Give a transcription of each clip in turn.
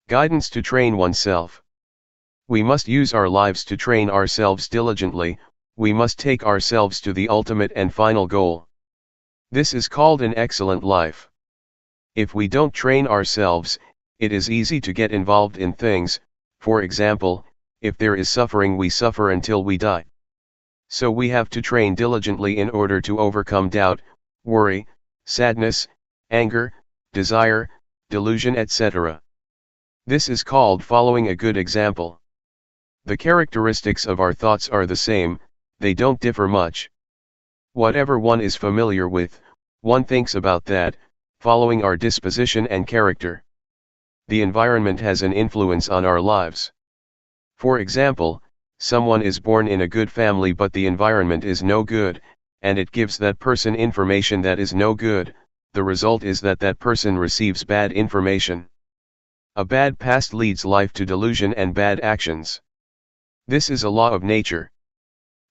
Guidance to train oneself. We must use our lives to train ourselves diligently, we must take ourselves to the ultimate and final goal. This is called an excellent life. If we don't train ourselves, it is easy to get involved in things. For example, if there is suffering, we suffer until we die. So we have to train diligently in order to overcome doubt, worry, sadness, anger, desire, delusion, etc. This is called following a good example. The characteristics of our thoughts are the same, they don't differ much. Whatever one is familiar with, one thinks about that, following our disposition and character. The environment has an influence on our lives. For example, someone is born in a good family but the environment is no good, and it gives that person information that is no good. The result is that that person receives bad information. A bad past leads life to delusion and bad actions. This is a law of nature.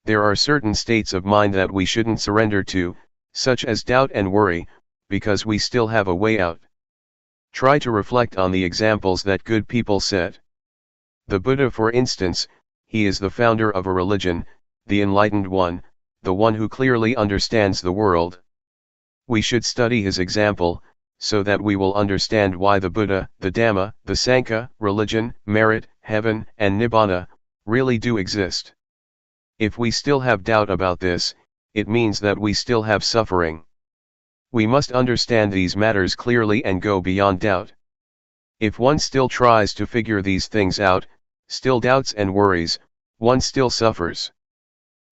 There are certain states of mind that we shouldn't surrender to, such as doubt and worry, because we still have a way out. Try to reflect on the examples that good people set. The Buddha, for instance, he is the founder of a religion, the enlightened one, the one who clearly understands the world. We should study his example, so that we will understand why the Buddha, the Dhamma, the Sangha, religion, merit, heaven, and Nibbana, really do exist. If we still have doubt about this, it means that we still have suffering. We must understand these matters clearly and go beyond doubt. If one still tries to figure these things out, still doubts and worries, one still suffers.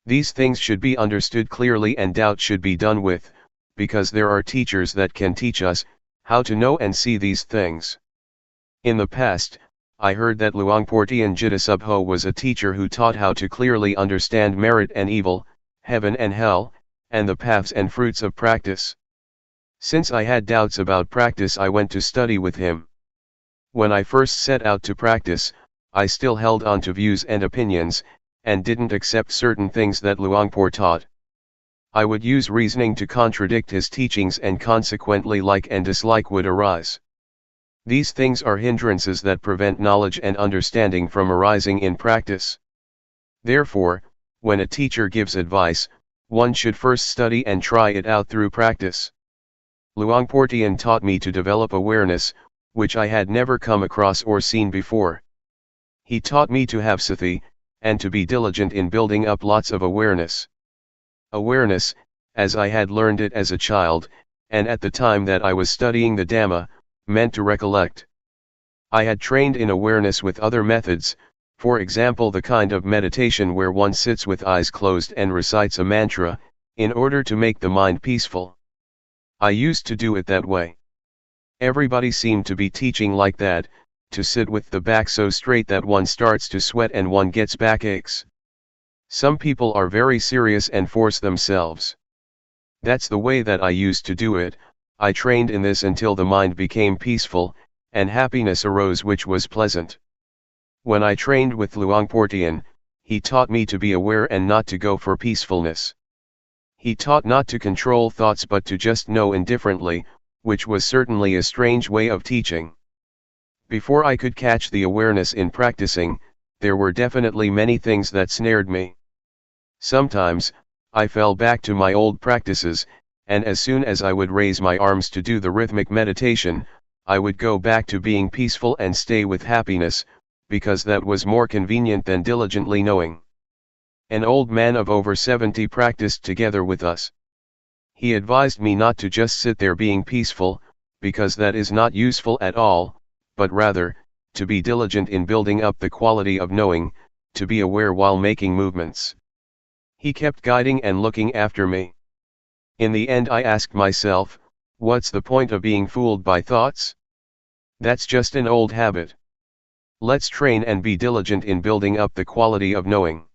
These things should be understood clearly and doubt should be done with, because there are teachers that can teach us how to know and see these things. In the past, I heard that Luangpor Teean Jidasubho was a teacher who taught how to clearly understand merit and evil, heaven and hell, and the paths and fruits of practice. Since I had doubts about practice, I went to study with him. When I first set out to practice, I still held on to views and opinions, and didn't accept certain things that Luangpor taught. I would use reasoning to contradict his teachings, and consequently like and dislike would arise. These things are hindrances that prevent knowledge and understanding from arising in practice. Therefore, when a teacher gives advice, one should first study and try it out through practice. Luangpor Teean taught me to develop awareness, which I had never come across or seen before. He taught me to have sati, and to be diligent in building up lots of awareness. Awareness, as I had learned it as a child, and at the time that I was studying the Dhamma, meant to recollect. I had trained in awareness with other methods, for example the kind of meditation where one sits with eyes closed and recites a mantra, in order to make the mind peaceful. I used to do it that way. Everybody seemed to be teaching like that, to sit with the back so straight that one starts to sweat and one gets backaches. Some people are very serious and force themselves. That's the way that I used to do it. I trained in this until the mind became peaceful, and happiness arose which was pleasant. When I trained with Luangpor Teean, he taught me to be aware and not to go for peacefulness. He taught not to control thoughts but to just know indifferently, which was certainly a strange way of teaching. Before I could catch the awareness in practicing, there were definitely many things that snared me. Sometimes, I fell back to my old practices, and as soon as I would raise my arms to do the rhythmic meditation, I would go back to being peaceful and stay with happiness, because that was more convenient than diligently knowing. An old man of over 70 practiced together with us. He advised me not to just sit there being peaceful, because that is not useful at all, but rather, to be diligent in building up the quality of knowing, to be aware while making movements. He kept guiding and looking after me. In the end I asked myself, What's the point of being fooled by thoughts? That's just an old habit. Let's train and be diligent in building up the quality of knowing.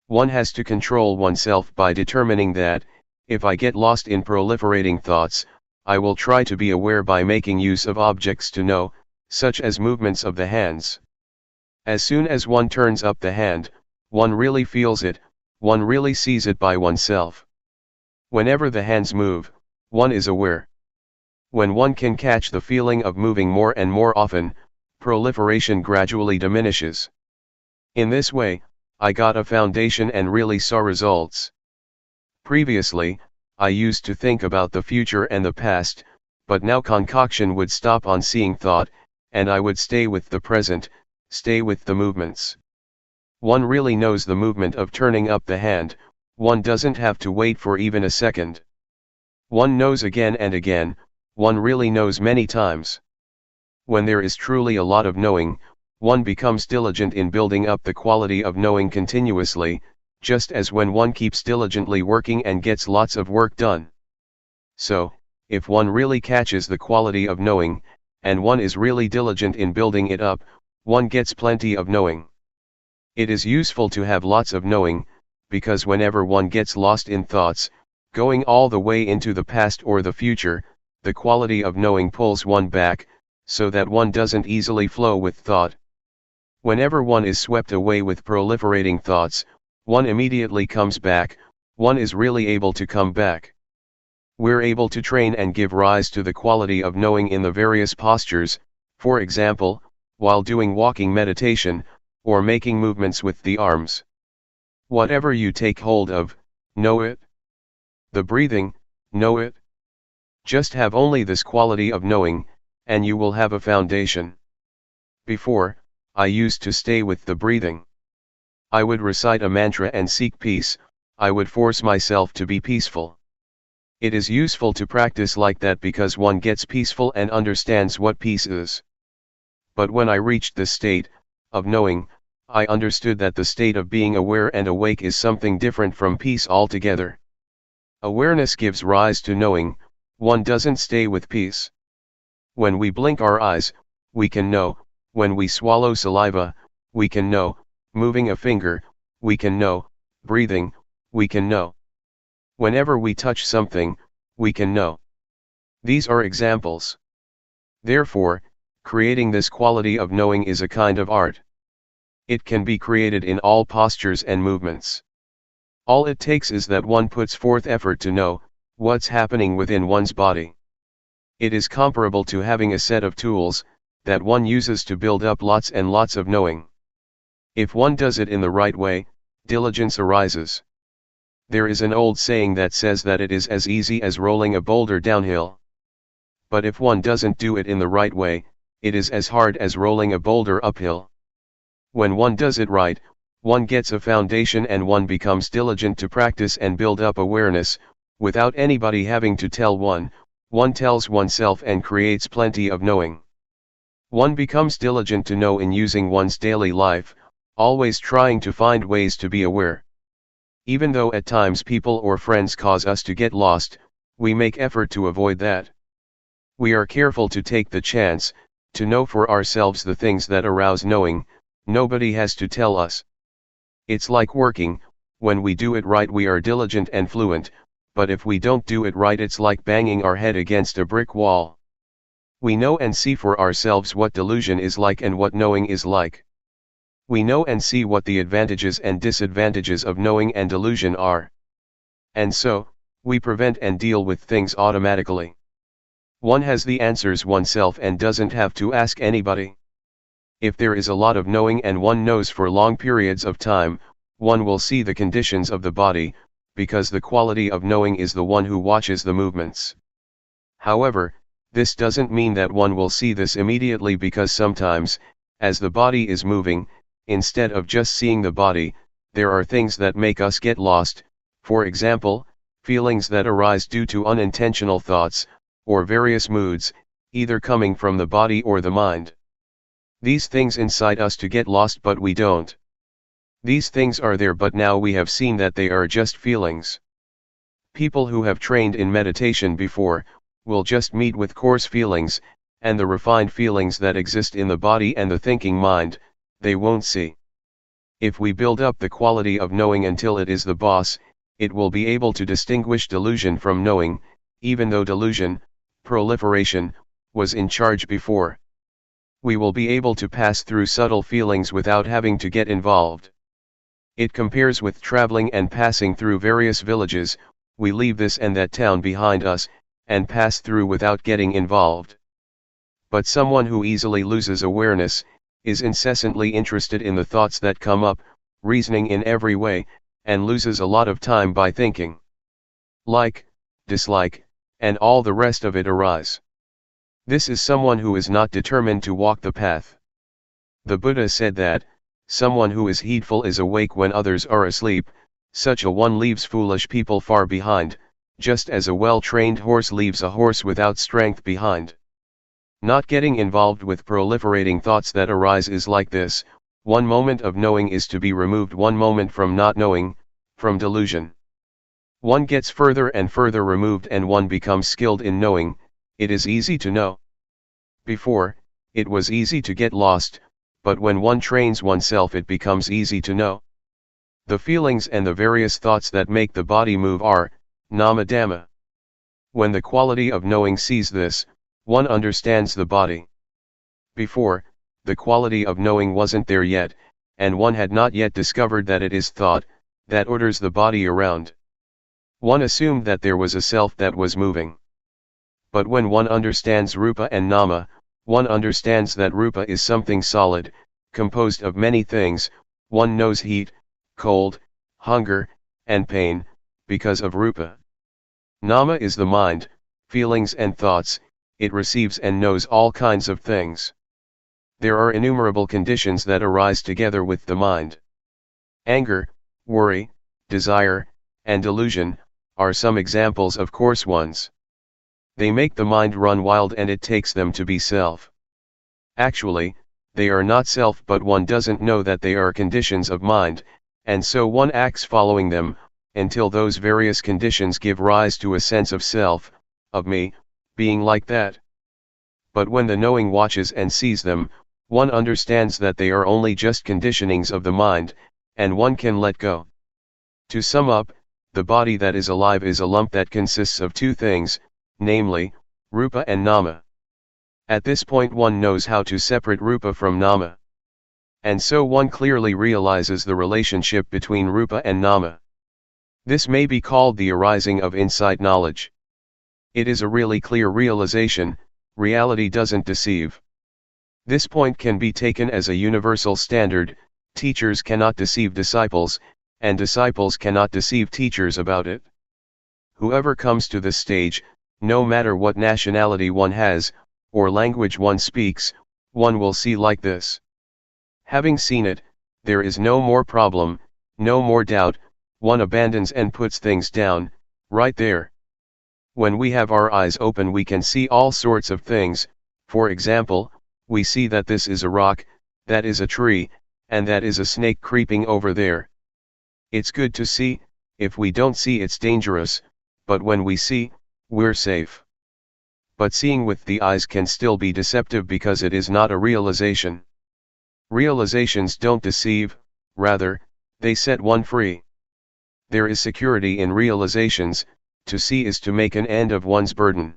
One has to control oneself by determining that, if I get lost in proliferating thoughts, I will try to be aware by making use of objects to know, such as movements of the hands. As soon as one turns up the hand, one really feels it, one really sees it by oneself. Whenever the hands move, one is aware. When one can catch the feeling of moving more and more often, proliferation gradually diminishes. In this way, I got a foundation and really saw results. Previously, I used to think about the future and the past, but now concoction would stop on seeing thought, and I would stay with the present, stay with the movements. One really knows the movement of turning up the hand, one doesn't have to wait for even a second. One knows again and again, one really knows many times. When there is truly a lot of knowing, one becomes diligent in building up the quality of knowing continuously, just as when one keeps diligently working and gets lots of work done. So, if one really catches the quality of knowing, and one is really diligent in building it up, one gets plenty of knowing. It is useful to have lots of knowing, because whenever one gets lost in thoughts, going all the way into the past or the future, the quality of knowing pulls one back, so that one doesn't easily flow with thought. Whenever one is swept away with proliferating thoughts, one immediately comes back, one is really able to come back. We're able to train and give rise to the quality of knowing in the various postures, for example, while doing walking meditation, or making movements with the arms. Whatever you take hold of, know it. The breathing, know it. Just have only this quality of knowing, and you will have a foundation. Before, I used to stay with the breathing. I would recite a mantra and seek peace, I would force myself to be peaceful. It is useful to practice like that because one gets peaceful and understands what peace is. But when I reached this state of knowing, I understood that the state of being aware and awake is something different from peace altogether. Awareness gives rise to knowing, one doesn't stay with peace. When we blink our eyes, we can know, when we swallow saliva, we can know, moving a finger, we can know, breathing, we can know. Whenever we touch something, we can know. These are examples. Therefore, creating this quality of knowing is a kind of art. It can be created in all postures and movements. All it takes is that one puts forth effort to know what's happening within one's body. It is comparable to having a set of tools that one uses to build up lots and lots of knowing. If one does it in the right way, diligence arises. There is an old saying that says that it is as easy as rolling a boulder downhill. But if one doesn't do it in the right way, it is as hard as rolling a boulder uphill. When one does it right, one gets a foundation and one becomes diligent to practice and build up awareness, without anybody having to tell one tells oneself and creates plenty of knowing. One becomes diligent to know in using one's daily life, always trying to find ways to be aware. Even though at times people or friends cause us to get lost, we make effort to avoid that. We are careful to take the chance, to know for ourselves the things that arouse knowing, nobody has to tell us. It's like working, when we do it right we are diligent and fluent, but if we don't do it right it's like banging our head against a brick wall. We know and see for ourselves what delusion is like and what knowing is like. We know and see what the advantages and disadvantages of knowing and delusion are. And so, we prevent and deal with things automatically. One has the answers oneself and doesn't have to ask anybody. If there is a lot of knowing and one knows for long periods of time, one will see the conditions of the body, because the quality of knowing is the one who watches the movements. However, this doesn't mean that one will see this immediately because sometimes, as the body is moving, instead of just seeing the body, there are things that make us get lost, for example, feelings that arise due to unintentional thoughts, or various moods, either coming from the body or the mind. These things incite us to get lost but we don't. These things are there but now we have seen that they are just feelings. People who have trained in meditation before, will just meet with coarse feelings, and the refined feelings that exist in the body and the thinking mind, they won't see. If we build up the quality of knowing until it is the boss, it will be able to distinguish delusion from knowing, even though delusion, proliferation, was in charge before. We will be able to pass through subtle feelings without having to get involved. It compares with traveling and passing through various villages. We leave this and that town behind us, and pass through without getting involved. But someone who easily loses awareness, is incessantly interested in the thoughts that come up, reasoning in every way, and loses a lot of time by thinking. Like, dislike, and all the rest of it arise. This is someone who is not determined to walk the path. The Buddha said that, someone who is heedful is awake when others are asleep. Such a one leaves foolish people far behind, just as a well-trained horse leaves a horse without strength behind. Not getting involved with proliferating thoughts that arise is like this: one moment of knowing is to be removed one moment from not knowing, from delusion. One gets further and further removed and one becomes skilled in knowing. It is easy to know. Before, it was easy to get lost, but when one trains oneself it becomes easy to know. The feelings and the various thoughts that make the body move are nama dhamma. When the quality of knowing sees this, one understands the body. Before, the quality of knowing wasn't there yet, and one had not yet discovered that it is thought that orders the body around. One assumed that there was a self that was moving. But when one understands rupa and nama, one understands that rupa is something solid, composed of many things. One knows heat, cold, hunger, and pain, because of rupa. Nama is the mind, feelings and thoughts. It receives and knows all kinds of things. There are innumerable conditions that arise together with the mind. Anger, worry, desire, and delusion, are some examples of coarse ones. They make the mind run wild and it takes them to be self. Actually, they are not self, but one doesn't know that they are conditions of mind, and so one acts following them, until those various conditions give rise to a sense of self, of me, being like that. But when the knowing watches and sees them, one understands that they are only just conditionings of the mind, and one can let go. To sum up, the body that is alive is a lump that consists of two things, namely, rupa and nama. At this point one knows how to separate rupa from nama. And so one clearly realizes the relationship between rupa and nama. This may be called the arising of insight knowledge. It is a really clear realization. Reality doesn't deceive. This point can be taken as a universal standard. Teachers cannot deceive disciples, and disciples cannot deceive teachers about it. Whoever comes to this stage, no matter what nationality one has, or language one speaks, one will see like this. Having seen it, there is no more problem, no more doubt. One abandons and puts things down, right there. When we have our eyes open we can see all sorts of things. For example, we see that this is a rock, that is a tree, and that is a snake creeping over there. It's good to see. If we don't see it's dangerous, but when we see, we're safe. But seeing with the eyes can still be deceptive because it is not a realization. Realizations don't deceive, rather, they set one free. There is security in realizations. To see is to make an end of one's burden.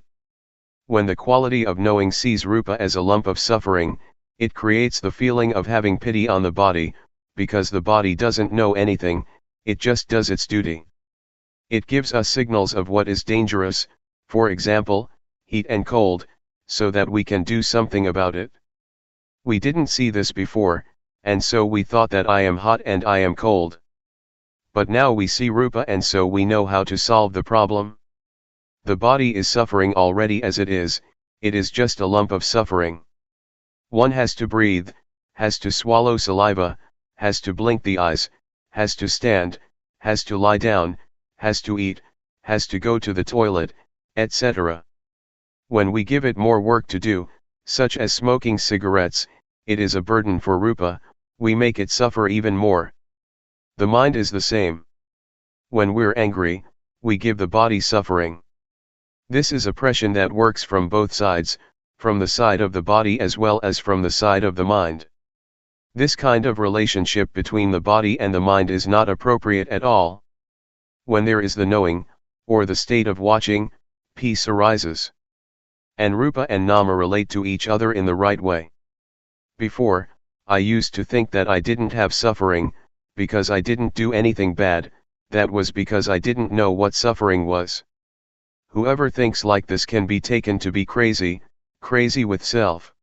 When the quality of knowing sees rupa as a lump of suffering, it creates the feeling of having pity on the body, because the body doesn't know anything, it just does its duty. It gives us signals of what is dangerous, for example, heat and cold, so that we can do something about it. We didn't see this before, and so we thought that I am hot and I am cold. But now we see rupa and so we know how to solve the problem. The body is suffering already as it is just a lump of suffering. One has to breathe, has to swallow saliva, has to blink the eyes, has to stand, has to lie down, has to eat, has to go to the toilet, etc. When we give it more work to do, such as smoking cigarettes, it is a burden for rupa, we make it suffer even more. The mind is the same. When we're angry, we give the body suffering. This is oppression that works from both sides, from the side of the body as well as from the side of the mind. This kind of relationship between the body and the mind is not appropriate at all. When there is the knowing, or the state of watching, peace arises. And Rupa and Nama relate to each other in the right way. Before, I used to think that I didn't have suffering, because I didn't do anything bad, that was because I didn't know what suffering was. Whoever thinks like this can be taken to be crazy, crazy with self.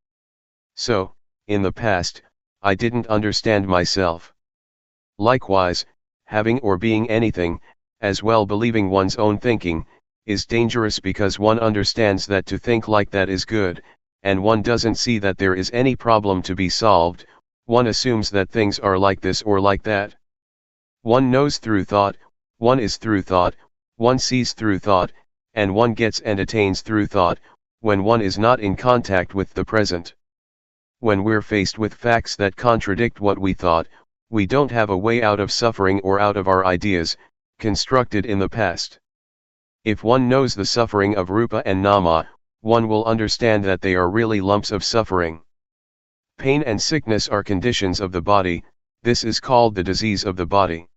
So, in the past, I didn't understand myself. Likewise, having or being anything, as well believing one's own thinking, is dangerous because one understands that to think like that is good, and one doesn't see that there is any problem to be solved, one assumes that things are like this or like that. One knows through thought, one is through thought, one sees through thought, and one gets and attains through thought, when one is not in contact with the present. When we're faced with facts that contradict what we thought, we don't have a way out of suffering or out of our ideas, constructed in the past. If one knows the suffering of Rupa and Nama, one will understand that they are really lumps of suffering. Pain and sickness are conditions of the body, this is called the disease of the body.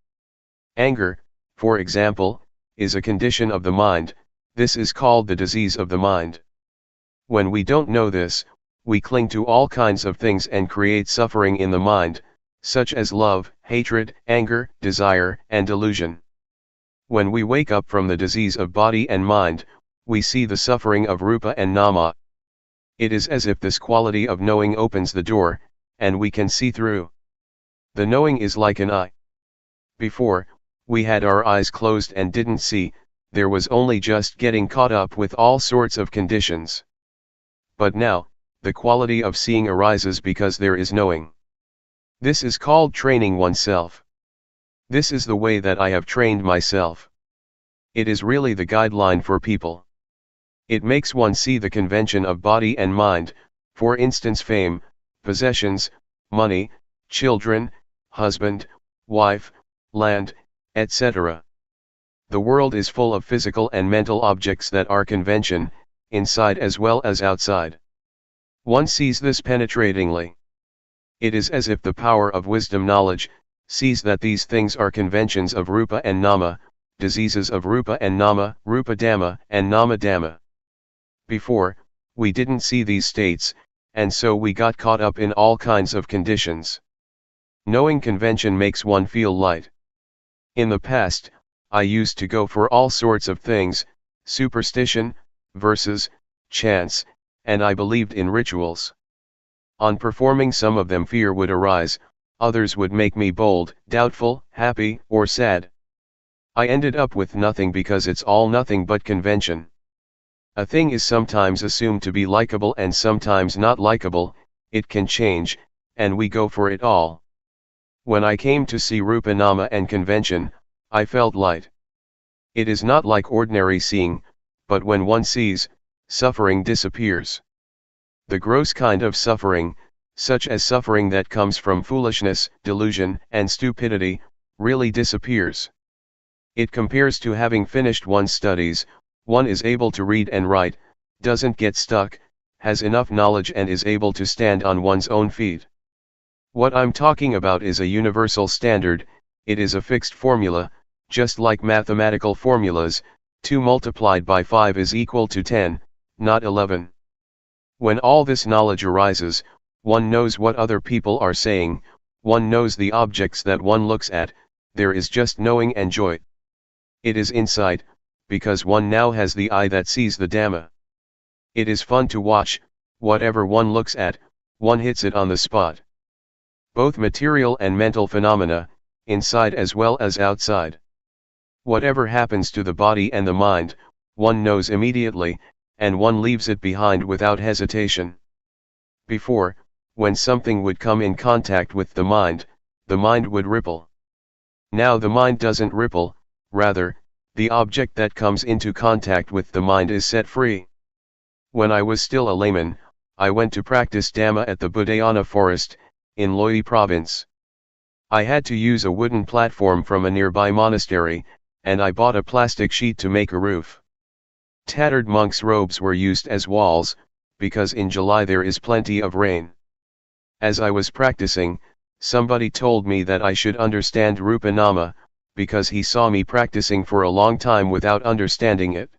Anger, for example, is a condition of the mind, this is called the disease of the mind. When we don't know this, we cling to all kinds of things and create suffering in the mind, such as love, hatred, anger, desire, and delusion. When we wake up from the disease of body and mind, we see the suffering of Rupa and Nama. It is as if this quality of knowing opens the door, and we can see through. The knowing is like an eye. Before, we had our eyes closed and didn't see, there was only just getting caught up with all sorts of conditions. But now, the quality of seeing arises because there is knowing. This is called training oneself. This is the way that I have trained myself. It is really the guideline for people. It makes one see the convention of body and mind, for instance fame, possessions, money, children, husband, wife, land, etc. The world is full of physical and mental objects that are convention, inside as well as outside. One sees this penetratingly. It is as if the power of wisdom knowledge sees that these things are conventions of Rupa and Nama, diseases of Rupa and Nama, Rupa Dhamma and Nama Dhamma. Before, we didn't see these states, and so we got caught up in all kinds of conditions. Knowing convention makes one feel light. In the past, I used to go for all sorts of things, superstition, verses, chants, and I believed in rituals. On performing some of them fear would arise, others would make me bold, doubtful, happy, or sad. I ended up with nothing because it's all nothing but convention. A thing is sometimes assumed to be likable and sometimes not likable, it can change, and we go for it all. When I came to see Rupa Nama and convention, I felt light. It is not like ordinary seeing, but when one sees, suffering disappears. The gross kind of suffering, such as suffering that comes from foolishness, delusion, and stupidity, really disappears. It compares to having finished one's studies, one is able to read and write, doesn't get stuck, has enough knowledge and is able to stand on one's own feet. What I'm talking about is a universal standard, it is a fixed formula, just like mathematical formulas, 2 multiplied by 5 is equal to 10, not 11. When all this knowledge arises, one knows what other people are saying, one knows the objects that one looks at, there is just knowing and joy. It is insight, because one now has the eye that sees the Dhamma. It is fun to watch, whatever one looks at, one hits it on the spot. Both material and mental phenomena, inside as well as outside. Whatever happens to the body and the mind, one knows immediately, and one leaves it behind without hesitation. Before, when something would come in contact with the mind would ripple. Now the mind doesn't ripple, rather, the object that comes into contact with the mind is set free. When I was still a layman, I went to practice Dhamma at the Budayana forest, in Loi province. I had to use a wooden platform from a nearby monastery, and I bought a plastic sheet to make a roof. Tattered monks' robes were used as walls, because in July there is plenty of rain. As I was practicing, somebody told me that I should understand Rupanama, because he saw me practicing for a long time without understanding it.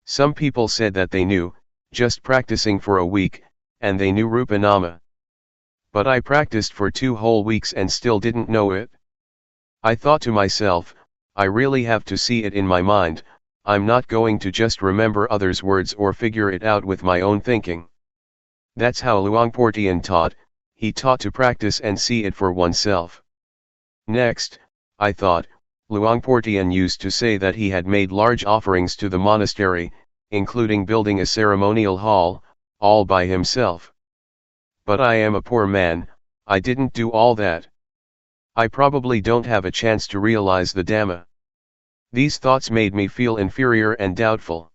Some people said that they knew, just practicing for a week, and they knew Rupanama. But I practiced for 2 whole weeks and still didn't know it. I thought to myself, I really have to see it in my mind, I'm not going to just remember others' words or figure it out with my own thinking. That's how Luangpor Teean taught, he taught to practice and see it for oneself. Next, I thought, Luangpor Teean used to say that he had made large offerings to the monastery, including building a ceremonial hall, all by himself. But I am a poor man, I didn't do all that. I probably don't have a chance to realize the Dhamma. These thoughts made me feel inferior and doubtful.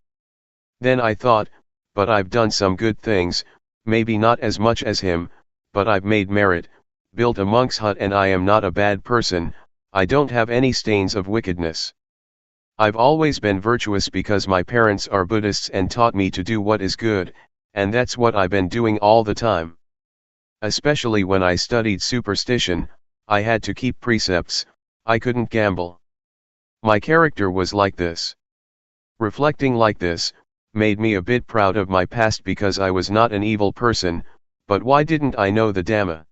Then I thought, but I've done some good things, maybe not as much as him, but I've made merit, built a monk's hut, and I am not a bad person, I don't have any stains of wickedness. I've always been virtuous because my parents are Buddhists and taught me to do what is good, and that's what I've been doing all the time. Especially when I studied superstition, I had to keep precepts, I couldn't gamble. My character was like this. Reflecting like this, made me a bit proud of my past because I was not an evil person, but why didn't I know the Dhamma?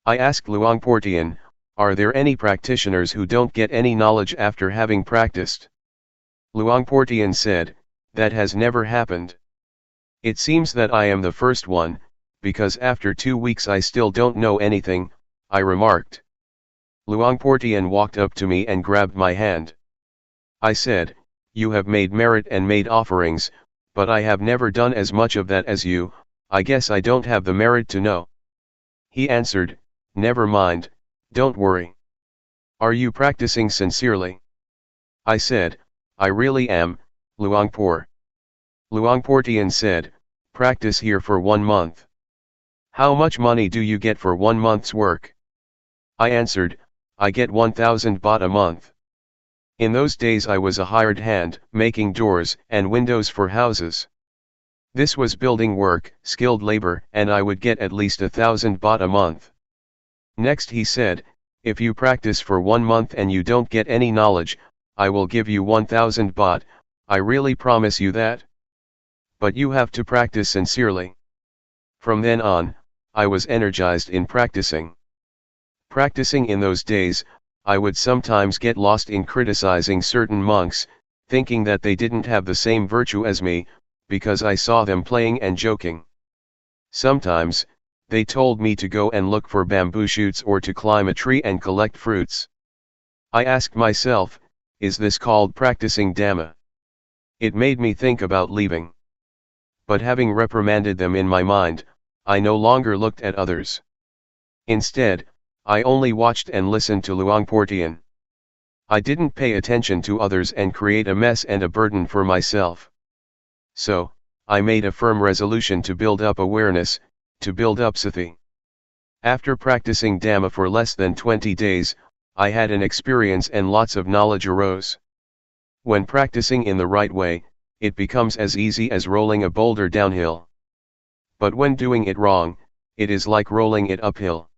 I asked Luangpor Teean, are there any practitioners who don't get any knowledge after having practiced? Luangpor Teean said, that has never happened. It seems that I am the first one, because after 2 weeks I still don't know anything, I remarked. Luangpor Teean walked up to me and grabbed my hand. I said, you have made merit and made offerings, but I have never done as much of that as you, I guess I don't have the merit to know. He answered, never mind, don't worry. Are you practicing sincerely? I said, I really am, Luangpor. Luangpor Teean said, practice here for 1 month. How much money do you get for 1 month's work? I answered, I get 1,000 baht a month. In those days I was a hired hand, making doors and windows for houses. This was building work, skilled labor, and I would get at least 1,000 baht a month. Next he said, if you practice for 1 month and you don't get any knowledge, I will give you 1,000 baht, I really promise you that. But you have to practice sincerely. From then on, I was energized in practicing. Practicing in those days, I would sometimes get lost in criticizing certain monks, thinking that they didn't have the same virtue as me, because I saw them playing and joking. Sometimes, they told me to go and look for bamboo shoots or to climb a tree and collect fruits. I asked myself, is this called practicing Dhamma? It made me think about leaving. But having reprimanded them in my mind, I no longer looked at others. Instead, I only watched and listened to Luangpor Teean. I didn't pay attention to others and create a mess and a burden for myself. So, I made a firm resolution to build up awareness, to build up sati. After practicing Dhamma for less than 20 days, I had an experience and lots of knowledge arose. When practicing in the right way, it becomes as easy as rolling a boulder downhill. But when doing it wrong, it is like rolling it uphill.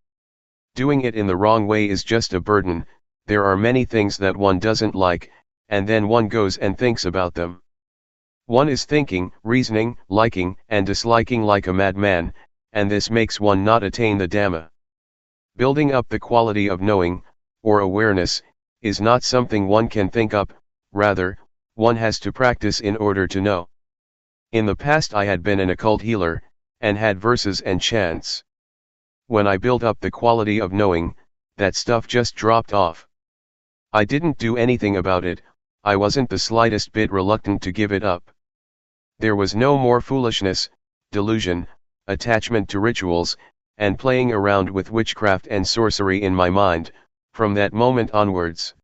Doing it in the wrong way is just a burden, there are many things that one doesn't like, and then one goes and thinks about them. One is thinking, reasoning, liking and disliking like a madman, and this makes one not attain the Dhamma. Building up the quality of knowing, or awareness, is not something one can think up, rather, one has to practice in order to know. In the past I had been an occult healer, and had verses and chants. When I built up the quality of knowing, that stuff just dropped off. I didn't do anything about it, I wasn't the slightest bit reluctant to give it up. There was no more foolishness, delusion, attachment to rituals, and playing around with witchcraft and sorcery in my mind, from that moment onwards.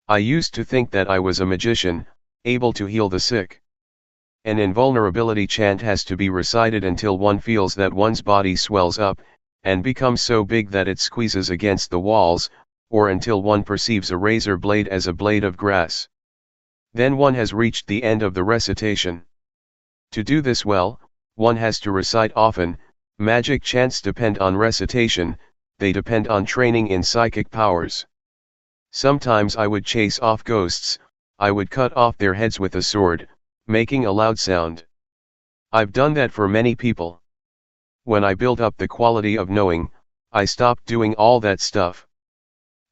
I used to think that I was a magician, able to heal the sick. An invulnerability chant has to be recited until one feels that one's body swells up, and becomes so big that it squeezes against the walls, or until one perceives a razor blade as a blade of grass. Then one has reached the end of the recitation. To do this well, one has to recite often. Magic chants depend on recitation, they depend on training in psychic powers. Sometimes I would chase off ghosts, I would cut off their heads with a sword, making a loud sound. I've done that for many people. When I built up the quality of knowing, I stopped doing all that stuff.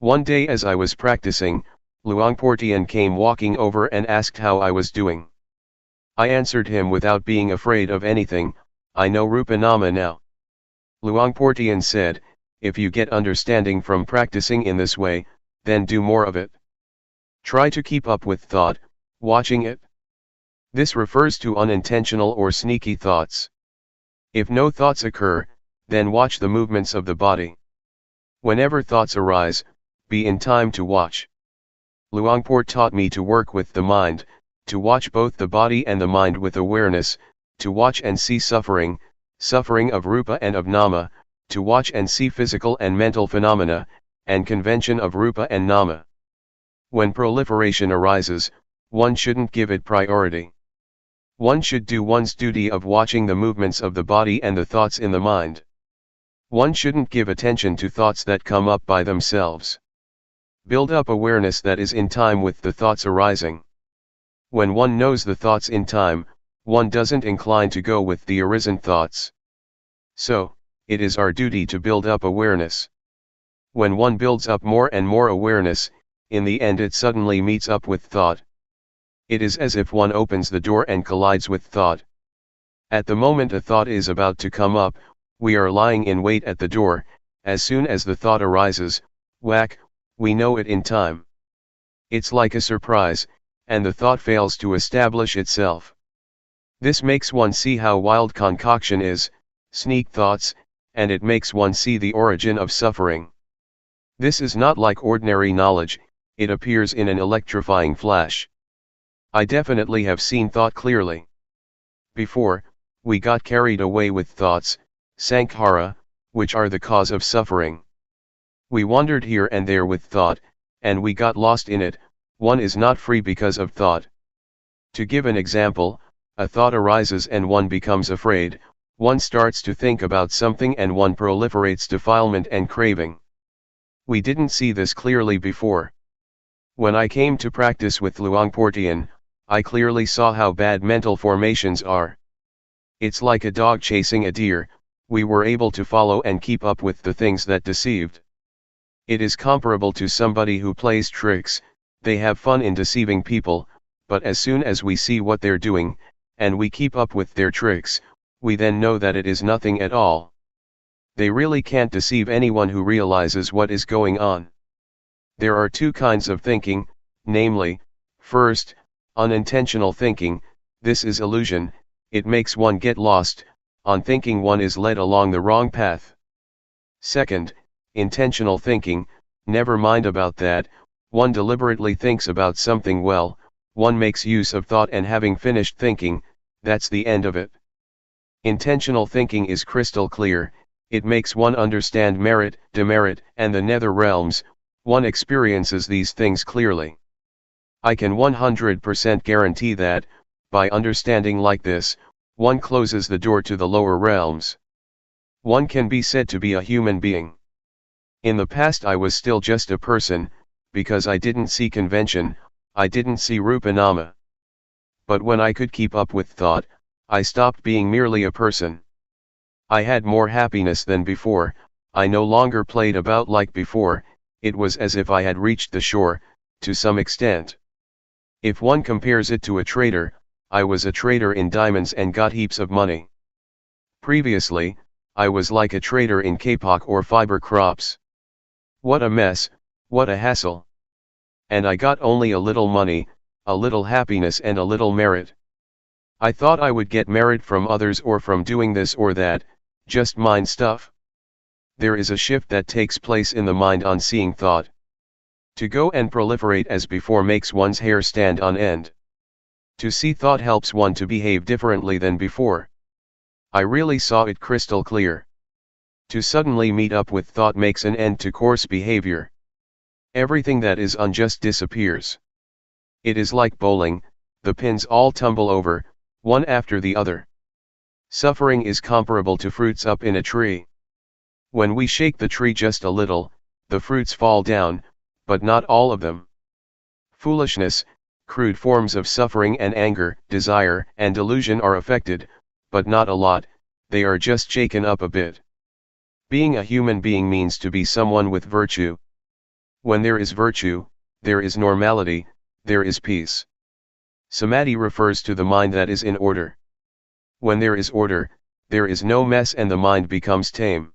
One day as I was practicing, Luangpor Teean came walking over and asked how I was doing. I answered him without being afraid of anything, I know Rupa Nama now. Luangpor Teean said, if you get understanding from practicing in this way, then do more of it. Try to keep up with thought, watching it. This refers to unintentional or sneaky thoughts. If no thoughts occur, then watch the movements of the body. Whenever thoughts arise, be in time to watch. Luangpor taught me to work with the mind, to watch both the body and the mind with awareness, to watch and see suffering, suffering of Rupa and of Nama, to watch and see physical and mental phenomena, and convention of Rupa and Nama. When proliferation arises, one shouldn't give it priority. One should do one's duty of watching the movements of the body and the thoughts in the mind. One shouldn't give attention to thoughts that come up by themselves. Build up awareness that is in time with the thoughts arising. When one knows the thoughts in time, one doesn't incline to go with the arisen thoughts. So, it is our duty to build up awareness. When one builds up more and more awareness, in the end it suddenly meets up with thought. It is as if one opens the door and collides with thought. At the moment a thought is about to come up, we are lying in wait at the door. As soon as the thought arises, whack, we know it in time. It's like a surprise, and the thought fails to establish itself. This makes one see how wild concoction is, sneak thoughts, and it makes one see the origin of suffering. This is not like ordinary knowledge, it appears in an electrifying flash. I definitely have seen thought clearly. Before, we got carried away with thoughts, sankhara, which are the cause of suffering. We wandered here and there with thought, and we got lost in it. One is not free because of thought. To give an example, a thought arises and one becomes afraid, one starts to think about something and one proliferates defilement and craving. We didn't see this clearly before. When I came to practice with Luangpor Teean, I clearly saw how bad mental formations are. It's like a dog chasing a deer, we were able to follow and keep up with the things that deceived. It is comparable to somebody who plays tricks, they have fun in deceiving people, but as soon as we see what they're doing, and we keep up with their tricks, we then know that it is nothing at all. They really can't deceive anyone who realizes what is going on. There are two kinds of thinking, namely, first, unintentional thinking. This is illusion, it makes one get lost, on thinking one is led along the wrong path. Second, intentional thinking, never mind about that, one deliberately thinks about something well, one makes use of thought and having finished thinking, that's the end of it. Intentional thinking is crystal clear, it makes one understand merit, demerit, and the nether realms, one experiences these things clearly. I can 100% guarantee that, by understanding like this, one closes the door to the lower realms. One can be said to be a human being. In the past I was still just a person, because I didn't see convention, I didn't see Rupa Nama. But when I could keep up with thought, I stopped being merely a person. I had more happiness than before, I no longer played about like before, it was as if I had reached the shore, to some extent. If one compares it to a trader, I was a trader in diamonds and got heaps of money. Previously, I was like a trader in kapok or fiber crops. What a mess, what a hassle. And I got only a little money, a little happiness and a little merit. I thought I would get merit from others or from doing this or that, just mind stuff. There is a shift that takes place in the mind on seeing thought. To go and proliferate as before makes one's hair stand on end. To see thought helps one to behave differently than before. I really saw it crystal clear. To suddenly meet up with thought makes an end to coarse behavior. Everything that is unjust disappears. It is like bowling, the pins all tumble over, one after the other. Suffering is comparable to fruits up in a tree. When we shake the tree just a little, the fruits fall down, but not all of them. Foolishness, crude forms of suffering and anger, desire and delusion are affected, but not a lot, they are just shaken up a bit. Being a human being means to be someone with virtue. When there is virtue, there is normality, there is peace. Samadhi refers to the mind that is in order. When there is order, there is no mess and the mind becomes tame.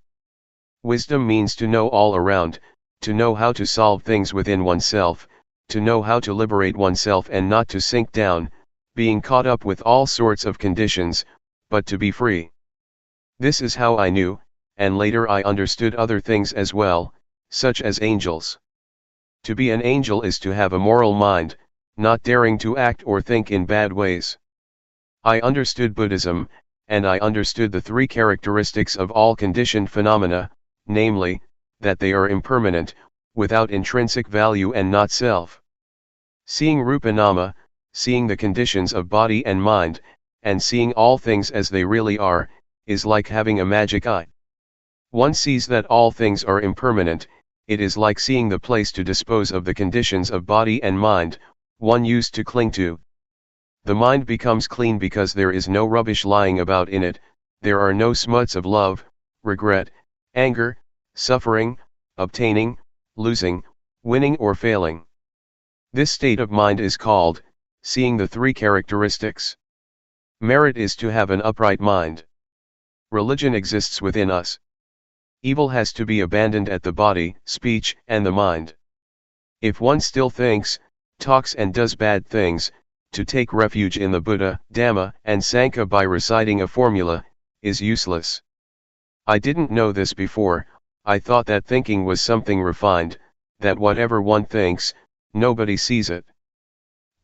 Wisdom means to know all around, to know how to solve things within oneself, to know how to liberate oneself and not to sink down, being caught up with all sorts of conditions, but to be free. This is how I knew, and later I understood other things as well, such as angels. To be an angel is to have a moral mind, not daring to act or think in bad ways. I understood Buddhism, and I understood the three characteristics of all conditioned phenomena, namely, that they are impermanent, without intrinsic value and not self. Seeing Rupanama, seeing the conditions of body and mind, and seeing all things as they really are, is like having a magic eye. One sees that all things are impermanent, it is like seeing the place to dispose of the conditions of body and mind, one used to cling to. The mind becomes clean because there is no rubbish lying about in it, there are no smuts of love, regret, anger, suffering, obtaining, losing, winning or failing. This state of mind is called, seeing the three characteristics. Merit is to have an upright mind. Religion exists within us. Evil has to be abandoned at the body, speech, and the mind. If one still thinks, talks and does bad things, to take refuge in the Buddha, Dhamma, and Sangha by reciting a formula, is useless. I didn't know this before, I thought that thinking was something refined, that whatever one thinks, nobody sees it.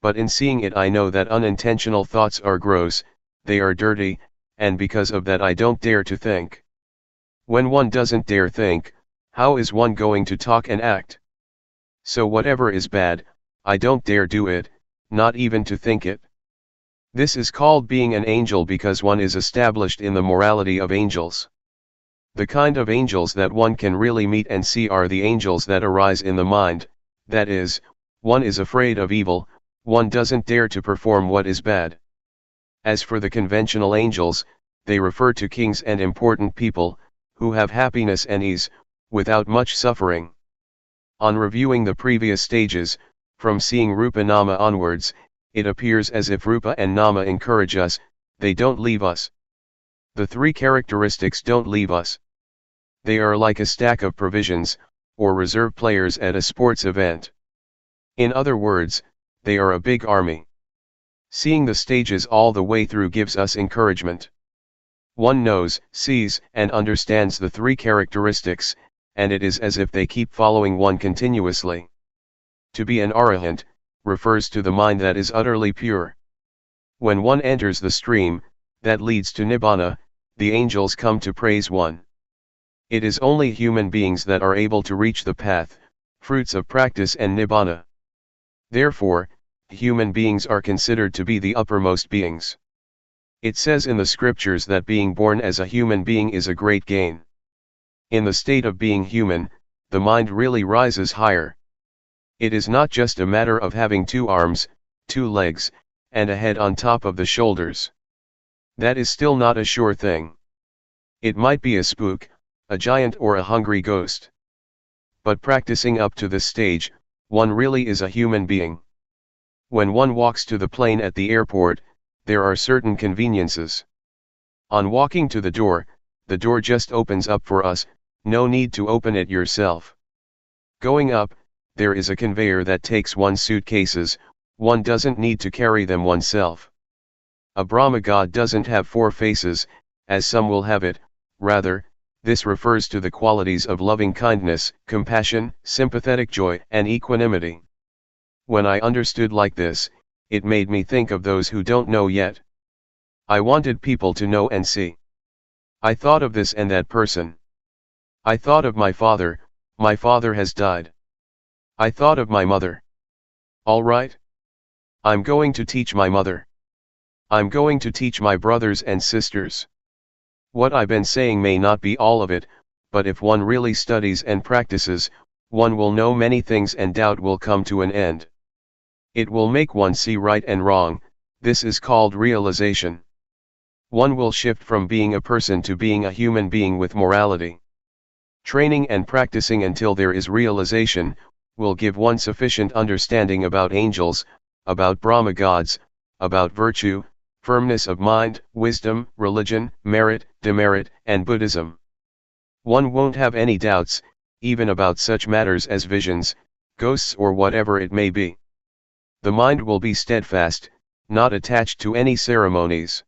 But in seeing it I know that unintentional thoughts are gross, they are dirty, and because of that I don't dare to think. When one doesn't dare think, how is one going to talk and act? So whatever is bad, I don't dare do it, not even to think it. This is called being an angel because one is established in the morality of angels. The kind of angels that one can really meet and see are the angels that arise in the mind, that is, one is afraid of evil, one doesn't dare to perform what is bad. As for the conventional angels, they refer to kings and important people, who have happiness and ease, without much suffering. On reviewing the previous stages, from seeing Rupa Nama onwards, it appears as if Rupa and Nama encourage us, they don't leave us. The three characteristics don't leave us. They are like a stack of provisions, or reserve players at a sports event. In other words, they are a big army. Seeing the stages all the way through gives us encouragement. One knows, sees, and understands the three characteristics, and it is as if they keep following one continuously. To be an arahant, refers to the mind that is utterly pure. When one enters the stream, that leads to nibbana, the angels come to praise one. It is only human beings that are able to reach the path, fruits of practice and nibbana. Therefore, human beings are considered to be the uppermost beings. It says in the scriptures that being born as a human being is a great gain. In the state of being human, the mind really rises higher. It is not just a matter of having 2 arms, 2 legs, and a head on top of the shoulders. That is still not a sure thing. It might be a spook, a giant or a hungry ghost. But practicing up to this stage, one really is a human being. When one walks to the plane at the airport, there are certain conveniences. On walking to the door just opens up for us, no need to open it yourself. Going up, there is a conveyor that takes one's suitcases, one doesn't need to carry them oneself. A Brahma god doesn't have 4 faces, as some will have it, rather, this refers to the qualities of loving kindness, compassion, sympathetic joy, and equanimity. When I understood like this, it made me think of those who don't know yet. I wanted people to know and see. I thought of this and that person. I thought of my father has died. I thought of my mother. All right? I'm going to teach my mother. I'm going to teach my brothers and sisters. What I've been saying may not be all of it, but if one really studies and practices, one will know many things and doubt will come to an end. It will make one see right and wrong. This is called realization. One will shift from being a person to being a human being with morality. Training and practicing until there is realization, will give one sufficient understanding about angels, about Brahma gods, about virtue, firmness of mind, wisdom, religion, merit, demerit, and Buddhism. One won't have any doubts, even about such matters as visions, ghosts or whatever it may be. The mind will be steadfast, not attached to any ceremonies.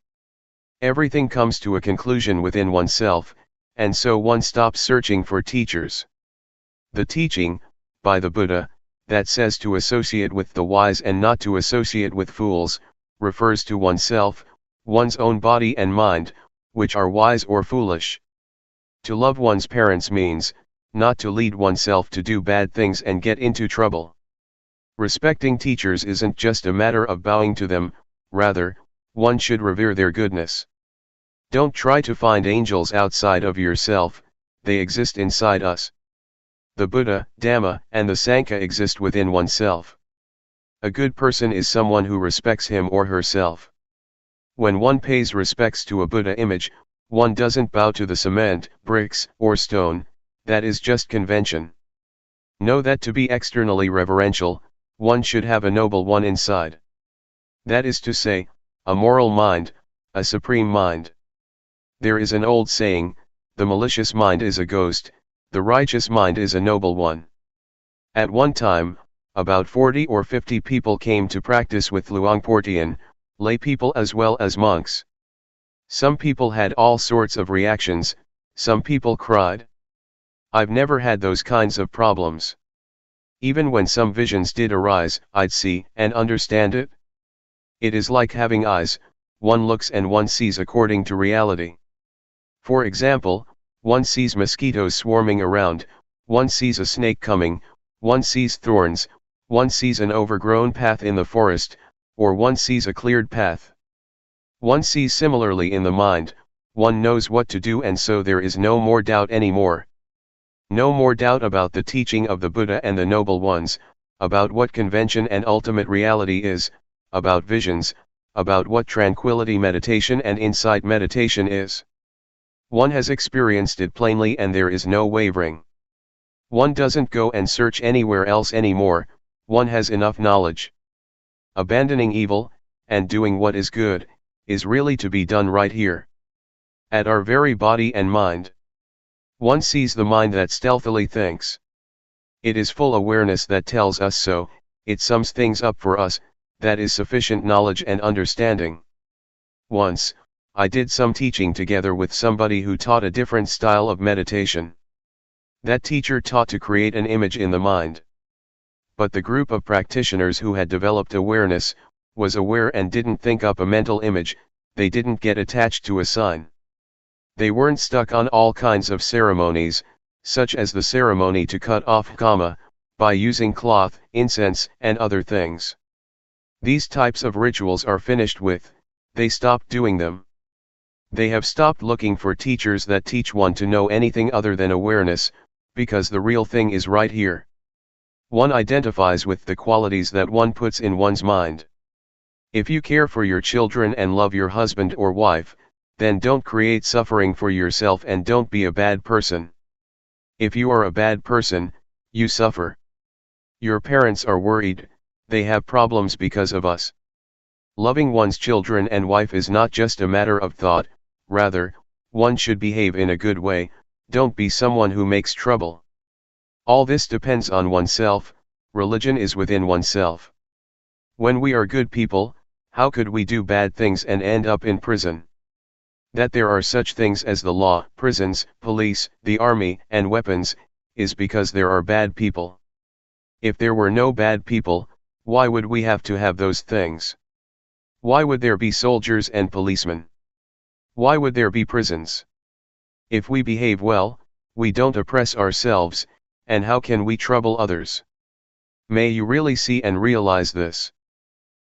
Everything comes to a conclusion within oneself, and so one stops searching for teachers. The teaching, by the Buddha, that says to associate with the wise and not to associate with fools, refers to oneself, one's own body and mind, which are wise or foolish. To love one's parents means, not to lead oneself to do bad things and get into trouble. Respecting teachers isn't just a matter of bowing to them, rather, one should revere their goodness. Don't try to find angels outside of yourself, they exist inside us. The Buddha, Dhamma, and the Sangha exist within oneself. A good person is someone who respects him or herself. When one pays respects to a Buddha image, one doesn't bow to the cement, bricks, or stone, that is just convention. Know that to be externally reverential, one should have a noble one inside. That is to say, a moral mind, a supreme mind. There is an old saying, the malicious mind is a ghost, the righteous mind is a noble one. At one time, about 40 or 50 people came to practice with Luangpor Teean, lay people as well as monks. Some people had all sorts of reactions, some people cried. I've never had those kinds of problems. Even when some visions did arise, I'd see and understand it. It is like having eyes, one looks and one sees according to reality. For example, one sees mosquitoes swarming around, one sees a snake coming, one sees thorns, one sees an overgrown path in the forest, or one sees a cleared path. One sees similarly in the mind, one knows what to do, and so there is no more doubt anymore. No more doubt about the teaching of the Buddha and the Noble Ones, about what convention and ultimate reality is, about visions, about what tranquility meditation and insight meditation is. One has experienced it plainly and there is no wavering. One doesn't go and search anywhere else anymore, one has enough knowledge. Abandoning evil, and doing what is good, is really to be done right here. At our very body and mind. One sees the mind that stealthily thinks. It is full awareness that tells us so, it sums things up for us, that is sufficient knowledge and understanding. Once, I did some teaching together with somebody who taught a different style of meditation. That teacher taught to create an image in the mind. But the group of practitioners who had developed awareness, was aware and didn't think up a mental image, they didn't get attached to a sign. They weren't stuck on all kinds of ceremonies, such as the ceremony to cut off kama, by using cloth, incense, and other things. These types of rituals are finished with, they stopped doing them. They have stopped looking for teachers that teach one to know anything other than awareness, because the real thing is right here. One identifies with the qualities that one puts in one's mind. If you care for your children and love your husband or wife, then don't create suffering for yourself and don't be a bad person. If you are a bad person, you suffer. Your parents are worried, they have problems because of us. Loving one's children and wife is not just a matter of thought, rather, one should behave in a good way, don't be someone who makes trouble. All this depends on oneself, religion is within oneself. When we are good people, how could we do bad things and end up in prison? That there are such things as the law, prisons, police, the army, and weapons, is because there are bad people. If there were no bad people, why would we have to have those things? Why would there be soldiers and policemen? Why would there be prisons? If we behave well, we don't oppress ourselves, and how can we trouble others? May you really see and realize this.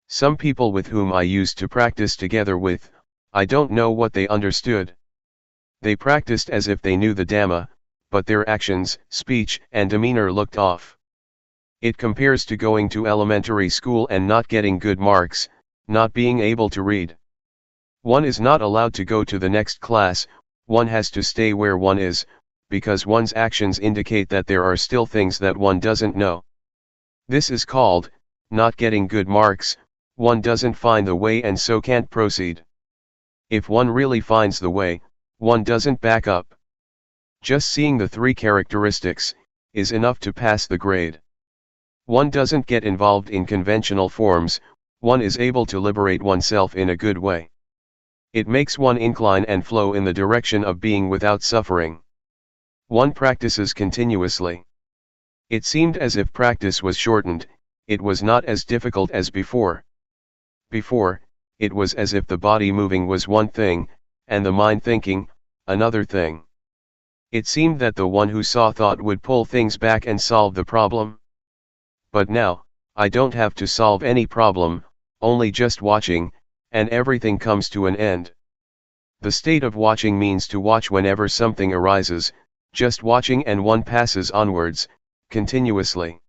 Some people with whom I used to practice together with, I don't know what they understood. They practiced as if they knew the Dhamma, but their actions, speech, and demeanor looked off. It compares to going to elementary school and not getting good marks, not being able to read. One is not allowed to go to the next class, one has to stay where one is, because one's actions indicate that there are still things that one doesn't know. This is called, not getting good marks. One doesn't find the way and so can't proceed. If one really finds the way, one doesn't back up. Just seeing the three characteristics is enough to pass the grade. One doesn't get involved in conventional forms, one is able to liberate oneself in a good way. It makes one incline and flow in the direction of being without suffering. One practices continuously. It seemed as if practice was shortened, it was not as difficult as before. Before, it was as if the body moving was one thing, and the mind thinking, another thing. It seemed that the one who saw thought would pull things back and solve the problem. But now, I don't have to solve any problem, only just watching, and everything comes to an end. The state of watching means to watch whenever something arises, just watching and one passes onwards, continuously.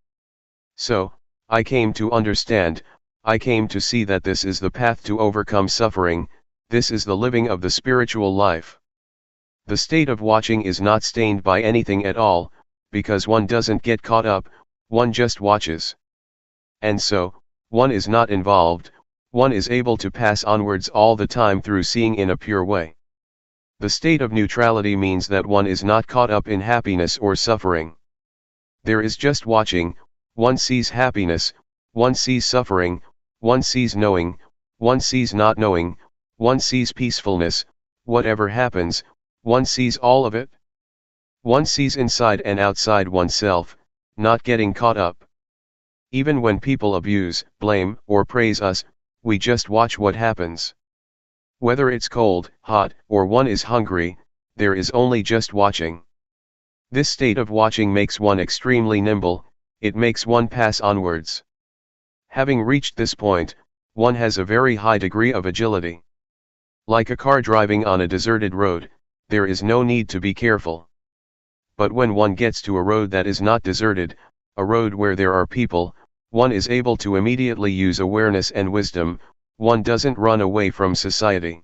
So, I came to understand, I came to see that this is the path to overcome suffering, this is the living of the spiritual life. The state of watching is not stained by anything at all, because one doesn't get caught up, one just watches. And so, one is not involved, one is able to pass onwards all the time through seeing in a pure way. The state of neutrality means that one is not caught up in happiness or suffering. There is just watching, one sees happiness, one sees suffering, one sees knowing, one sees not knowing, one sees peacefulness, whatever happens, one sees all of it. One sees inside and outside oneself, not getting caught up. Even when people abuse, blame, or praise us, we just watch what happens. Whether it's cold, hot, or one is hungry, there is only just watching. This state of watching makes one extremely nimble, it makes one pass onwards. Having reached this point, one has a very high degree of agility. Like a car driving on a deserted road, there is no need to be careful. But when one gets to a road that is not deserted, a road where there are people, one is able to immediately use awareness and wisdom, one doesn't run away from society.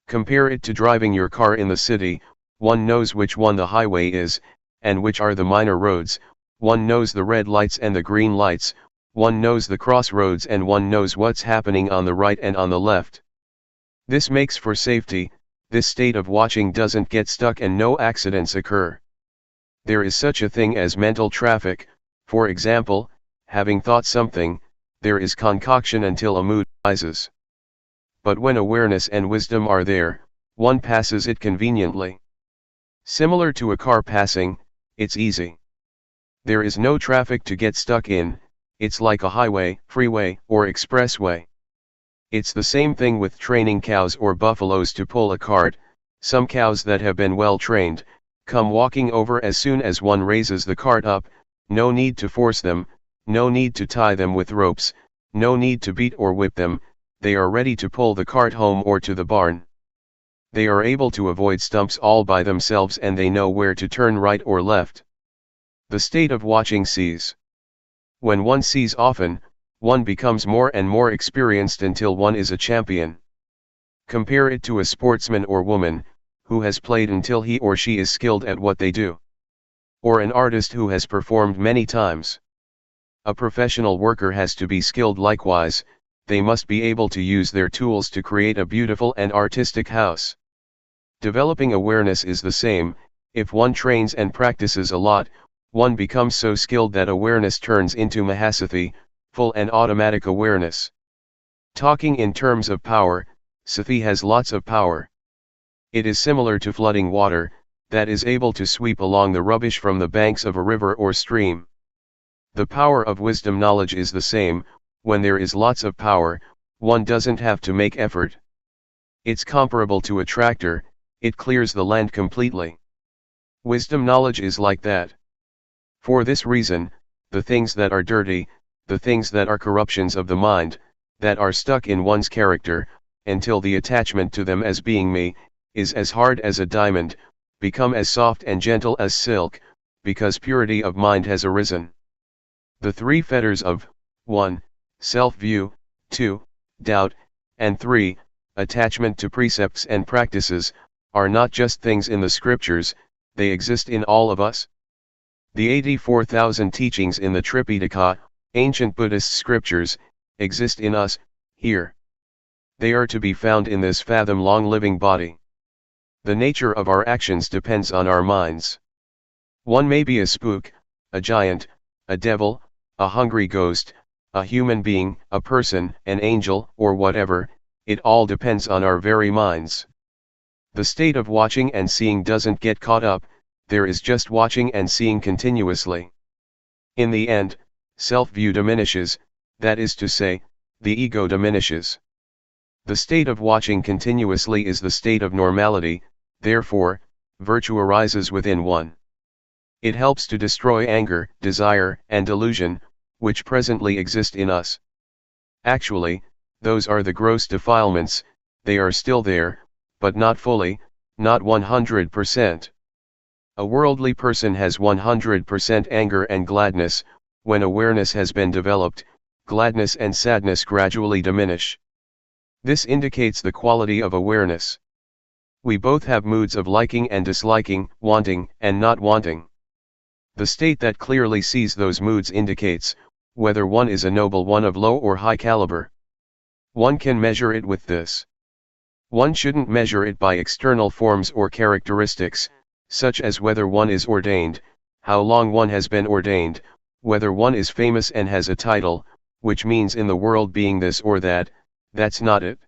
Compare it to driving your car in the city, one knows which one the highway is, and which are the minor roads, one knows the red lights and the green lights, one knows the crossroads and one knows what's happening on the right and on the left. This makes for safety, this state of watching doesn't get stuck and no accidents occur. There is such a thing as mental traffic, for example, having thought something, there is concoction until a mood rises. But when awareness and wisdom are there, one passes it conveniently. Similar to a car passing, it's easy. There is no traffic to get stuck in, it's like a highway, freeway, or expressway. It's the same thing with training cows or buffaloes to pull a cart. Some cows that have been well trained, come walking over as soon as one raises the cart up, no need to force them, no need to tie them with ropes, no need to beat or whip them, they are ready to pull the cart home or to the barn. They are able to avoid stumps all by themselves and they know where to turn right or left. The state of watching sees. When one sees often, one becomes more and more experienced until one is a champion. Compare it to a sportsman or woman, who has played until he or she is skilled at what they do. Or an artist who has performed many times. A professional worker has to be skilled likewise, they must be able to use their tools to create a beautiful and artistic house. Developing awareness is the same, if one trains and practices a lot, one becomes so skilled that awareness turns into Mahasati, full and automatic awareness. Talking in terms of power, Sati has lots of power. It is similar to flooding water, that is able to sweep along the rubbish from the banks of a river or stream. The power of wisdom knowledge is the same, when there is lots of power, one doesn't have to make effort. It's comparable to a tractor, it clears the land completely. Wisdom knowledge is like that. For this reason, the things that are dirty, the things that are corruptions of the mind, that are stuck in one's character, until the attachment to them as being me, is as hard as a diamond, become as soft and gentle as silk, because purity of mind has arisen. The three fetters of 1. Self-view, 2. Doubt, and 3. Attachment to precepts and practices, are not just things in the scriptures, they exist in all of us. The 84,000 teachings in the Tripitaka, ancient Buddhist scriptures, exist in us, here. They are to be found in this fathom-long living body. The nature of our actions depends on our minds. One may be a spook, a giant, a devil, a hungry ghost, a human being, a person, an angel, or whatever, it all depends on our very minds. The state of watching and seeing doesn't get caught up, there is just watching and seeing continuously. In the end, self-view diminishes, that is to say, the ego diminishes. The state of watching continuously is the state of normality, therefore, virtue arises within one. It helps to destroy anger, desire, and delusion, which presently exist in us. Actually, those are the gross defilements, they are still there, but not fully, not 100%. A worldly person has 100% anger and gladness. When awareness has been developed, gladness and sadness gradually diminish. This indicates the quality of awareness. We both have moods of liking and disliking, wanting and not wanting. The state that clearly sees those moods indicates whether one is a noble one of low or high caliber. One can measure it with this. One shouldn't measure it by external forms or characteristics, such as whether one is ordained, how long one has been ordained, whether one is famous and has a title, which means in the world being this or that. That's not it.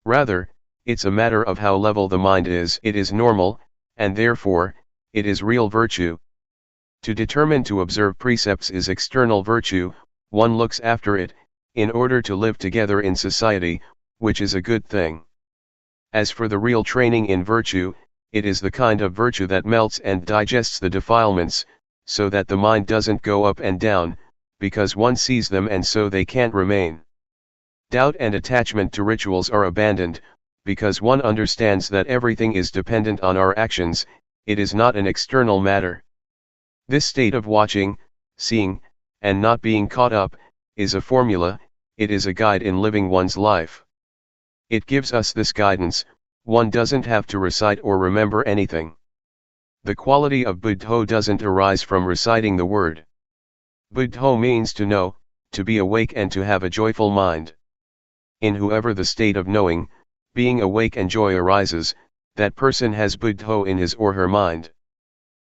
Rather, it's a matter of how level the mind is. It is normal, and therefore, it is real virtue. To determine to observe precepts is external virtue, one looks after it, in order to live together in society, which is a good thing. As for the real training in virtue, it is the kind of virtue that melts and digests the defilements, so that the mind doesn't go up and down, because one sees them and so they can't remain. Doubt and attachment to rituals are abandoned, because one understands that everything is dependent on our actions, it is not an external matter. This state of watching, seeing, and not being caught up, is a formula, it is a guide in living one's life. It gives us this guidance, one doesn't have to recite or remember anything. The quality of buddho doesn't arise from reciting the word. Buddho means to know, to be awake and to have a joyful mind. In whoever the state of knowing, being awake and joy arises, that person has buddho in his or her mind.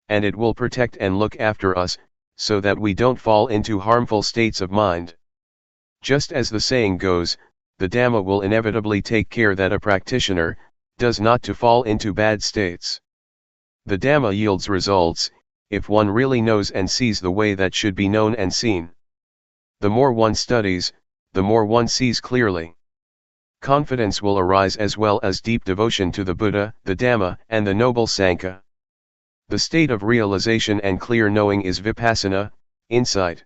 And it will protect and look after us, so that we don't fall into harmful states of mind. Just as the saying goes, the Dhamma will inevitably take care that a practitioner does not to fall into bad states. The Dhamma yields results, if one really knows and sees the way that should be known and seen. The more one studies, the more one sees clearly. Confidence will arise as well as deep devotion to the Buddha, the Dhamma, and the Noble Sangha. The state of realization and clear knowing is Vipassana, insight.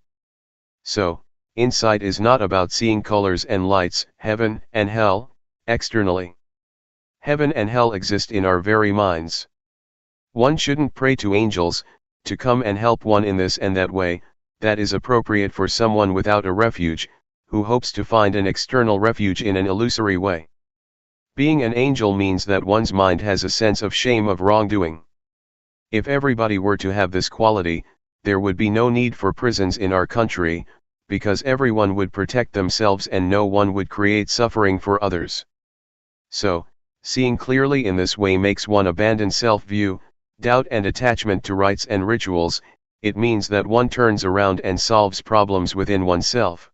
So, insight is not about seeing colors and lights, heaven and hell, externally. Heaven and hell exist in our very minds. One shouldn't pray to angels, to come and help one in this and that way, that is appropriate for someone without a refuge, who hopes to find an external refuge in an illusory way. Being an angel means that one's mind has a sense of shame of wrongdoing. If everybody were to have this quality, there would be no need for prisons in our country, because everyone would protect themselves and no one would create suffering for others. So, seeing clearly in this way makes one abandon self-view, doubt and attachment to rites and rituals. It means that one turns around and solves problems within oneself.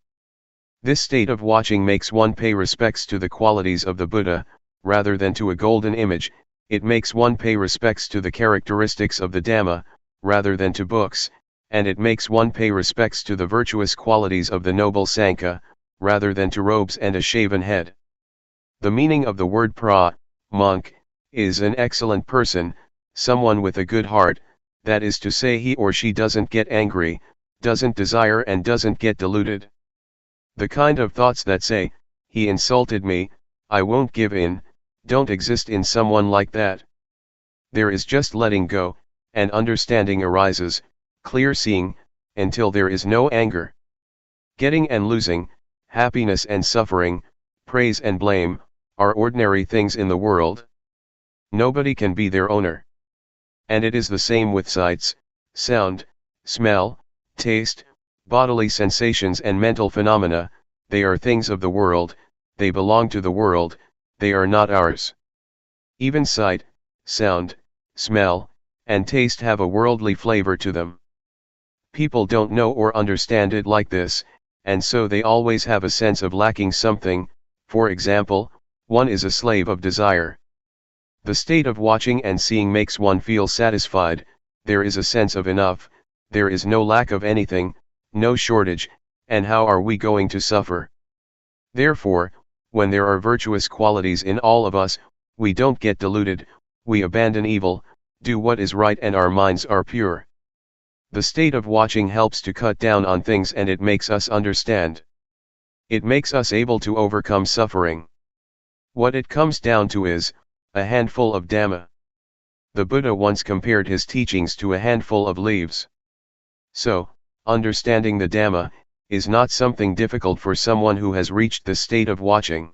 This state of watching makes one pay respects to the qualities of the Buddha, rather than to a golden image. It makes one pay respects to the characteristics of the Dhamma, rather than to books, and it makes one pay respects to the virtuous qualities of the Noble Sangha, rather than to robes and a shaven head. The meaning of the word monk, is an excellent person, someone with a good heart, that is to say he or she doesn't get angry, doesn't desire and doesn't get deluded. The kind of thoughts that say, he insulted me, I won't give in, don't exist in someone like that. There is just letting go, and understanding arises, clear seeing, until there is no anger. Getting and losing, happiness and suffering, praise and blame, are ordinary things in the world. Nobody can be their owner. And it is the same with sights, sound, smell, taste, bodily sensations and mental phenomena. They are things of the world, they belong to the world, they are not ours. Even sight, sound, smell, and taste have a worldly flavor to them. People don't know or understand it like this, and so they always have a sense of lacking something. For example, one is a slave of desire. The state of watching and seeing makes one feel satisfied, there is a sense of enough, there is no lack of anything, no shortage, and how are we going to suffer? Therefore, when there are virtuous qualities in all of us, we don't get deluded, we abandon evil, do what is right, and our minds are pure. The state of watching helps to cut down on things, and it makes us understand. It makes us able to overcome suffering. What it comes down to is a handful of Dhamma. The Buddha once compared his teachings to a handful of leaves. So, understanding the Dhamma is not something difficult for someone who has reached the state of watching.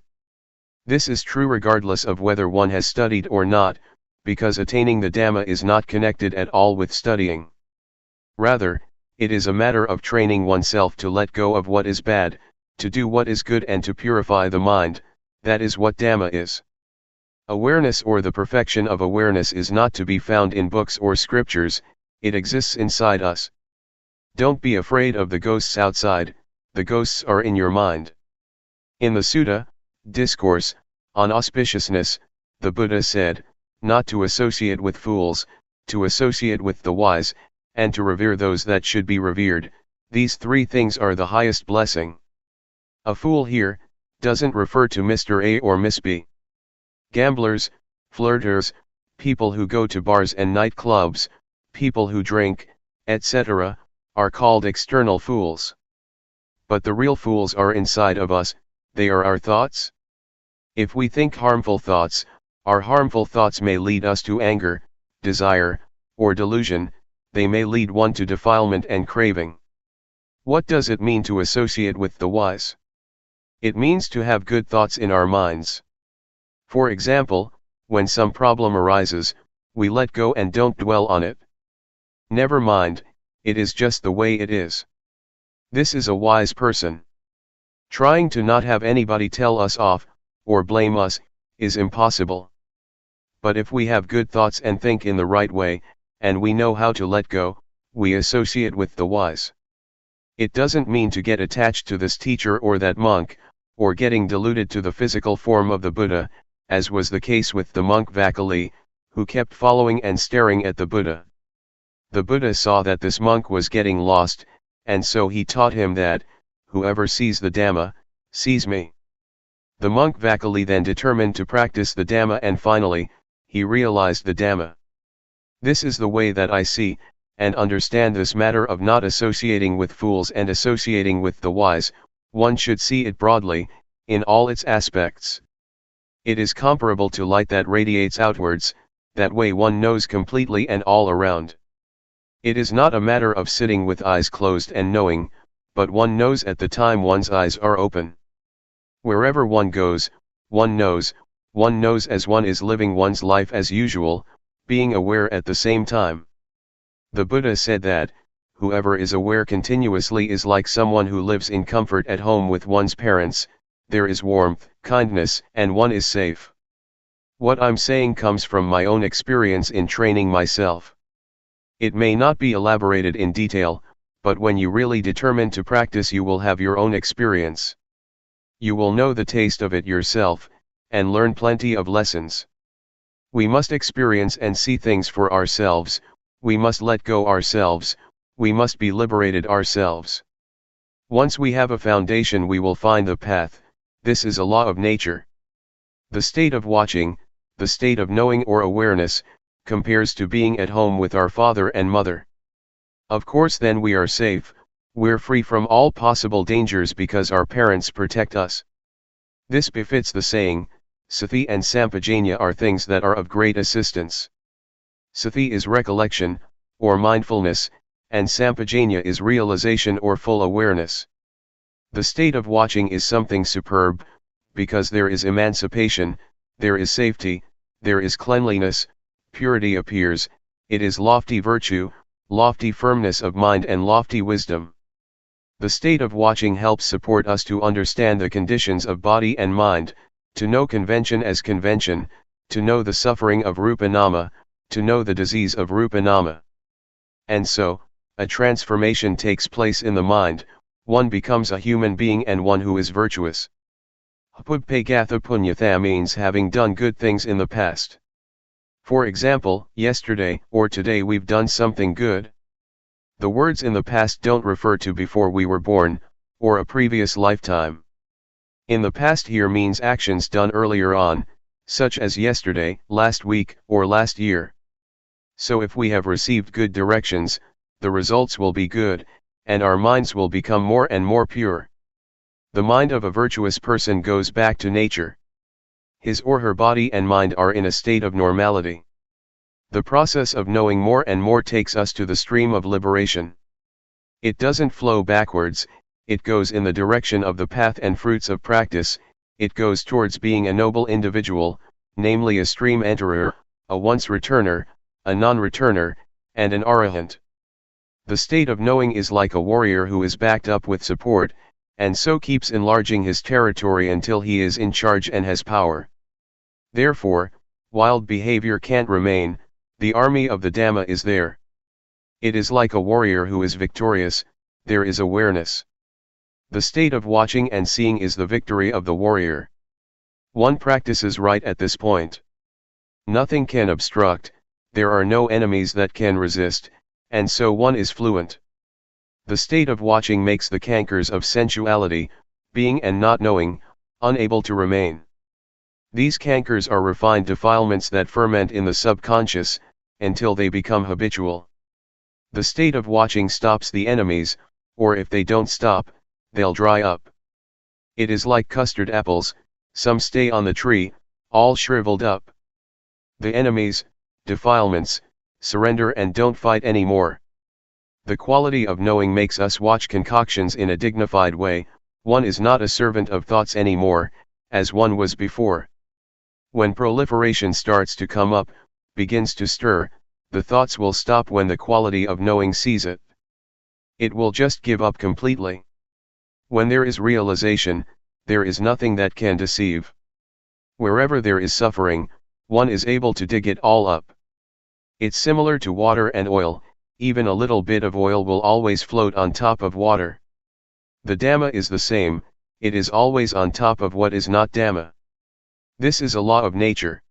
This is true regardless of whether one has studied or not, because attaining the Dhamma is not connected at all with studying. Rather, it is a matter of training oneself to let go of what is bad, to do what is good, and to purify the mind. That is what Dhamma is. Awareness, or the perfection of awareness, is not to be found in books or scriptures, it exists inside us. Don't be afraid of the ghosts outside, the ghosts are in your mind. In the Sutta, Discourse on Auspiciousness, the Buddha said, not to associate with fools, to associate with the wise, and to revere those that should be revered. These three things are the highest blessing. A fool here doesn't refer to Mr. A or Miss B. Gamblers, flirters, people who go to bars and nightclubs, people who drink, etc., are called external fools. But the real fools are inside of us, they are our thoughts. If we think harmful thoughts, our harmful thoughts may lead us to anger, desire, or delusion, they may lead one to defilement and craving. What does it mean to associate with the wise? It means to have good thoughts in our minds. For example, when some problem arises, we let go and don't dwell on it. Never mind, it is just the way it is. This is a wise person. Trying to not have anybody tell us off, or blame us, is impossible. But if we have good thoughts and think in the right way, and we know how to let go, we associate with the wise. It doesn't mean to get attached to this teacher or that monk, or getting deluded to the physical form of the Buddha, as was the case with the monk Vakali, who kept following and staring at the Buddha. The Buddha saw that this monk was getting lost, and so he taught him that, whoever sees the Dhamma, sees me. The monk Vakali then determined to practice the Dhamma, and finally, he realized the Dhamma. This is the way that I see and understand this matter of not associating with fools and associating with the wise. One should see it broadly, in all its aspects. It is comparable to light that radiates outwards, that way one knows completely and all around. It is not a matter of sitting with eyes closed and knowing, but one knows at the time one's eyes are open. Wherever one goes, one knows as one is living one's life as usual, being aware at the same time. The Buddha said that, whoever is aware continuously is like someone who lives in comfort at home with one's parents. There is warmth, kindness, and one is safe. What I'm saying comes from my own experience in training myself. It may not be elaborated in detail, but when you really determine to practice, you will have your own experience. You will know the taste of it yourself, and learn plenty of lessons. We must experience and see things for ourselves, we must let go ourselves, we must be liberated ourselves. Once we have a foundation, we will find the path. This is a law of nature. The state of watching, the state of knowing or awareness, compares to being at home with our father and mother. Of course then we are safe, We're free from all possible dangers because our parents protect us. This befits the saying, Sati and Sampajanya are things that are of great assistance. Sati is recollection, or mindfulness, and Sampajanya is realization or full awareness. The state of watching is something superb, because there is emancipation, there is safety, there is cleanliness, purity appears, it is lofty virtue, lofty firmness of mind and lofty wisdom. The state of watching helps support us to understand the conditions of body and mind, to know convention as convention, to know the suffering of Rupanama, to know the disease of Rupanama. And so, a transformation takes place in the mind, one becomes a human being and one who is virtuous. Pubpegatha punyatha means having done good things in the past. For example, yesterday or today we've done something good. The words in the past don't refer to before we were born, or a previous lifetime. In the past here means actions done earlier on, such as yesterday, last week, or last year. So if we have received good directions, the results will be good, and our minds will become more and more pure. The mind of a virtuous person goes back to nature. His or her body and mind are in a state of normality. The process of knowing more and more takes us to the stream of liberation. It doesn't flow backwards, it goes in the direction of the path and fruits of practice, it goes towards being a noble individual, namely a stream enterer, a once returner, a non-returner, and an arahant. The state of knowing is like a warrior who is backed up with support, and so keeps enlarging his territory until he is in charge and has power. Therefore, wild behavior can't remain, the army of the Dhamma is there. It is like a warrior who is victorious, there is awareness. The state of watching and seeing is the victory of the warrior. One practices right at this point. Nothing can obstruct, there are no enemies that can resist, and so one is fluent. The state of watching makes the cankers of sensuality, being and not knowing, unable to remain. These cankers are refined defilements that ferment in the subconscious, until they become habitual. The state of watching stops the enemies, or if they don't stop, they'll dry up. It is like custard apples, some stay on the tree, all shriveled up. The enemies, defilements, surrender and don't fight anymore. The quality of knowing makes us watch concoctions in a dignified way, one is not a servant of thoughts anymore, as one was before. When proliferation starts to come up, begins to stir, the thoughts will stop when the quality of knowing sees it. It will just give up completely. When there is realization, there is nothing that can deceive. Wherever there is suffering, one is able to dig it all up. It's similar to water and oil, even a little bit of oil will always float on top of water. The Dhamma is the same, it is always on top of what is not Dhamma. This is a law of nature.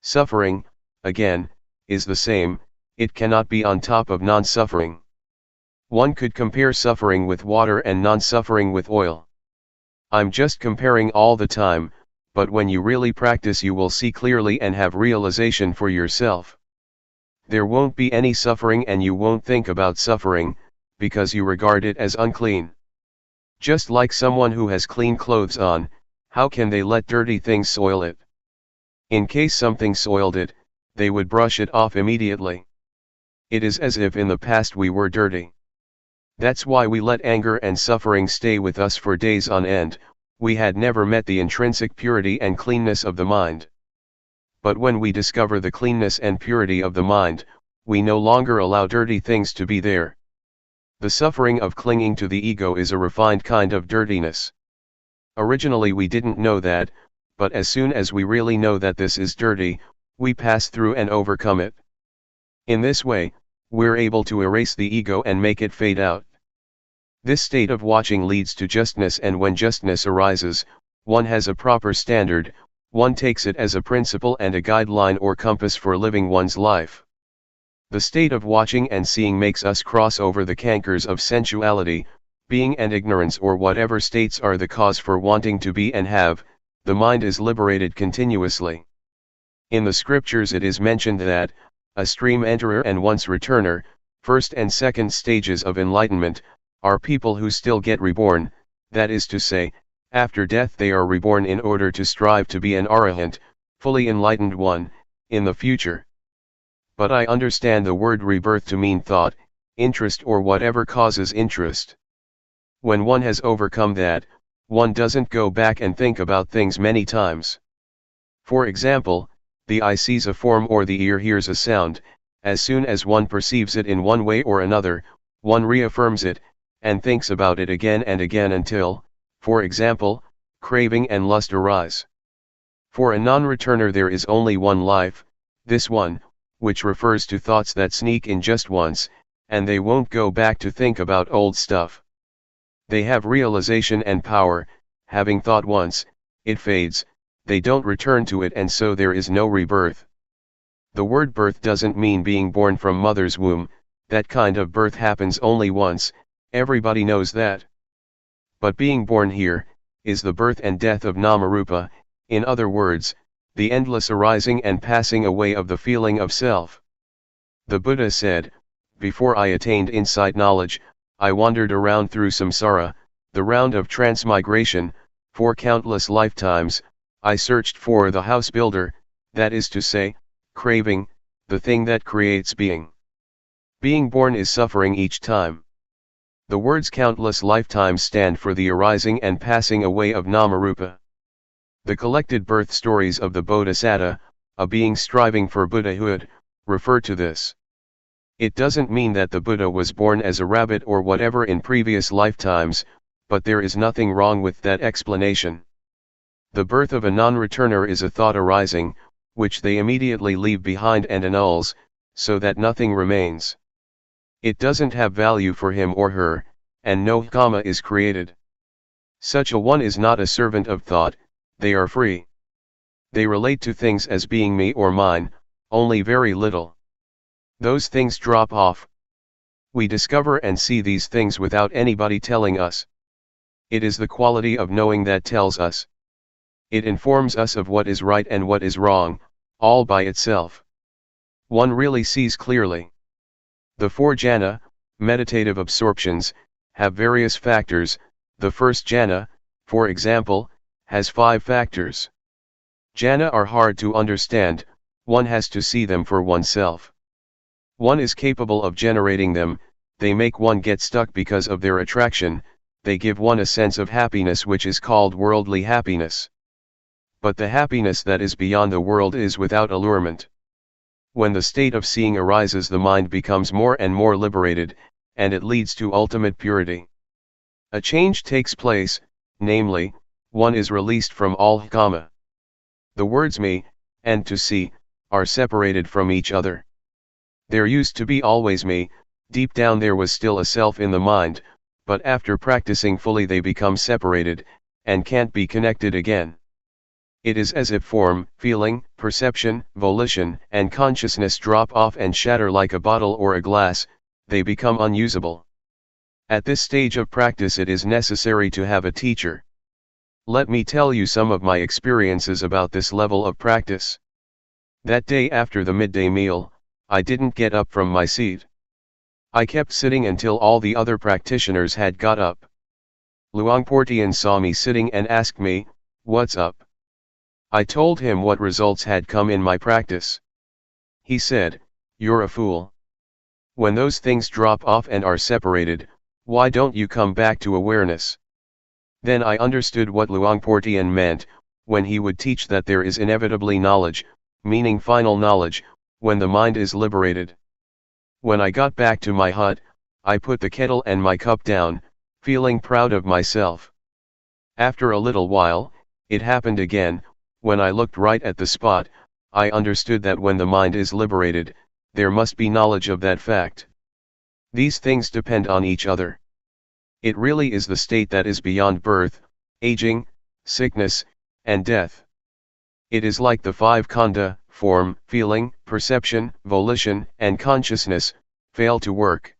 Suffering, again, is the same, it cannot be on top of non-suffering. One could compare suffering with water and non-suffering with oil. I'm just comparing all the time, but when you really practice you will see clearly and have realization for yourself. There won't be any suffering and you won't think about suffering, because you regard it as unclean. Just like someone who has clean clothes on, how can they let dirty things soil it? In case something soiled it, they would brush it off immediately. It is as if in the past we were dirty. That's why we let anger and suffering stay with us for days on end, we had never met the intrinsic purity and cleanness of the mind. But when we discover the cleanness and purity of the mind, we no longer allow dirty things to be there. The suffering of clinging to the ego is a refined kind of dirtiness. Originally we didn't know that, but as soon as we really know that this is dirty, we pass through and overcome it. In this way, we're able to erase the ego and make it fade out. This state of watching leads to justness, and when justness arises, one has a proper standard, one takes it as a principle and a guideline or compass for living one's life. The state of watching and seeing makes us cross over the cankers of sensuality, being and ignorance, or whatever states are the cause for wanting to be and have. The mind is liberated continuously. In the scriptures it is mentioned that, a stream enterer and once returner, first and second stages of enlightenment, are people who still get reborn, that is to say, after death they are reborn in order to strive to be an arahant, fully enlightened one, in the future. But I understand the word rebirth to mean thought, interest or whatever causes interest. When one has overcome that, one doesn't go back and think about things many times. For example, the eye sees a form or the ear hears a sound, as soon as one perceives it in one way or another, one reaffirms it, and thinks about it again and again until, for example, craving and lust arise. For a non-returner there is only one life, this one, which refers to thoughts that sneak in just once, and they won't go back to think about old stuff. They have realization and power, having thought once, it fades, they don't return to it and so there is no rebirth. The word birth doesn't mean being born from mother's womb, that kind of birth happens only once, everybody knows that. But being born here, is the birth and death of Namarupa, in other words, the endless arising and passing away of the feeling of self. The Buddha said, before I attained insight knowledge, I wandered around through samsara, the round of transmigration, for countless lifetimes, I searched for the house builder, that is to say, craving, the thing that creates being. Being born is suffering each time. The words countless lifetimes stand for the arising and passing away of Namarupa. The collected birth stories of the Bodhisattva, a being striving for Buddhahood, refer to this. It doesn't mean that the Buddha was born as a rabbit or whatever in previous lifetimes, but there is nothing wrong with that explanation. The birth of a non-returner is a thought arising, which they immediately leave behind and annuls, so that nothing remains. It doesn't have value for him or her, and no karma is created. Such a one is not a servant of thought, they are free. They relate to things as being me or mine, only very little. Those things drop off. We discover and see these things without anybody telling us. It is the quality of knowing that tells us. It informs us of what is right and what is wrong, all by itself. One really sees clearly. The four jhana, meditative absorptions, have various factors. The first jhana, for example, has 5 factors. Jhana are hard to understand, one has to see them for oneself. One is capable of generating them, they make one get stuck because of their attraction, they give one a sense of happiness which is called worldly happiness. But the happiness that is beyond the world is without allurement. When the state of seeing arises, the mind becomes more and more liberated, and it leads to ultimate purity. A change takes place, namely, one is released from all kama. The words me, and to see, are separated from each other. There used to be always me, deep down there was still a self in the mind, but after practicing fully they become separated, and can't be connected again. It is as if form, feeling, perception, volition, and consciousness drop off and shatter like a bottle or a glass, they become unusable. At this stage of practice it is necessary to have a teacher. Let me tell you some of my experiences about this level of practice. That day after the midday meal, I didn't get up from my seat. I kept sitting until all the other practitioners had got up. Luangpor Teean saw me sitting and asked me, "What's up?" I told him what results had come in my practice. He said, "You're a fool. When those things drop off and are separated, why don't you come back to awareness?" Then I understood what Luangpor Teean meant, when he would teach that there is inevitably knowledge, meaning final knowledge, when the mind is liberated. When I got back to my hut, I put the kettle and my cup down, feeling proud of myself. After a little while, it happened again, when I looked right at the spot, I understood that when the mind is liberated, there must be knowledge of that fact. These things depend on each other. It really is the state that is beyond birth, aging, sickness, and death. It is like the 5 khandha, form, feeling, perception, volition, and consciousness, fail to work.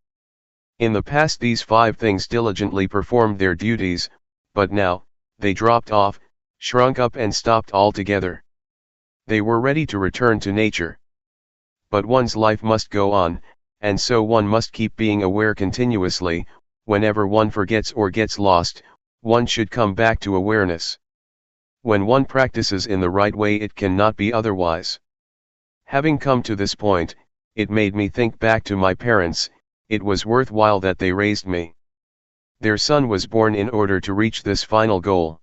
In the past these 5 things diligently performed their duties, but now, they dropped off, shrunk up and stopped altogether. They were ready to return to nature. But one's life must go on, and so one must keep being aware continuously, Whenever one forgets or gets lost, one should come back to awareness. When one practices in the right way, it cannot be otherwise. Having come to this point, it made me think back to my parents. It was worthwhile that they raised me. Their son was born in order to reach this final goal.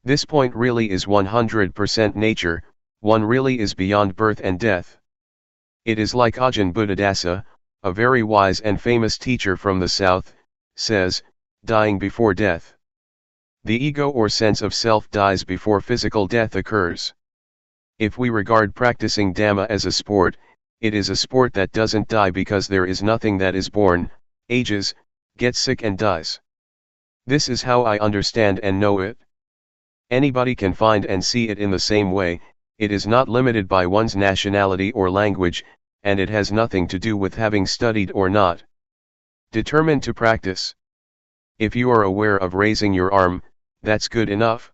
This point really is 100% nature, one really is beyond birth and death. It is like Ajahn Buddhadasa, a very wise and famous teacher from the south, says, dying before death. The ego or sense of self dies before physical death occurs. If we regard practicing Dhamma as a sport, it is a sport that doesn't die because there is nothing that is born, ages, gets sick and dies. This is how I understand and know it. Anybody can find and see it in the same way. It is not limited by one's nationality or language, and it has nothing to do with having studied or not. Determined to practice. If you are aware of raising your arm, that's good enough.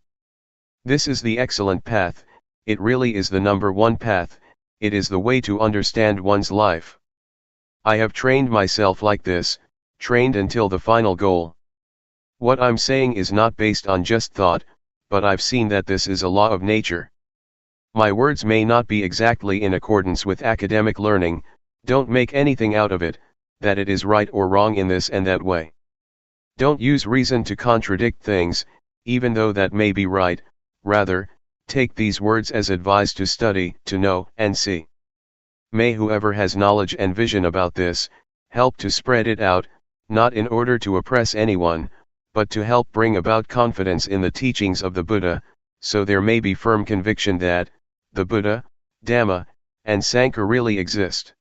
This is the excellent path, it really is the number one path, it is the way to understand one's life. I have trained myself like this, trained until the final goal. What I'm saying is not based on just thought, but I've seen that this is a law of nature. My words may not be exactly in accordance with academic learning, don't make anything out of it, that it is right or wrong in this and that way. Don't use reason to contradict things, even though that may be right, rather, take these words as advice to study, to know, and see. May whoever has knowledge and vision about this, help to spread it out, not in order to oppress anyone, but to help bring about confidence in the teachings of the Buddha, so there may be firm conviction that, the Buddha, Dhamma, and Sangha really exist.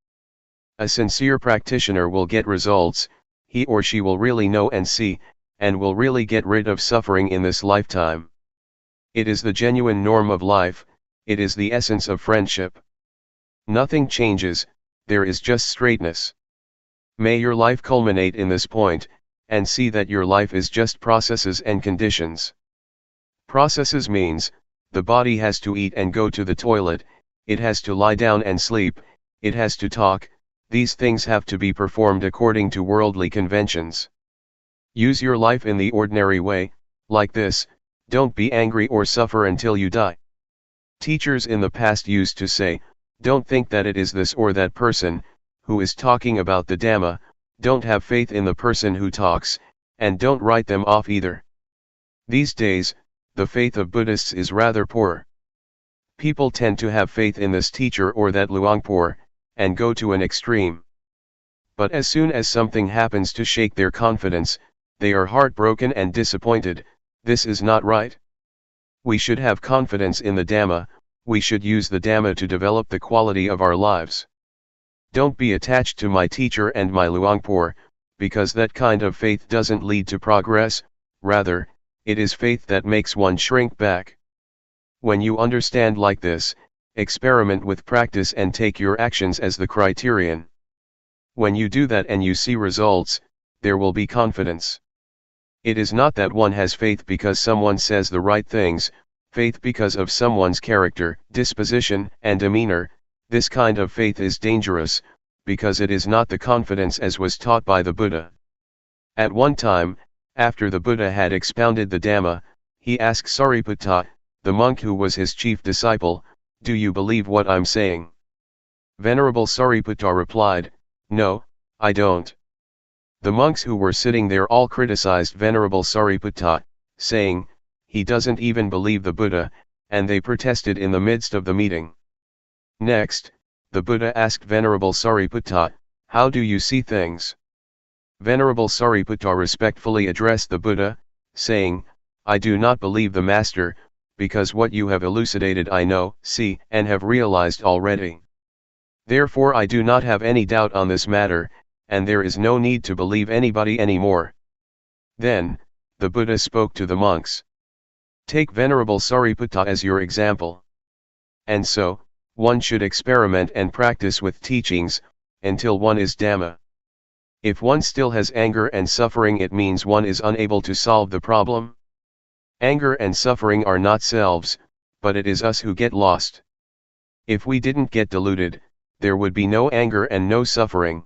A sincere practitioner will get results, he or she will really know and see, and will really get rid of suffering in this lifetime. It is the genuine norm of life, it is the essence of friendship. Nothing changes, there is just straightness. May your life culminate in this point, and see that your life is just processes and conditions. Processes means, the body has to eat and go to the toilet, it has to lie down and sleep, it has to talk, these things have to be performed according to worldly conventions. Use your life in the ordinary way, like this, don't be angry or suffer until you die. Teachers in the past used to say, don't think that it is this or that person, who is talking about the Dhamma, don't have faith in the person who talks, and don't write them off either. These days, the faith of Buddhists is rather poor. People tend to have faith in this teacher or that Luangpor, and go to an extreme. But as soon as something happens to shake their confidence, they are heartbroken and disappointed. This is not right. We should have confidence in the Dhamma, we should use the Dhamma to develop the quality of our lives. Don't be attached to my teacher and my Luangpor, because that kind of faith doesn't lead to progress, rather, it is faith that makes one shrink back. When you understand like this, experiment with practice and take your actions as the criterion. When you do that and you see results, there will be confidence. It is not that one has faith because someone says the right things, faith because of someone's character, disposition, and demeanor. This kind of faith is dangerous, because it is not the confidence as was taught by the Buddha. At one time, after the Buddha had expounded the Dhamma, he asked Sariputta, the monk who was his chief disciple, do you believe what I'm saying? Venerable Sariputta replied, no, I don't. The monks who were sitting there all criticized Venerable Sariputta, saying, he doesn't even believe the Buddha, and they protested in the midst of the meeting. Next, the Buddha asked Venerable Sariputta, how do you see things? Venerable Sariputta respectfully addressed the Buddha, saying, I do not believe the Master, because what you have elucidated I know, see, and have realized already. Therefore I do not have any doubt on this matter, and there is no need to believe anybody anymore. Then, the Buddha spoke to the monks. Take Venerable Sariputta as your example. And so, one should experiment and practice with teachings, until one is Dhamma. If one still has anger and suffering, it means one is unable to solve the problem. Anger and suffering are not selves, but it is us who get lost. If we didn't get deluded, there would be no anger and no suffering.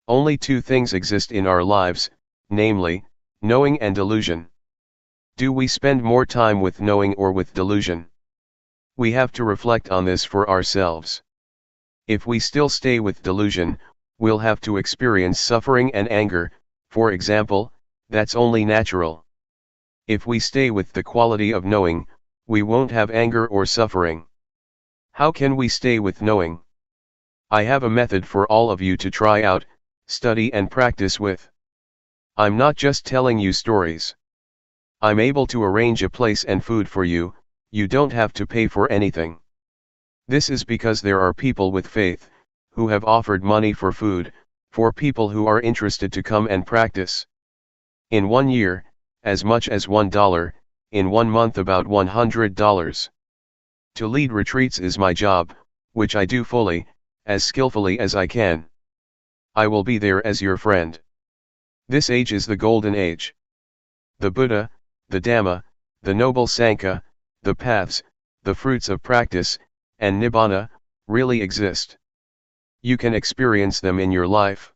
Only two things exist in our lives, namely, knowing and delusion. Do we spend more time with knowing or with delusion? We have to reflect on this for ourselves. If we still stay with delusion, we'll have to experience suffering and anger, for example, that's only natural. If we stay with the quality of knowing, we won't have anger or suffering. How can we stay with knowing? I have a method for all of you to try out, study and practice with. I'm not just telling you stories. I'm able to arrange a place and food for you, you don't have to pay for anything. This is because there are people with faith, who have offered money for food, for people who are interested to come and practice. In 1 year, as much as $1, in 1 month about $100. To lead retreats is my job, which I do fully, as skillfully as I can. I will be there as your friend. This age is the golden age. The Buddha, the Dhamma, the Noble Sangha, the paths, the fruits of practice, and Nibbana, really exist. You can experience them in your life.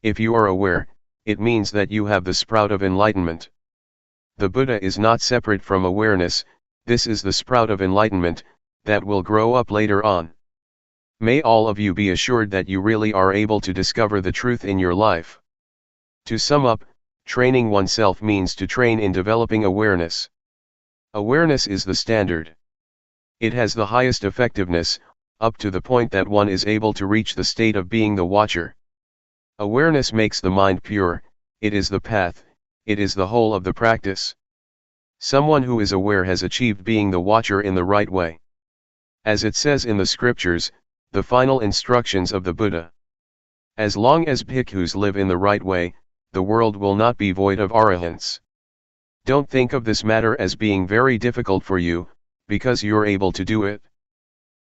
If you are aware, it means that you have the sprout of enlightenment. The Buddha is not separate from awareness, this is the sprout of enlightenment, that will grow up later on. May all of you be assured that you really are able to discover the truth in your life. To sum up, training oneself means to train in developing awareness. Awareness is the standard. It has the highest effectiveness, up to the point that one is able to reach the state of being the watcher. Awareness makes the mind pure, it is the path, it is the whole of the practice. Someone who is aware has achieved being the watcher in the right way. As it says in the scriptures, the final instructions of the Buddha. As long as bhikkhus live in the right way, the world will not be void of arahants. Don't think of this matter as being very difficult for you, because you're able to do it.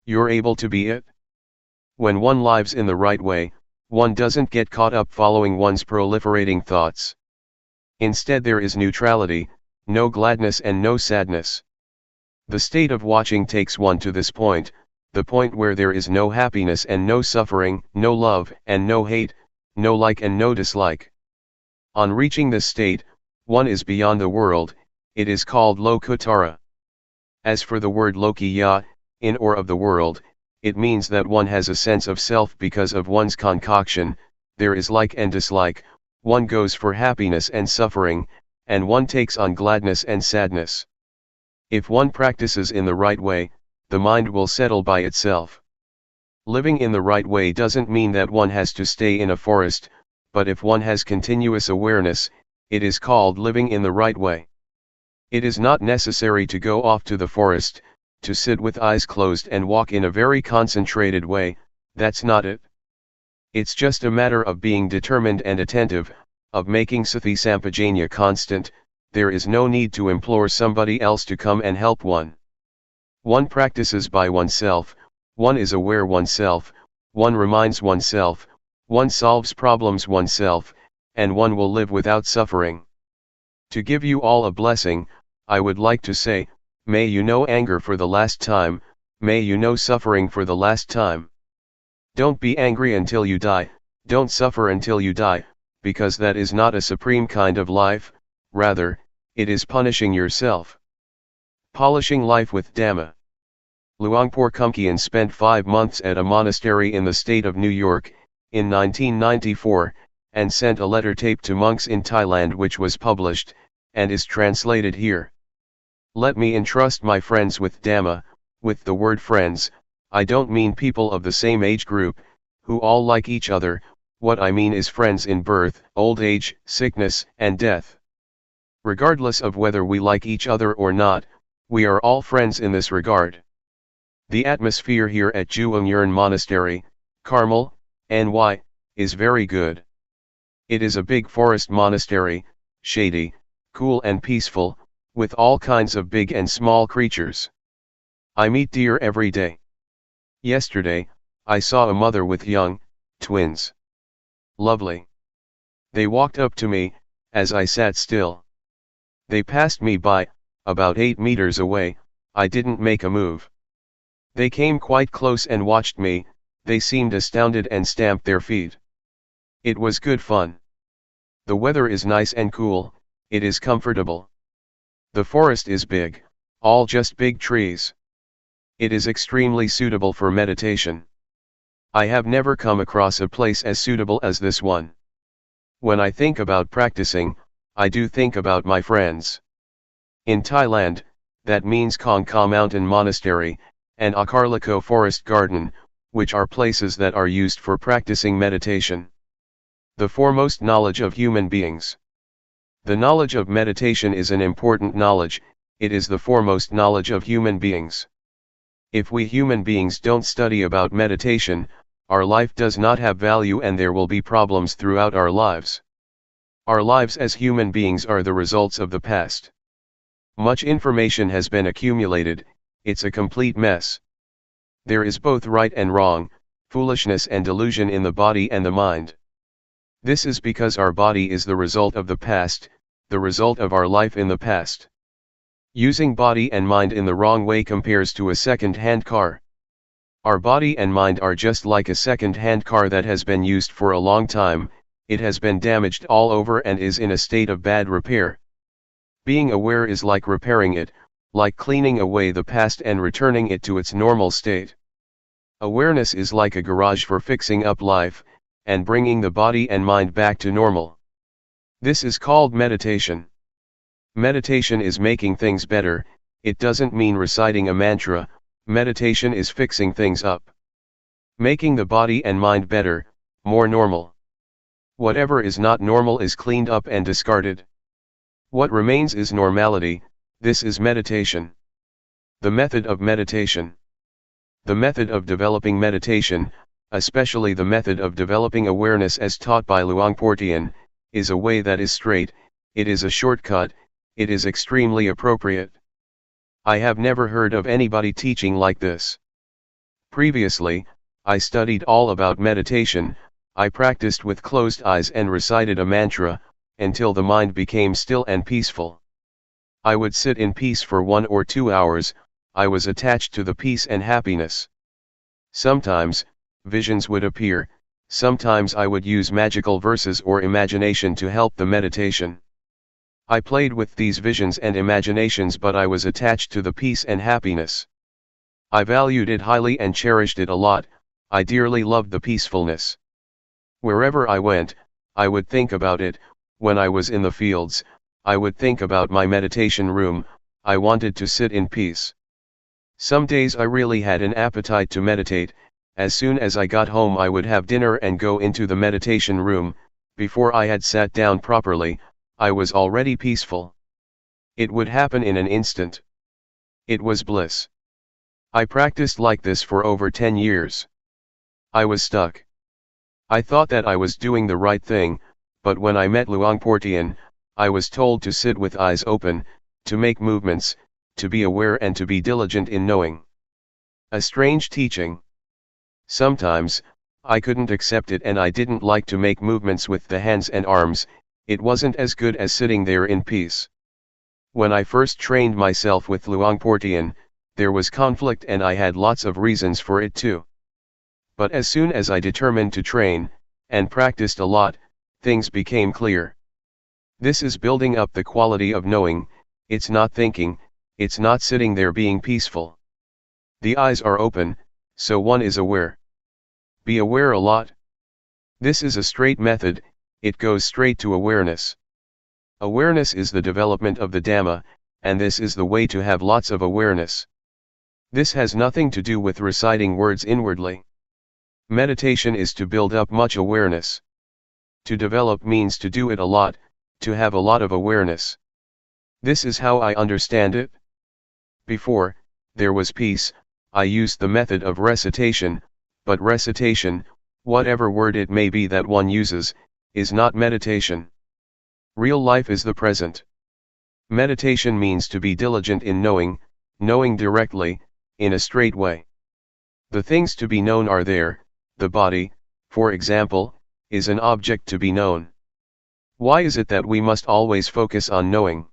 You're able to be it. When one lives in the right way, one doesn't get caught up following one's proliferating thoughts. Instead there is neutrality, no gladness and no sadness. The state of watching takes one to this point, the point where there is no happiness and no suffering, no love and no hate, no like and no dislike. On reaching this state, one is beyond the world, it is called Lokuttara. As for the word Lokiya, in or of the world, it means that one has a sense of self because of one's concoction, there is like and dislike, one goes for happiness and suffering, and one takes on gladness and sadness. If one practices in the right way, the mind will settle by itself. Living in the right way doesn't mean that one has to stay in a forest, but if one has continuous awareness, it is called living in the right way. It is not necessary to go off to the forest, to sit with eyes closed and walk in a very concentrated way, that's not it. It's just a matter of being determined and attentive, of making sati sampajanya constant, there is no need to implore somebody else to come and help one. One practices by oneself, one is aware oneself, one reminds oneself, one solves problems oneself, and one will live without suffering. To give you all a blessing, I would like to say, may you know anger for the last time, may you know suffering for the last time. Don't be angry until you die, don't suffer until you die, because that is not a supreme kind of life, rather, it is punishing yourself. Polishing life with Dhamma. Luangpor Teean spent 5 months at a monastery in the state of New York, in 1994, and sent a letter tape to monks in Thailand which was published, and is translated here. Let me entrust my friends with Dhamma. With the word friends, I don't mean people of the same age group, who all like each other, what I mean is friends in birth, old age, sickness, and death. Regardless of whether we like each other or not, we are all friends in this regard. The atmosphere here at Juangyuran Monastery, Carmel, NY, is very good. It is a big forest monastery, shady, cool and peaceful, with all kinds of big and small creatures. I meet deer every day. Yesterday, I saw a mother with young twins. Lovely. They walked up to me, as I sat still. They passed me by, about 8 meters away, I didn't make a move. They came quite close and watched me, they seemed astounded and stamped their feet. It was good fun. The weather is nice and cool, it is comfortable. The forest is big, all just big trees. It is extremely suitable for meditation. I have never come across a place as suitable as this one. When I think about practicing, I do think about my friends. In Thailand, that means Khong Ka Mountain Monastery, and Akarliko Forest Garden, which are places that are used for practicing meditation. The foremost knowledge of human beings. The knowledge of meditation is an important knowledge, it is the foremost knowledge of human beings. If we human beings don't study about meditation, our life does not have value and there will be problems throughout our lives. Our lives as human beings are the results of the past. Much information has been accumulated, it's a complete mess. There is both right and wrong, foolishness and delusion in the body and the mind. This is because our body is the result of the past, the result of our life in the past. Using body and mind in the wrong way compares to a second-hand car. Our body and mind are just like a second-hand car that has been used for a long time, it has been damaged all over and is in a state of bad repair. Being aware is like repairing it, like cleaning away the past and returning it to its normal state. Awareness is like a garage for fixing up life, and bringing the body and mind back to normal. This is called meditation. Meditation is making things better, it doesn't mean reciting a mantra, meditation is fixing things up. Making the body and mind better, more normal. Whatever is not normal is cleaned up and discarded. What remains is normality, this is meditation. The method of meditation. The method of developing meditation, especially the method of developing awareness as taught by Luangpor Teean, is a way that is straight, it is a shortcut, it is extremely appropriate. I have never heard of anybody teaching like this. Previously, I studied all about meditation, I practiced with closed eyes and recited a mantra, until the mind became still and peaceful. I would sit in peace for 1 or 2 hours, I was attached to the peace and happiness. Sometimes, visions would appear, sometimes I would use magical verses or imagination to help the meditation. I played with these visions and imaginations but I was attached to the peace and happiness. I valued it highly and cherished it a lot, I dearly loved the peacefulness. Wherever I went, I would think about it. When I was in the fields, I would think about my meditation room, I wanted to sit in peace. Some days I really had an appetite to meditate, as soon as I got home I would have dinner and go into the meditation room, before I had sat down properly, I was already peaceful. It would happen in an instant. It was bliss. I practiced like this for over 10 years. I was stuck. I thought that I was doing the right thing, but when I met Luangpor Teean, I was told to sit with eyes open, to make movements, to be aware and to be diligent in knowing. A strange teaching. Sometimes, I couldn't accept it and I didn't like to make movements with the hands and arms, it wasn't as good as sitting there in peace. When I first trained myself with Luangpor Teean, there was conflict and I had lots of reasons for it too. But as soon as I determined to train, and practiced a lot, things became clear. This is building up the quality of knowing, it's not thinking, it's not sitting there being peaceful. The eyes are open, so one is aware. Be aware a lot. This is a straight method, it goes straight to awareness. Awareness is the development of the Dhamma, and this is the way to have lots of awareness. This has nothing to do with reciting words inwardly. Meditation is to build up much awareness. To develop means to do it a lot, to have a lot of awareness. This is how I understand it. Before, there was peace, I used the method of recitation, but recitation, whatever word it may be that one uses, is not meditation. Real life is the present. Meditation means to be diligent in knowing, knowing directly, in a straight way. The things to be known are there, the body, for example, is an object to be known. Why is it that we must always focus on knowing?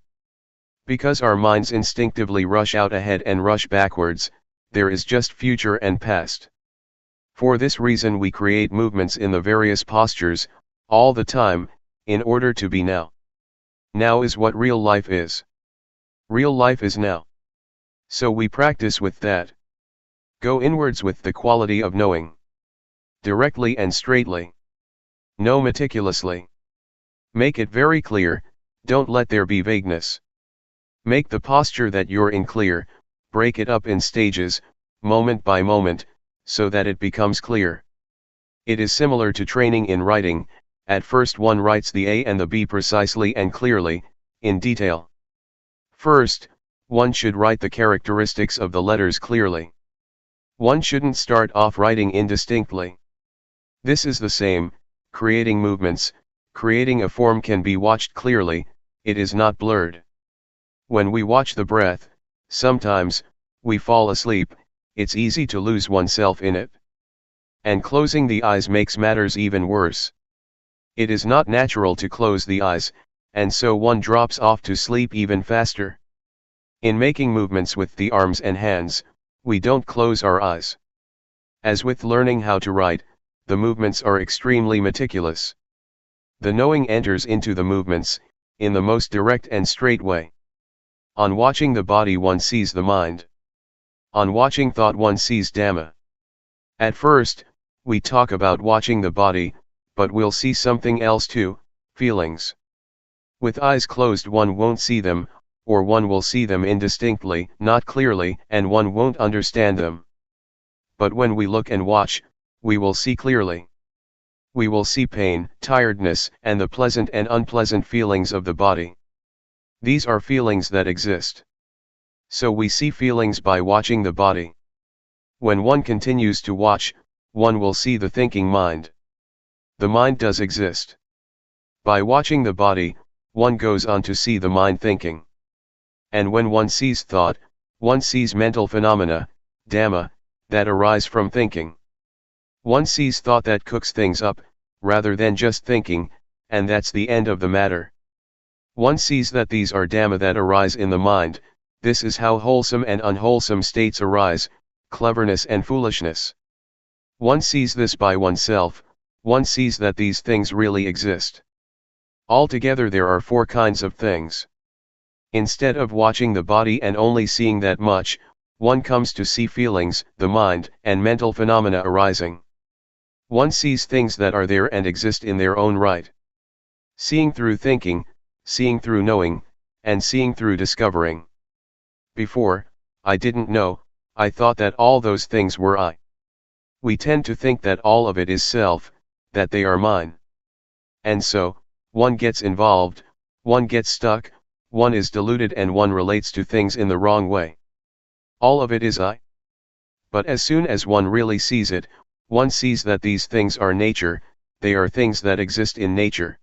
Because our minds instinctively rush out ahead and rush backwards, there is just future and past. For this reason we create movements in the various postures, all the time, in order to be now. Now is what real life is. Real life is now. So we practice with that. Go inwards with the quality of knowing. Directly and straightly. Know meticulously. Make it very clear, don't let there be vagueness. Make the posture that you're in clear, break it up in stages, moment by moment, so that it becomes clear. It is similar to training in writing. At first one writes the A and the B precisely and clearly, in detail. First, one should write the characteristics of the letters clearly. One shouldn't start off writing indistinctly. This is the same, creating movements, creating a form can be watched clearly, it is not blurred. When we watch the breath, sometimes, we fall asleep, it's easy to lose oneself in it. And closing the eyes makes matters even worse. It is not natural to close the eyes, and so one drops off to sleep even faster. In making movements with the arms and hands, we don't close our eyes. As with learning how to write, the movements are extremely meticulous. The knowing enters into the movements, in the most direct and straight way. On watching the body one sees the mind. On watching thought one sees Dhamma. At first, we talk about watching the body, but we'll see something else too, feelings. With eyes closed one won't see them, or one will see them indistinctly, not clearly, and one won't understand them. But when we look and watch, we will see clearly. We will see pain, tiredness, and the pleasant and unpleasant feelings of the body. These are feelings that exist. So we see feelings by watching the body. When one continues to watch, one will see the thinking mind. The mind does exist. By watching the body, one goes on to see the mind thinking. And when one sees thought, one sees mental phenomena, Dhamma, that arise from thinking. One sees thought that cooks things up, rather than just thinking, and that's the end of the matter. One sees that these are Dhamma that arise in the mind. This is how wholesome and unwholesome states arise, cleverness and foolishness. One sees this by oneself, one sees that these things really exist. Altogether there are 4 kinds of things. Instead of watching the body and only seeing that much, one comes to see feelings, the mind, and mental phenomena arising. One sees things that are there and exist in their own right. Seeing through thinking, seeing through knowing, and seeing through discovering. Before, I didn't know, I thought that all those things were I. We tend to think that all of it is self, that they are mine. And so, one gets involved, one gets stuck, one is deluded and one relates to things in the wrong way. All of it is I. But as soon as one really sees it, one sees that these things are nature, they are things that exist in nature.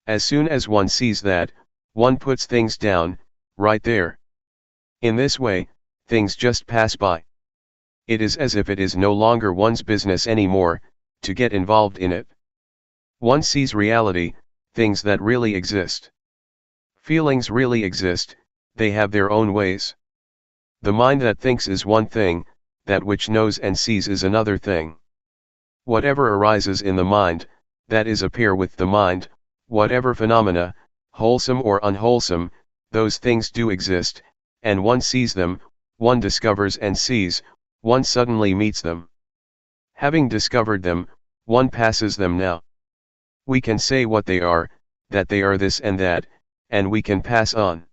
As soon as one sees that, one puts things down, right there. In this way, things just pass by. It is as if it is no longer one's business anymore, to get involved in it. One sees reality, things that really exist. Feelings really exist, they have their own ways. The mind that thinks is one thing, that which knows and sees is another thing. Whatever arises in the mind, that is a pair with the mind, whatever phenomena, wholesome or unwholesome, those things do exist, and one sees them, one discovers and sees, one suddenly meets them. Having discovered them, one passes them now. We can say what they are, that they are this and that, and we can pass on.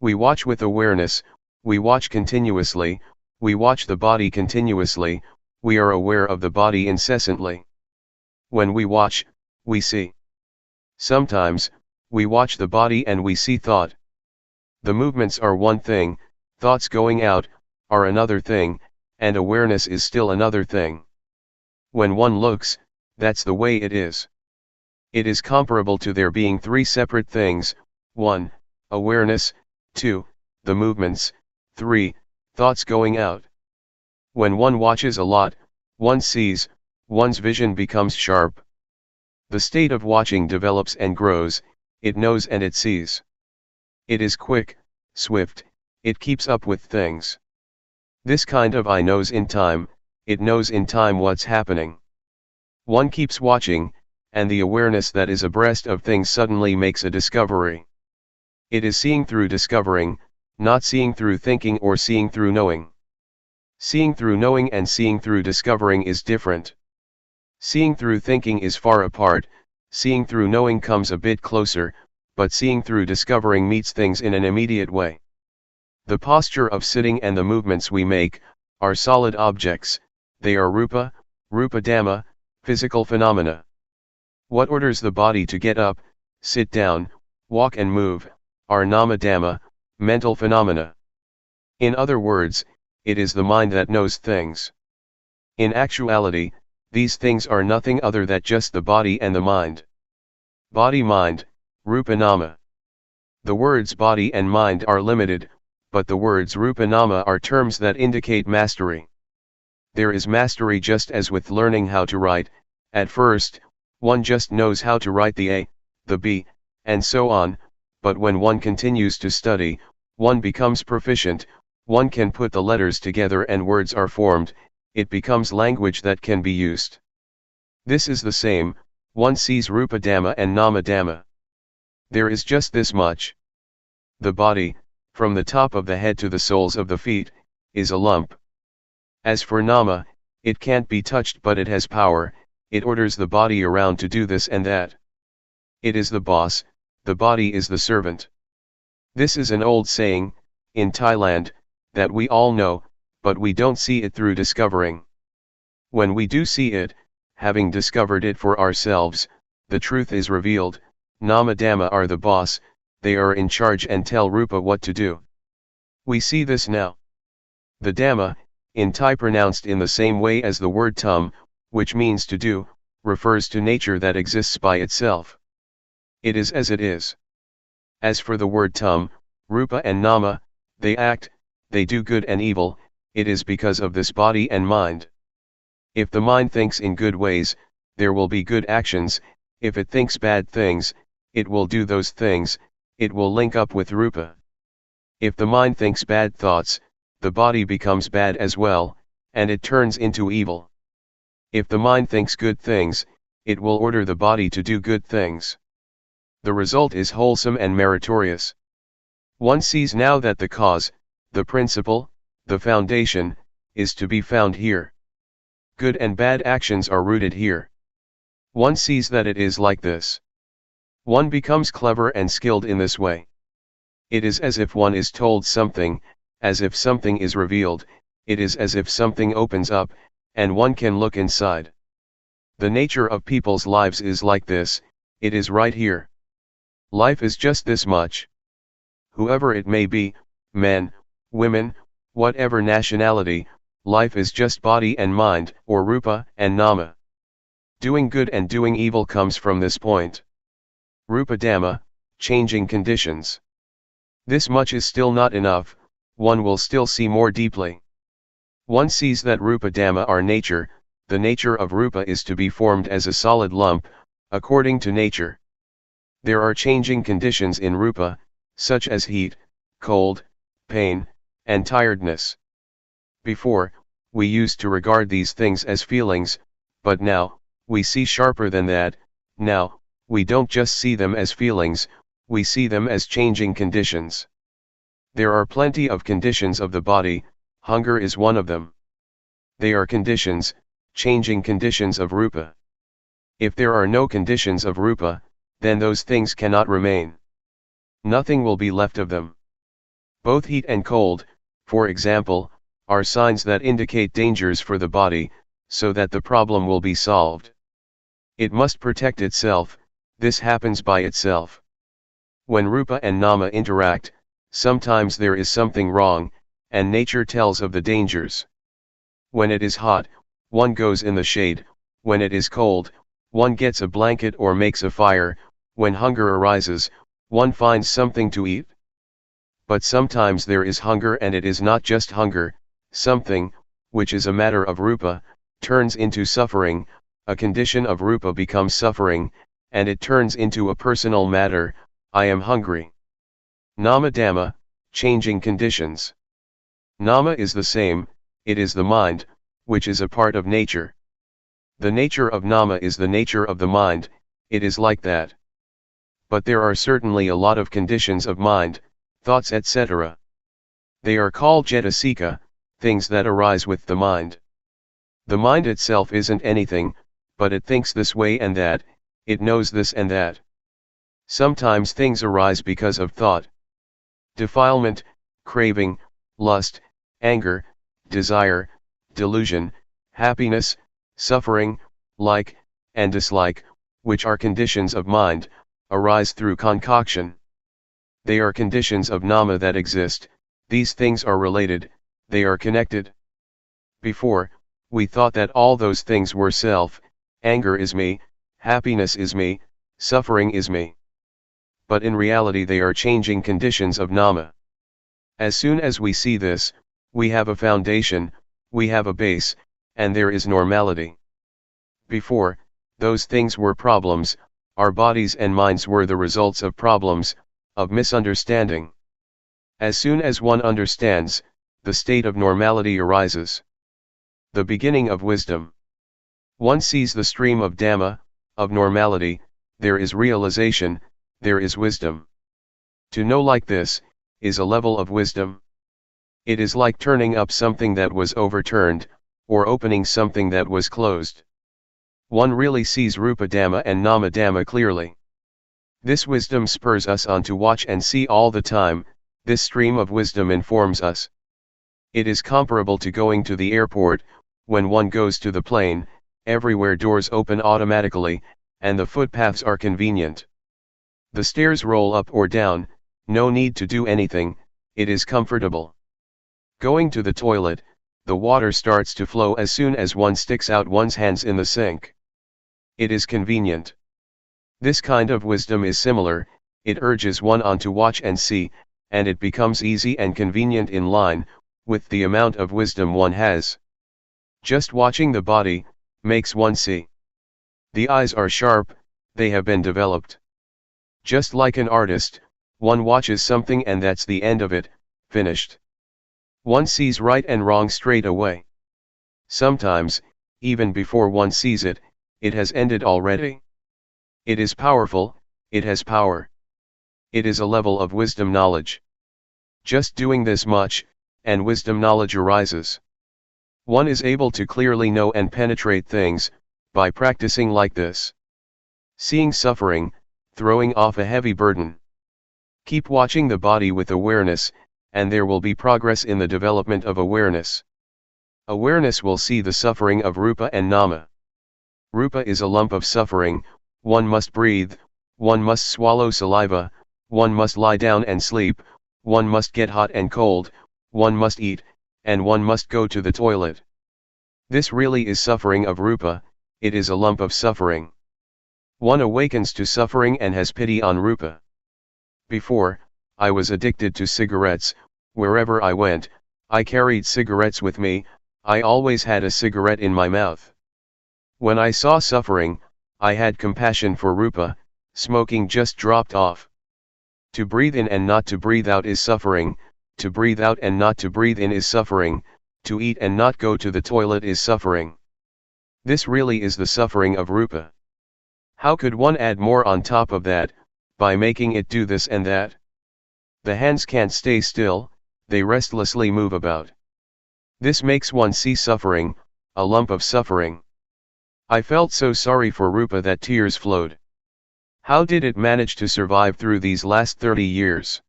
We watch with awareness, we watch continuously, we watch the body continuously, we are aware of the body incessantly. When we watch, we see. Sometimes, we watch the body and we see thought. The movements are one thing, thoughts going out, are another thing, and awareness is still another thing. When one looks, that's the way it is. It is comparable to there being 3 separate things, 1, awareness, 2, the movements, 3, thoughts going out. When one watches a lot, one sees, one's vision becomes sharp. The state of watching develops and grows, it knows and it sees. It is quick, swift, it keeps up with things. This kind of eye knows in time, it knows in time what's happening. One keeps watching, and the awareness that is abreast of things suddenly makes a discovery. It is seeing through discovering, not seeing through thinking or seeing through knowing. Seeing through knowing and seeing through discovering is different. Seeing through thinking is far apart, seeing through knowing comes a bit closer, but seeing through discovering meets things in an immediate way. The posture of sitting and the movements we make are solid objects, they are rupa, rupa dhamma, physical phenomena. What orders the body to get up, sit down, walk and move, are nama dhamma, mental phenomena. In other words, it is the mind that knows things. In actuality, these things are nothing other than just the body and the mind. Body-mind, rupa nama. The words body and mind are limited, but the words rupa nama are terms that indicate mastery. There is mastery just as with learning how to write. At first, one just knows how to write the A, the B, and so on, but when one continues to study, one becomes proficient, one can put the letters together and words are formed, it becomes language that can be used. This is the same, one sees rupa dhamma and nama dhamma. There is just this much. The body, from the top of the head to the soles of the feet, is a lump. As for nama, it can't be touched but it has power, it orders the body around to do this and that. It is the boss, the body is the servant. This is an old saying, in Thailand, that we all know, but we don't see it through discovering. When we do see it, having discovered it for ourselves, the truth is revealed, nama dhamma are the boss, they are in charge and tell rupa what to do. We see this now. The dhamma, in Thai pronounced in the same way as the word tum, which means to do, refers to nature that exists by itself. It is as it is. As for the word tum, rupa and nama, they act, they do good and evil, it is because of this body and mind. If the mind thinks in good ways, there will be good actions, if it thinks bad things, it will do those things, it will link up with rupa. If the mind thinks bad thoughts, the body becomes bad as well, and it turns into evil. If the mind thinks good things, it will order the body to do good things. The result is wholesome and meritorious. One sees now that the cause, the principle, the foundation, is to be found here. Good and bad actions are rooted here. One sees that it is like this. One becomes clever and skilled in this way. It is as if one is told something, as if something is revealed, it is as if something opens up, and one can look inside. The nature of people's lives is like this, it is right here. Life is just this much. Whoever it may be, men, women, whatever nationality, life is just body and mind, or rupa and nama. Doing good and doing evil comes from this point. Rupa dhamma, changing conditions. This much is still not enough, one will still see more deeply. One sees that rupa dhamma are nature, the nature of rupa is to be formed as a solid lump, according to nature. There are changing conditions in rupa, such as heat, cold, pain, and tiredness. Before, we used to regard these things as feelings, but now, we see sharper than that. Now, we don't just see them as feelings, we see them as changing conditions. There are plenty of conditions of the body, hunger is one of them. They are conditions, changing conditions of rupa. If there are no conditions of rupa, then those things cannot remain. Nothing will be left of them. Both heat and cold, for example, are signs that indicate dangers for the body, so that the problem will be solved. It must protect itself, this happens by itself. When rupa and nama interact, sometimes there is something wrong, and nature tells of the dangers. When it is hot, one goes in the shade, when it is cold, one gets a blanket or makes a fire, when hunger arises, one finds something to eat. But sometimes there is hunger and it is not just hunger, something, which is a matter of rupa, turns into suffering, a condition of rupa becomes suffering, and it turns into a personal matter, I am hungry. Nama dhamma, changing conditions. Nama is the same, it is the mind, which is a part of nature. The nature of nama is the nature of the mind, it is like that. But there are certainly a lot of conditions of mind, thoughts etc. They are called cetasika, things that arise with the mind. The mind itself isn't anything, but it thinks this way and that, it knows this and that. Sometimes things arise because of thought. Defilement, craving, lust, anger, desire, delusion, happiness, suffering, like, and dislike, which are conditions of mind, arise through concoction. They are conditions of nama that exist, these things are related, they are connected. Before, we thought that all those things were self, anger is me, happiness is me, suffering is me. But in reality they are changing conditions of nama. As soon as we see this, we have a foundation, we have a base, and there is normality. Before, those things were problems, our bodies and minds were the results of problems, of misunderstanding. As soon as one understands, the state of normality arises. The beginning of wisdom. One sees the stream of Dhamma, of normality, there is realization, there is wisdom. To know like this, is a level of wisdom. It is like turning up something that was overturned, or opening something that was closed. One really sees Rupa Dhamma and Nama Dhamma clearly. This wisdom spurs us on to watch and see all the time, this stream of wisdom informs us. It is comparable to going to the airport, when one goes to the plane, everywhere doors open automatically, and the footpaths are convenient. The stairs roll up or down, no need to do anything, it is comfortable. Going to the toilet, the water starts to flow as soon as one sticks out one's hands in the sink. It is convenient. This kind of wisdom is similar, it urges one on to watch and see, and it becomes easy and convenient in line with the amount of wisdom one has. Just watching the body makes one see. The eyes are sharp, they have been developed. Just like an artist, one watches something and that's the end of it, finished. One sees right and wrong straight away. Sometimes, even before one sees it, it has ended already. It is powerful, it has power. It is a level of wisdom knowledge. Just doing this much, and wisdom knowledge arises. One is able to clearly know and penetrate things, by practicing like this. Seeing suffering, throwing off a heavy burden. Keep watching the body with awareness, and there will be progress in the development of awareness. Awareness will see the suffering of Rupa and Nama. Rupa is a lump of suffering, one must breathe, one must swallow saliva, one must lie down and sleep, one must get hot and cold, one must eat, and one must go to the toilet. This really is suffering of Rupa, it is a lump of suffering. One awakens to suffering and has pity on Rupa. Before, I was addicted to cigarettes, wherever I went, I carried cigarettes with me, I always had a cigarette in my mouth. When I saw suffering, I had compassion for Rupa, smoking just dropped off. To breathe in and not to breathe out is suffering, to breathe out and not to breathe in is suffering, to eat and not go to the toilet is suffering. This really is the suffering of Rupa. How could one add more on top of that, by making it do this and that? The hands can't stay still, they restlessly move about. This makes one see suffering, a lump of suffering. I felt so sorry for Rupa that tears flowed. How did it manage to survive through these last 30 years?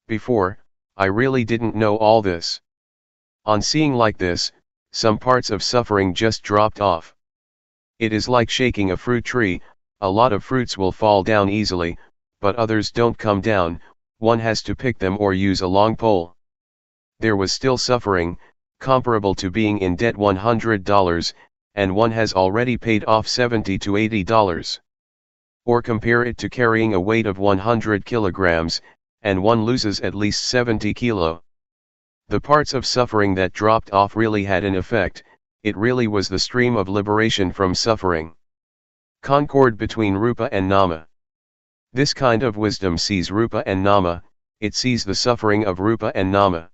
Before, I really didn't know all this. On seeing like this, some parts of suffering just dropped off. It is like shaking a fruit tree, a lot of fruits will fall down easily, but others don't come down, one has to pick them or use a long pole. There was still suffering, comparable to being in debt $100, and one has already paid off $70 to $80. Or compare it to carrying a weight of 100 kilograms, and one loses at least 70 kilo. The parts of suffering that dropped off really had an effect, it really was the stream of liberation from suffering. Concord between Rupa and Nama. This kind of wisdom sees Rupa and Nama, it sees the suffering of Rupa and Nama.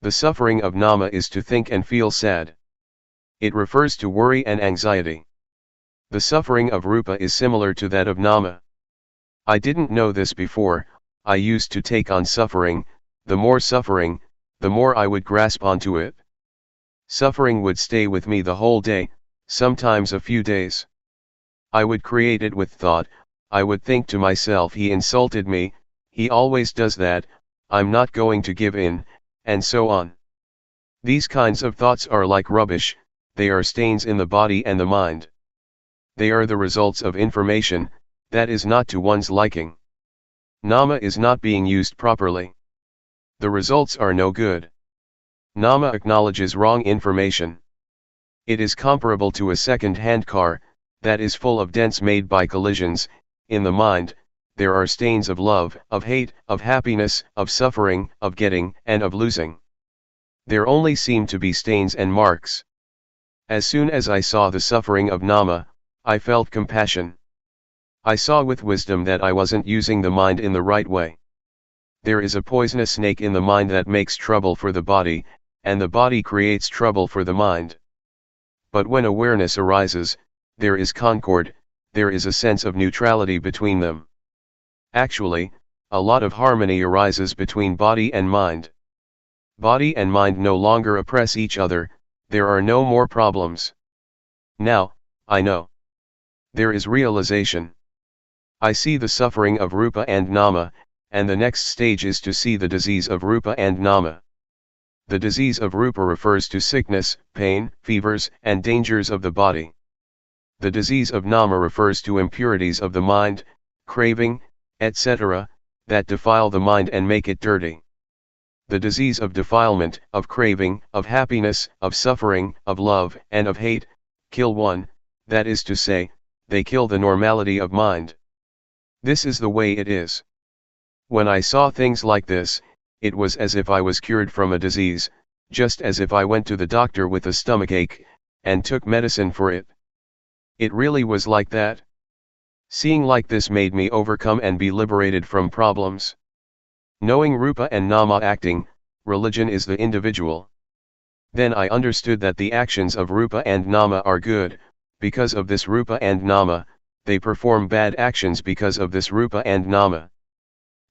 The suffering of Nama is to think and feel sad. It refers to worry and anxiety. The suffering of rupa is similar to that of nama. I didn't know this before. I used to take on suffering, the more I would grasp onto it. Suffering would stay with me the whole day, sometimes a few days. I would create it with thought. I would think to myself, he insulted me, he always does that, I'm not going to give in, and so on. These kinds of thoughts are like rubbish, they are stains in the body and the mind. They are the results of information that is not to one's liking. Nama is not being used properly. The results are no good. Nama acknowledges wrong information. It is comparable to a second-hand car that is full of dents made by collisions. In the mind, there are stains of love, of hate, of happiness, of suffering, of getting, and of losing. There only seem to be stains and marks. As soon as I saw the suffering of nama, I felt compassion. I saw with wisdom that I wasn't using the mind in the right way. There is a poisonous snake in the mind that makes trouble for the body, and the body creates trouble for the mind. But when awareness arises, there is concord, there is a sense of neutrality between them. Actually, a lot of harmony arises between body and mind. Body and mind no longer oppress each other, there are no more problems. Now, I know. There is realization. I see the suffering of rupa and nama, and the next stage is to see the disease of rupa and nama. The disease of rupa refers to sickness, pain, fevers, and dangers of the body. The disease of nama refers to impurities of the mind, craving, etc., that defile the mind and make it dirty. The disease of defilement, of craving, of happiness, of suffering, of love, and of hate, kill one, that is to say, they kill the normality of mind. This is the way it is. When I saw things like this, it was as if I was cured from a disease, just as if I went to the doctor with a stomachache, and took medicine for it. It really was like that. Seeing like this made me overcome and be liberated from problems. Knowing rupa and nama acting, religion is the individual. Then I understood that the actions of rupa and nama are good, because of this rupa and nama, they perform bad actions because of this rupa and nama.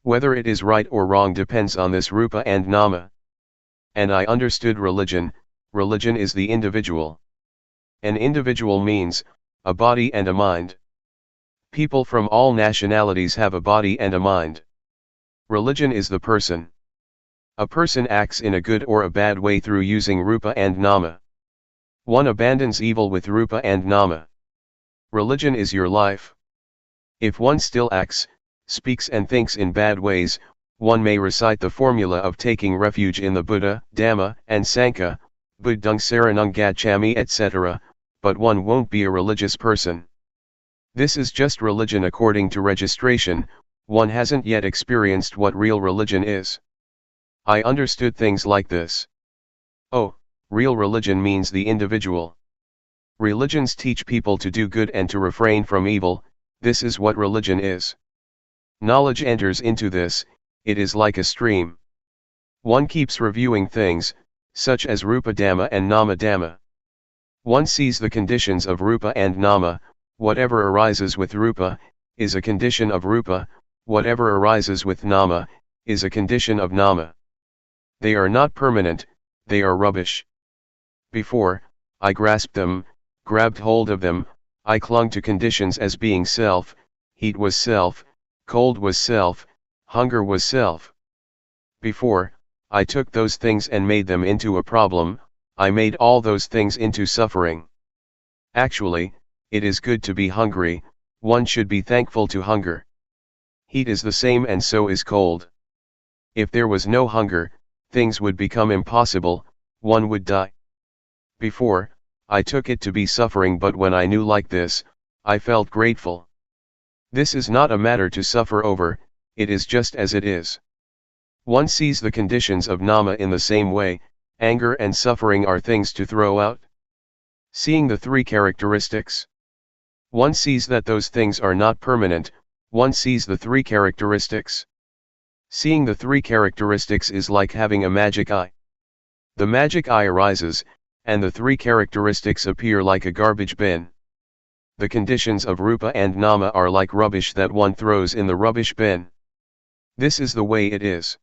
Whether it is right or wrong depends on this rupa and nama. And I understood religion is the individual. An individual means, a body and a mind. People from all nationalities have a body and a mind. Religion is the person. A person acts in a good or a bad way through using rupa and nama. One abandons evil with rupa and nama. Religion is your life. If one still acts, speaks and thinks in bad ways, one may recite the formula of taking refuge in the Buddha, Dhamma, and Sangha, Buddhang Saranang Gacchami etc., but one won't be a religious person. This is just religion according to registration, one hasn't yet experienced what real religion is. I understood things like this. Oh, real religion means the individual. Religions teach people to do good and to refrain from evil, this is what religion is. Knowledge enters into this, it is like a stream. One keeps reviewing things, such as Rupa Dhamma and Nama Dhamma. One sees the conditions of Rupa and Nama, whatever arises with Rupa, is a condition of Rupa, whatever arises with Nama, is a condition of Nama. They are not permanent, they are rubbish. Before, I grasped them, grabbed hold of them, I clung to conditions as being self, heat was self, cold was self, hunger was self. Before, I took those things and made them into a problem, I made all those things into suffering. Actually, it is good to be hungry, one should be thankful to hunger. Heat is the same and so is cold. If there was no hunger, things would become impossible, one would die. Before, I took it to be suffering, but when I knew like this, I felt grateful. This is not a matter to suffer over, it is just as it is. One sees the conditions of Nama in the same way, anger and suffering are things to throw out. Seeing the three characteristics. One sees that those things are not permanent, one sees the three characteristics. Seeing the three characteristics is like having a magic eye. The magic eye arises, and the three characteristics appear like a garbage bin. The conditions of rupa and nama are like rubbish that one throws in the rubbish bin. This is the way it is.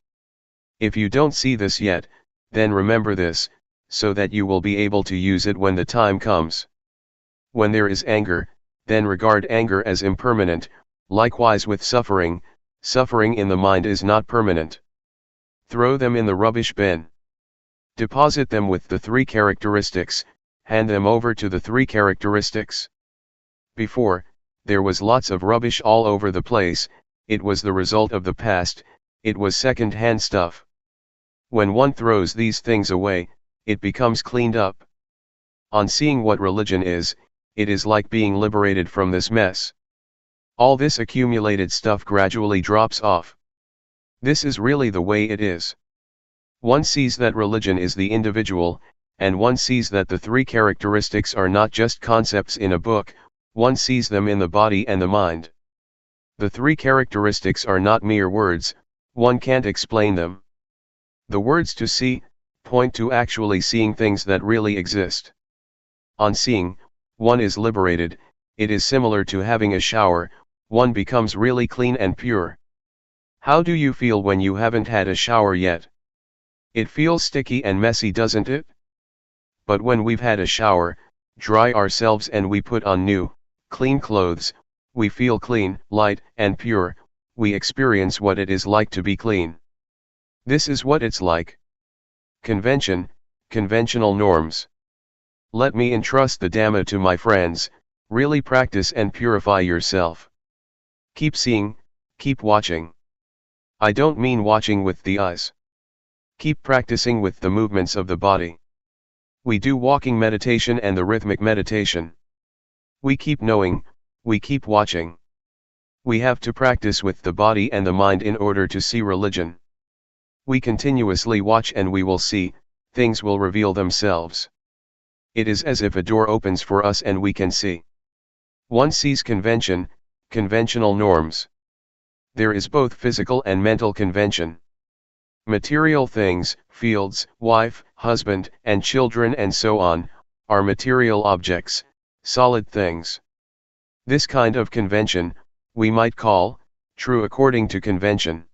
If you don't see this yet, then remember this, so that you will be able to use it when the time comes. When there is anger, then regard anger as impermanent. Likewise with suffering, suffering in the mind is not permanent. Throw them in the rubbish bin. Deposit them with the three characteristics, hand them over to the three characteristics. Before, there was lots of rubbish all over the place, it was the result of the past, it was second-hand stuff. When one throws these things away, it becomes cleaned up. On seeing what religion is, it is like being liberated from this mess. All this accumulated stuff gradually drops off. This is really the way it is. One sees that religion is the individual, and one sees that the three characteristics are not just concepts in a book, one sees them in the body and the mind. The three characteristics are not mere words, one can't explain them. The words to see, point to actually seeing things that really exist. On seeing, one is liberated, it is similar to having a shower, one becomes really clean and pure. How do you feel when you haven't had a shower yet? It feels sticky and messy, doesn't it? But when we've had a shower, dry ourselves and we put on new, clean clothes, we feel clean, light, and pure, we experience what it is like to be clean. This is what it's like. Convention, conventional norms. Let me entrust the Dhamma to my friends, really practice and purify yourself. Keep seeing, keep watching. I don't mean watching with the eyes. Keep practicing with the movements of the body. We do walking meditation and the rhythmic meditation. We keep knowing, we keep watching. We have to practice with the body and the mind in order to see religion. We continuously watch and we will see, things will reveal themselves. It is as if a door opens for us and we can see. One sees convention, conventional norms. There is both physical and mental convention. Material things, fields, wife, husband, and children and so on, are material objects, solid things. This kind of convention, we might call, true according to convention.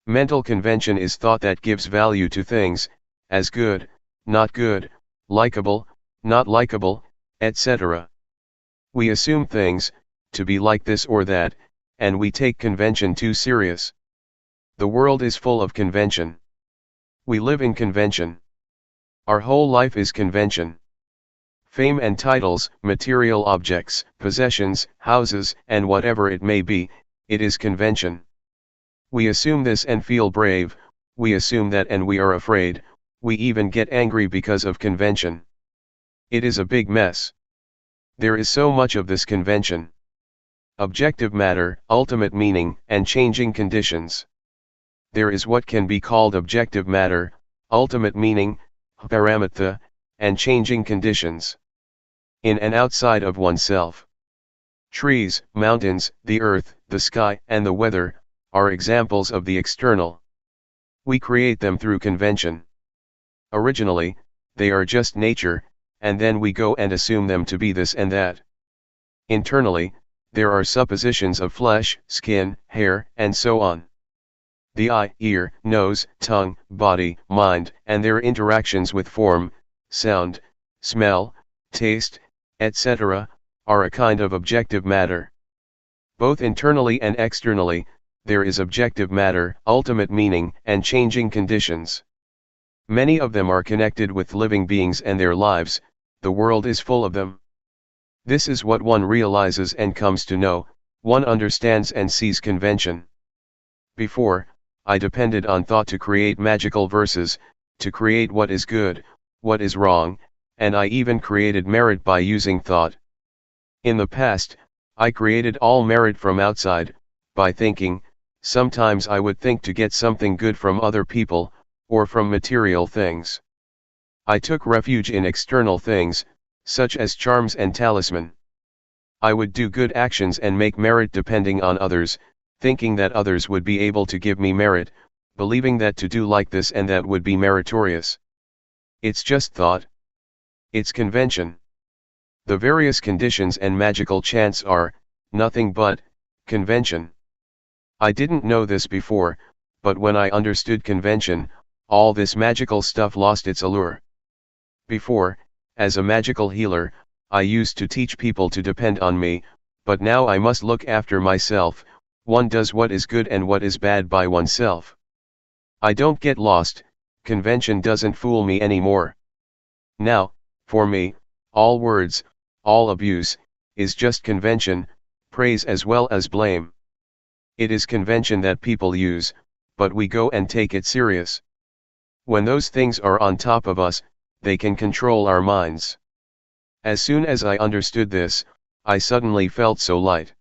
Mental convention is thought that gives value to things, as good, not good, likable, not likable, etc. We assume things, to be like this or that, and we take convention too serious. The world is full of convention. We live in convention. Our whole life is convention. Fame and titles, material objects, possessions, houses, and whatever it may be, it is convention. We assume this and feel brave, we assume that and we are afraid, we even get angry because of convention. It is a big mess. There is so much of this convention. Objective matter, ultimate meaning, and changing conditions. There is what can be called objective matter, ultimate meaning, paramatha, and changing conditions. In and outside of oneself. Trees, mountains, the earth, the sky, and the weather, are examples of the external. We create them through convention. Originally, they are just nature, and then we go and assume them to be this and that. Internally, there are suppositions of flesh, skin, hair, and so on. The eye, ear, nose, tongue, body, mind, and their interactions with form, sound, smell, taste, etc., are a kind of objective matter. Both internally and externally, there is objective matter, ultimate meaning, and changing conditions. Many of them are connected with living beings and their lives, the world is full of them. This is what one realizes and comes to know, one understands and sees convention. Before, I depended on thought to create magical verses, to create what is good, what is wrong, and I even created merit by using thought. In the past, I created all merit from outside, by thinking. Sometimes I would think to get something good from other people, or from material things. I took refuge in external things, such as charms and talisman. I would do good actions and make merit depending on others, thinking that others would be able to give me merit, believing that to do like this and that would be meritorious. It's just thought. It's convention. The various conditions and magical chants are nothing but convention. I didn't know this before, but when I understood convention, all this magical stuff lost its allure. Before, as a magical healer, I used to teach people to depend on me, but now I must look after myself. One does what is good and what is bad by oneself. I don't get lost, convention doesn't fool me anymore. Now, for me, all words, all abuse, is just convention, praise as well as blame. It is convention that people use, but we go and take it serious. When those things are on top of us, they can control our minds. As soon as I understood this, I suddenly felt so light.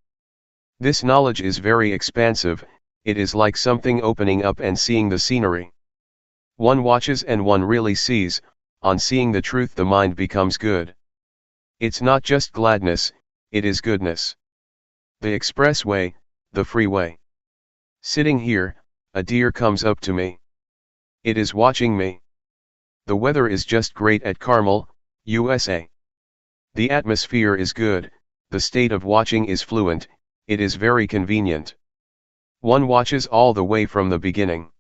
This knowledge is very expansive, it is like something opening up and seeing the scenery. One watches and one really sees, on seeing the truth the mind becomes good. It's not just gladness, it is goodness. The expressway, the freeway. Sitting here, a deer comes up to me. It is watching me. The weather is just great at Carmel, USA. The atmosphere is good, the state of watching is fluent, it is very convenient. One watches all the way from the beginning.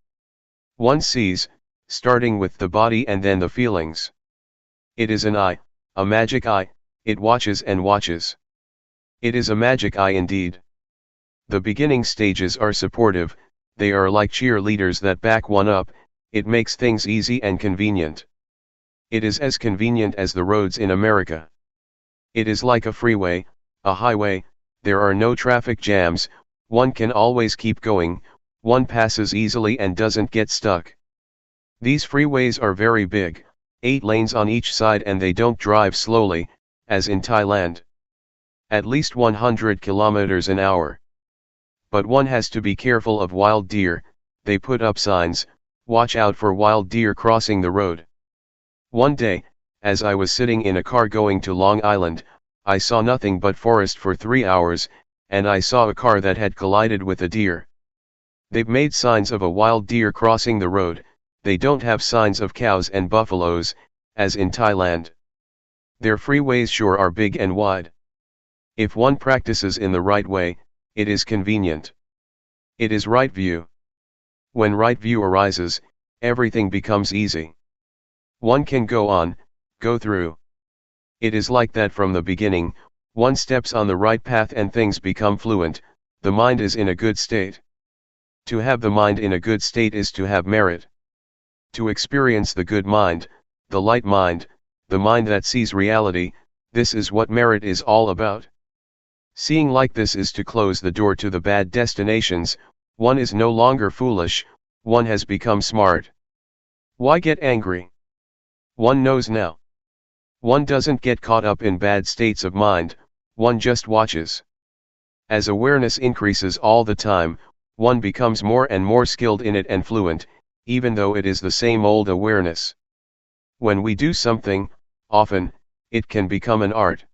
One sees, starting with the body and then the feelings. It is an eye, a magic eye, it watches and watches. It is a magic eye indeed. The beginning stages are supportive, they are like cheerleaders that back one up, it makes things easy and convenient. It is as convenient as the roads in America. It is like a freeway, a highway, there are no traffic jams, one can always keep going, one passes easily and doesn't get stuck. These freeways are very big, 8 lanes on each side, and they don't drive slowly, as in Thailand. At least 100 kilometers an hour. But one has to be careful of wild deer, they put up signs, watch out for wild deer crossing the road. One day, as I was sitting in a car going to Long Island, I saw nothing but forest for 3 hours, and I saw a car that had collided with a deer. They've made signs of a wild deer crossing the road, they don't have signs of cows and buffaloes, as in Thailand. Their freeways sure are big and wide. If one practices in the right way, it is convenient. It is right view. When right view arises, everything becomes easy. One can go on, go through. It is like that from the beginning, one steps on the right path and things become fluent, the mind is in a good state. To have the mind in a good state is to have merit. To experience the good mind, the light mind, the mind that sees reality, this is what merit is all about. Seeing like this is to close the door to the bad destinations, one is no longer foolish, one has become smart. Why get angry? One knows now. One doesn't get caught up in bad states of mind, one just watches. As awareness increases all the time, one becomes more and more skilled in it and fluent, even though it is the same old awareness. When we do something, often, it can become an art.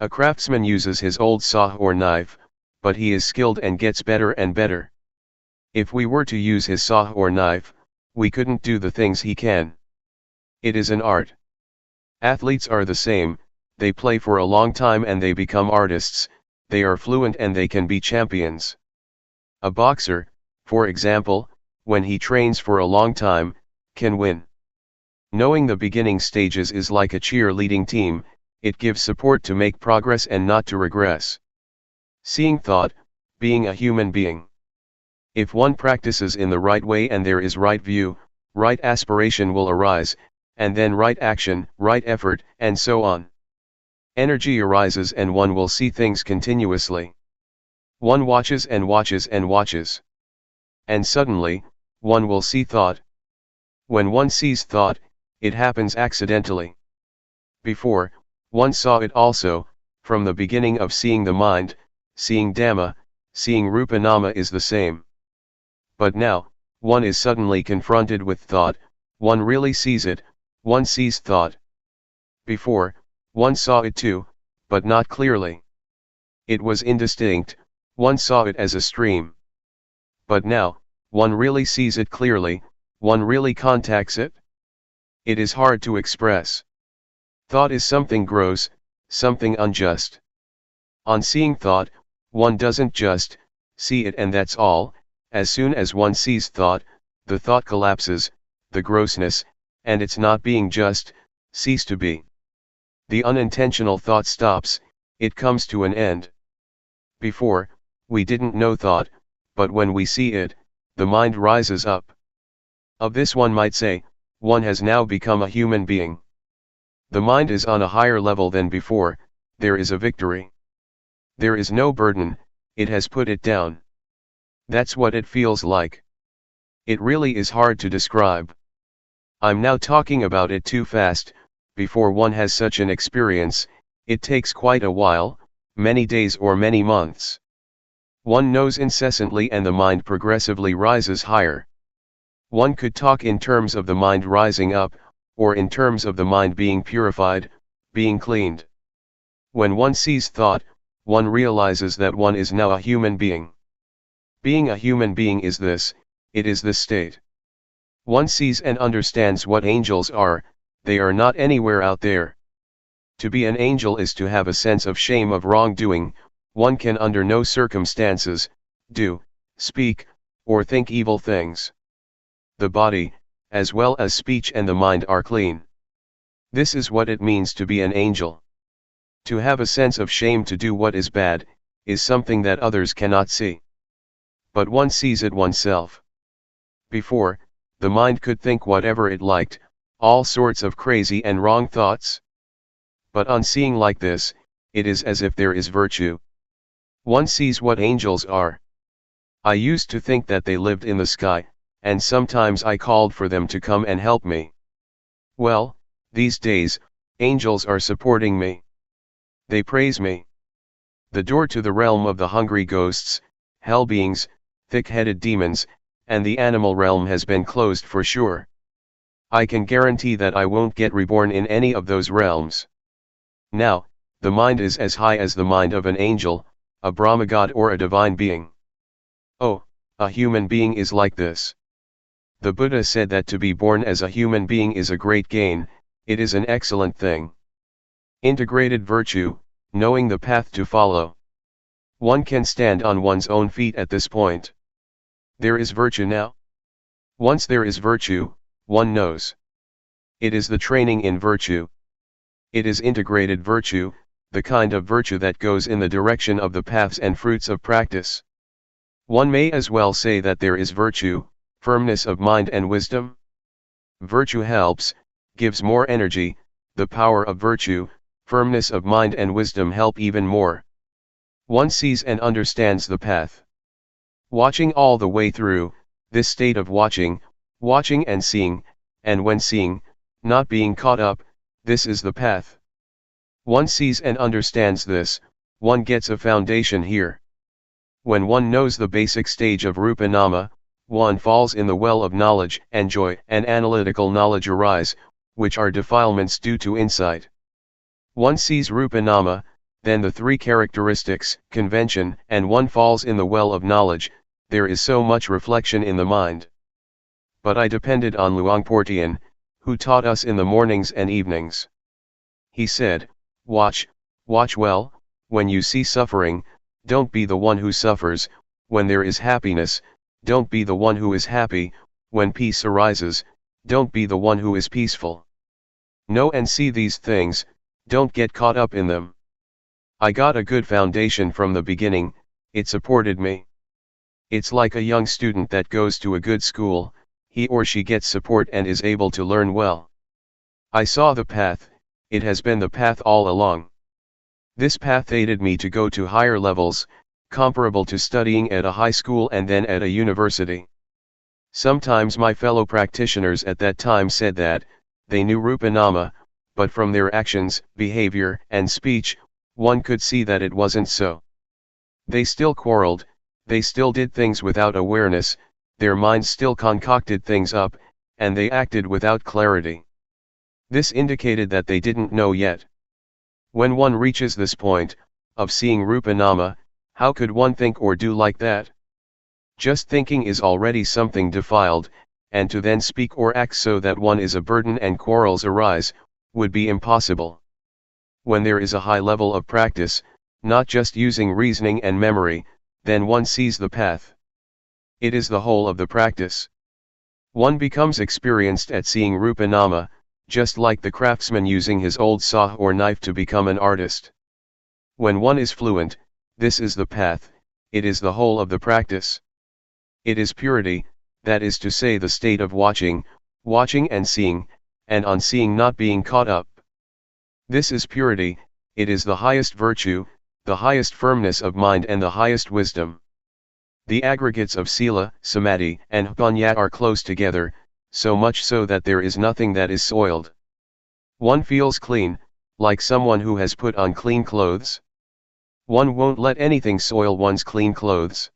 A craftsman uses his old saw or knife, but he is skilled and gets better and better. If we were to use his saw or knife, we couldn't do the things he can. It is an art. Athletes are the same, they play for a long time and they become artists, they are fluent and they can be champions. A boxer, for example, when he trains for a long time, can win. Knowing the beginning stages is like a cheerleading team, it gives support to make progress and not to regress. Seeing thought, being a human being. If one practices in the right way and there is right view, right aspiration will arise, and then right action, right effort, and so on. Energy arises and one will see things continuously. One watches and watches and watches. And suddenly, one will see thought. When one sees thought, it happens accidentally. Before, one saw it also, from the beginning of seeing the mind, seeing Dhamma, seeing Rupa Nama is the same. But now, one is suddenly confronted with thought, one really sees it, one sees thought. Before, one saw it too, but not clearly. It was indistinct, one saw it as a stream. But now, one really sees it clearly, one really contacts it. It is hard to express. Thought is something gross, something unjust. On seeing thought, one doesn't just see it and that's all. As soon as one sees thought, the thought collapses, the grossness, and its not being just, cease to be. The unintentional thought stops, it comes to an end. Before, we didn't know thought, but when we see it, the mind rises up. Of this one might say, one has now become a human being. The mind is on a higher level than before, there is a victory. There is no burden, it has put it down. That's what it feels like. It really is hard to describe. I'm now talking about it too fast. Before one has such an experience, it takes quite a while, many days or many months. One knows incessantly and the mind progressively rises higher. One could talk in terms of the mind rising up, or in terms of the mind being purified, being cleaned. When one sees thought, one realizes that one is now a human being. Being a human being is this, it is this state. One sees and understands what angels are, they are not anywhere out there. To be an angel is to have a sense of shame of wrongdoing. One can under no circumstances, do, speak, or think evil things. The body, as well as speech and the mind are clean. This is what it means to be an angel. To have a sense of shame to do what is bad, is something that others cannot see. But one sees it oneself. Before, the mind could think whatever it liked, all sorts of crazy and wrong thoughts. But on seeing like this, it is as if there is virtue. One sees what angels are. I used to think that they lived in the sky, and sometimes I called for them to come and help me. Well, these days, angels are supporting me. They praise me. The door to the realm of the hungry ghosts, hell beings, thick-headed demons, and the animal realm has been closed for sure. I can guarantee that I won't get reborn in any of those realms. Now, the mind is as high as the mind of an angel, a Brahma god or a divine being. Oh, a human being is like this. The Buddha said that to be born as a human being is a great gain, it is an excellent thing. Integrated virtue, knowing the path to follow. One can stand on one's own feet at this point. There is virtue now. Once there is virtue, one knows. It is the training in virtue. It is integrated virtue, the kind of virtue that goes in the direction of the paths and fruits of practice. One may as well say that there is virtue, firmness of mind and wisdom. Virtue helps, gives more energy, the power of virtue, firmness of mind and wisdom help even more. One sees and understands the path. Watching all the way through, this state of watching and seeing, and when seeing, not being caught up, this is the path. One sees and understands this, one gets a foundation here. When one knows the basic stage of Rupa Nama, one falls in the well of knowledge and joy and analytical knowledge arise, which are defilements due to insight. One sees Rupa Nama, then the three characteristics, convention, and one falls in the well of knowledge. There is so much reflection in the mind. But I depended on Luangpor Teean, who taught us in the mornings and evenings. He said, watch well, when you see suffering, don't be the one who suffers, when there is happiness, don't be the one who is happy, when peace arises, don't be the one who is peaceful. Know and see these things, don't get caught up in them. I got a good foundation from the beginning, it supported me. It's like a young student that goes to a good school, he or she gets support and is able to learn well. I saw the path, it has been the path all along. This path aided me to go to higher levels, comparable to studying at a high school and then at a university. Sometimes my fellow practitioners at that time said that, they knew Rupa Nama, but from their actions, behavior, and speech, one could see that it wasn't so. They still quarreled, they still did things without awareness, their minds still concocted things up, and they acted without clarity. This indicated that they didn't know yet. When one reaches this point, of seeing Rupa Nama, how could one think or do like that? Just thinking is already something defiled, and to then speak or act so that one is a burden and quarrels arise, would be impossible. When there is a high level of practice, not just using reasoning and memory, then one sees the path. It is the whole of the practice. One becomes experienced at seeing rupa nama, just like the craftsman using his old saw or knife to become an artist. When one is fluent, this is the path, it is the whole of the practice. It is purity, that is to say the state of watching and seeing, and on seeing not being caught up. This is purity, it is the highest virtue, the highest firmness of mind and the highest wisdom. The aggregates of sila, samadhi, and jnana are close together, so much so that there is nothing that is soiled. One feels clean, like someone who has put on clean clothes. One won't let anything soil one's clean clothes.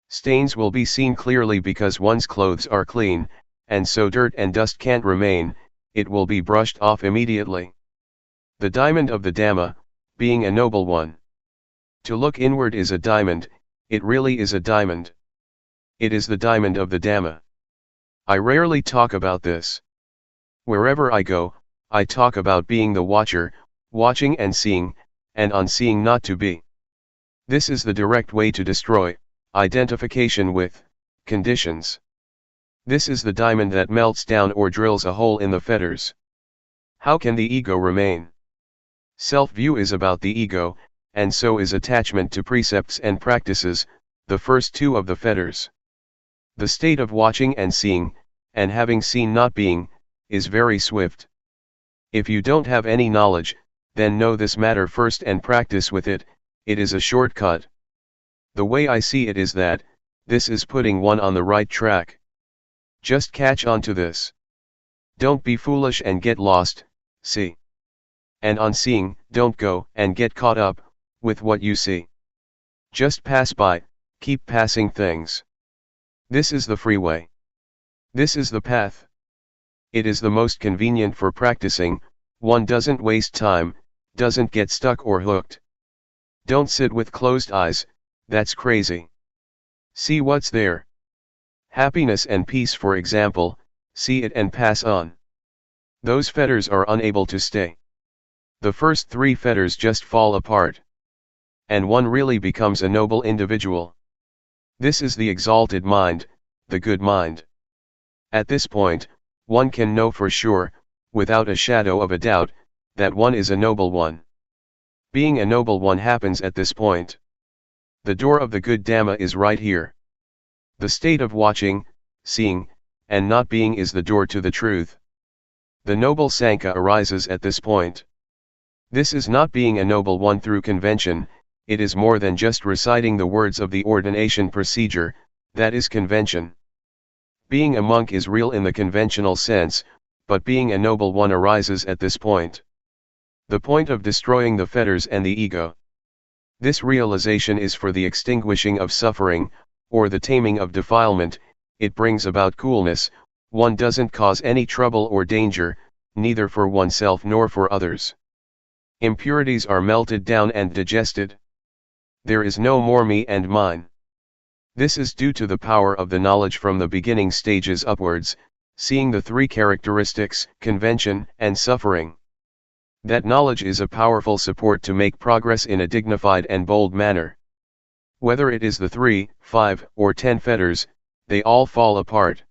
Stains will be seen clearly because one's clothes are clean, and so dirt and dust can't remain, it will be brushed off immediately. The diamond of the Dhamma, being a noble one. To look inward is a diamond, it really is a diamond. It is the diamond of the Dhamma. I rarely talk about this. Wherever I go, I talk about being the watcher, watching and seeing, and on seeing not to be. This is the direct way to destroy identification with conditions. This is the diamond that melts down or drills a hole in the fetters. How can the ego remain? Self-view is about the ego, and so is attachment to precepts and practices, the first two of the fetters. The state of watching and seeing, and having seen not being, is very swift. If you don't have any knowledge, then know this matter first and practice with it, it is a shortcut. The way I see it is that, this is putting one on the right track. Just catch on to this. Don't be foolish and get lost, see. And on seeing, don't go and get caught up with what you see. Just pass by, keep passing things. This is the freeway. This is the path. It is the most convenient for practicing, one doesn't waste time, doesn't get stuck or hooked. Don't sit with closed eyes, that's crazy. See what's there. Happiness and peace, for example, see it and pass on. Those fetters are unable to stay. The first three fetters just fall apart. And one really becomes a noble individual. This is the exalted mind, the good mind. At this point, one can know for sure, without a shadow of a doubt, that one is a noble one. Being a noble one happens at this point. The door of the good Dhamma is right here. The state of watching, seeing, and not being is the door to the truth. The noble Sankhya arises at this point. This is not being a noble one through convention, it is more than just reciting the words of the ordination procedure, that is convention. Being a monk is real in the conventional sense, but being a noble one arises at this point. The point of destroying the fetters and the ego. This realization is for the extinguishing of suffering, or the taming of defilement, it brings about coolness, one doesn't cause any trouble or danger, neither for oneself nor for others. Impurities are melted down and digested. There is no more me and mine. This is due to the power of the knowledge from the beginning stages upwards, seeing the three characteristics, convention and suffering. That knowledge is a powerful support to make progress in a dignified and bold manner. Whether it is the 3, 5, or 10 fetters, they all fall apart.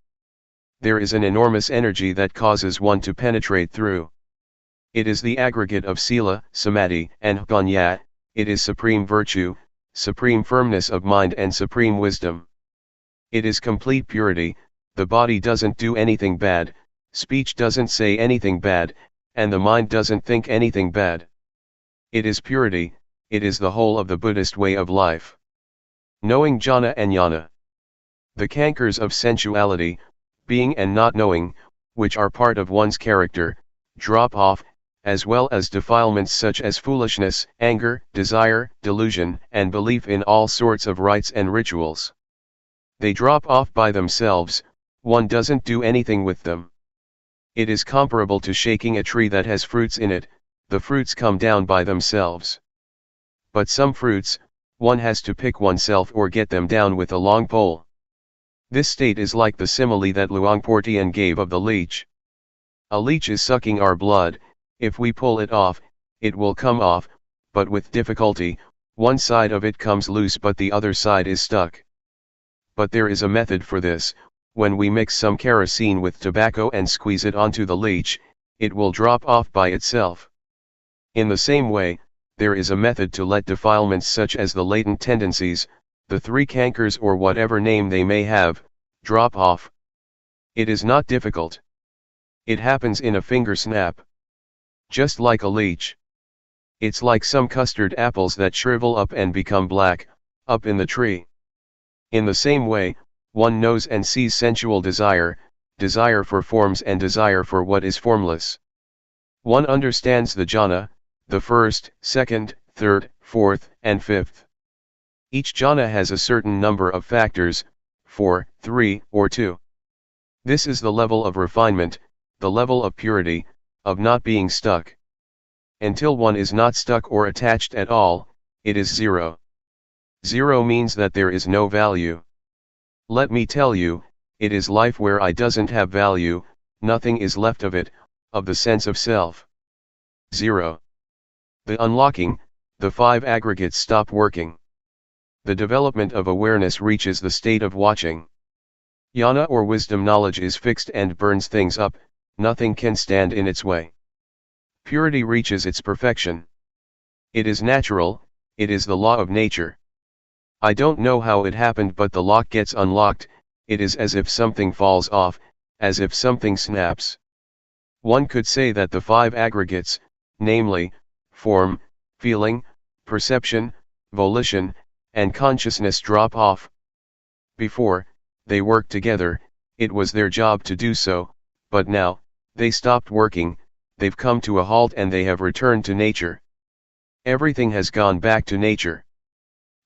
There is an enormous energy that causes one to penetrate through. It is the aggregate of sila, samadhi, and jnana, it is supreme virtue, supreme firmness of mind and supreme wisdom. It is complete purity, the body doesn't do anything bad, speech doesn't say anything bad, and the mind doesn't think anything bad. It is purity, it is the whole of the Buddhist way of life. Knowing jhana and jnana. The cankers of sensuality, being and not knowing, which are part of one's character, drop off, as well as defilements such as foolishness, anger, desire, delusion, and belief in all sorts of rites and rituals. They drop off by themselves, one doesn't do anything with them. It is comparable to shaking a tree that has fruits in it, the fruits come down by themselves. But some fruits, one has to pick oneself or get them down with a long pole. This state is like the simile that Luangpor Teean gave of the leech. A leech is sucking our blood, If we pull it off, it will come off, but with difficulty. One side of it comes loose but the other side is stuck. But there is a method for this. When we mix some kerosene with tobacco and squeeze it onto the leech, it will drop off by itself. In the same way, there is a method to let defilements such as the latent tendencies, the three cankers or whatever name they may have, drop off. It is not difficult. It happens in a finger snap. Just like a leech. It's like some custard apples that shrivel up and become black, up in the tree. In the same way, one knows and sees sensual desire, desire for forms and desire for what is formless. One understands the jhana, the first, second, third, fourth, and fifth. Each jhana has a certain number of factors, 4, 3, or 2. This is the level of refinement, the level of purity, of not being stuck. Until one is not stuck or attached at all, it is zero. Zero means that there is no value. Let me tell you, it is life where I doesn't have value, nothing is left of it, of the sense of self. Zero. The unlocking, the 5 aggregates stop working. The development of awareness reaches the state of watching. Jnana or wisdom knowledge is fixed and burns things up, nothing can stand in its way. Purity reaches its perfection. It is natural, it is the law of nature. I don't know how it happened, but the lock gets unlocked. It is as if something falls off, as if something snaps. One could say that the 5 aggregates, namely, form, feeling, perception, volition, and consciousness drop off. Before, they worked together, it was their job to do so, but now, they stopped working. They've come to a halt and they have returned to nature. Everything has gone back to nature.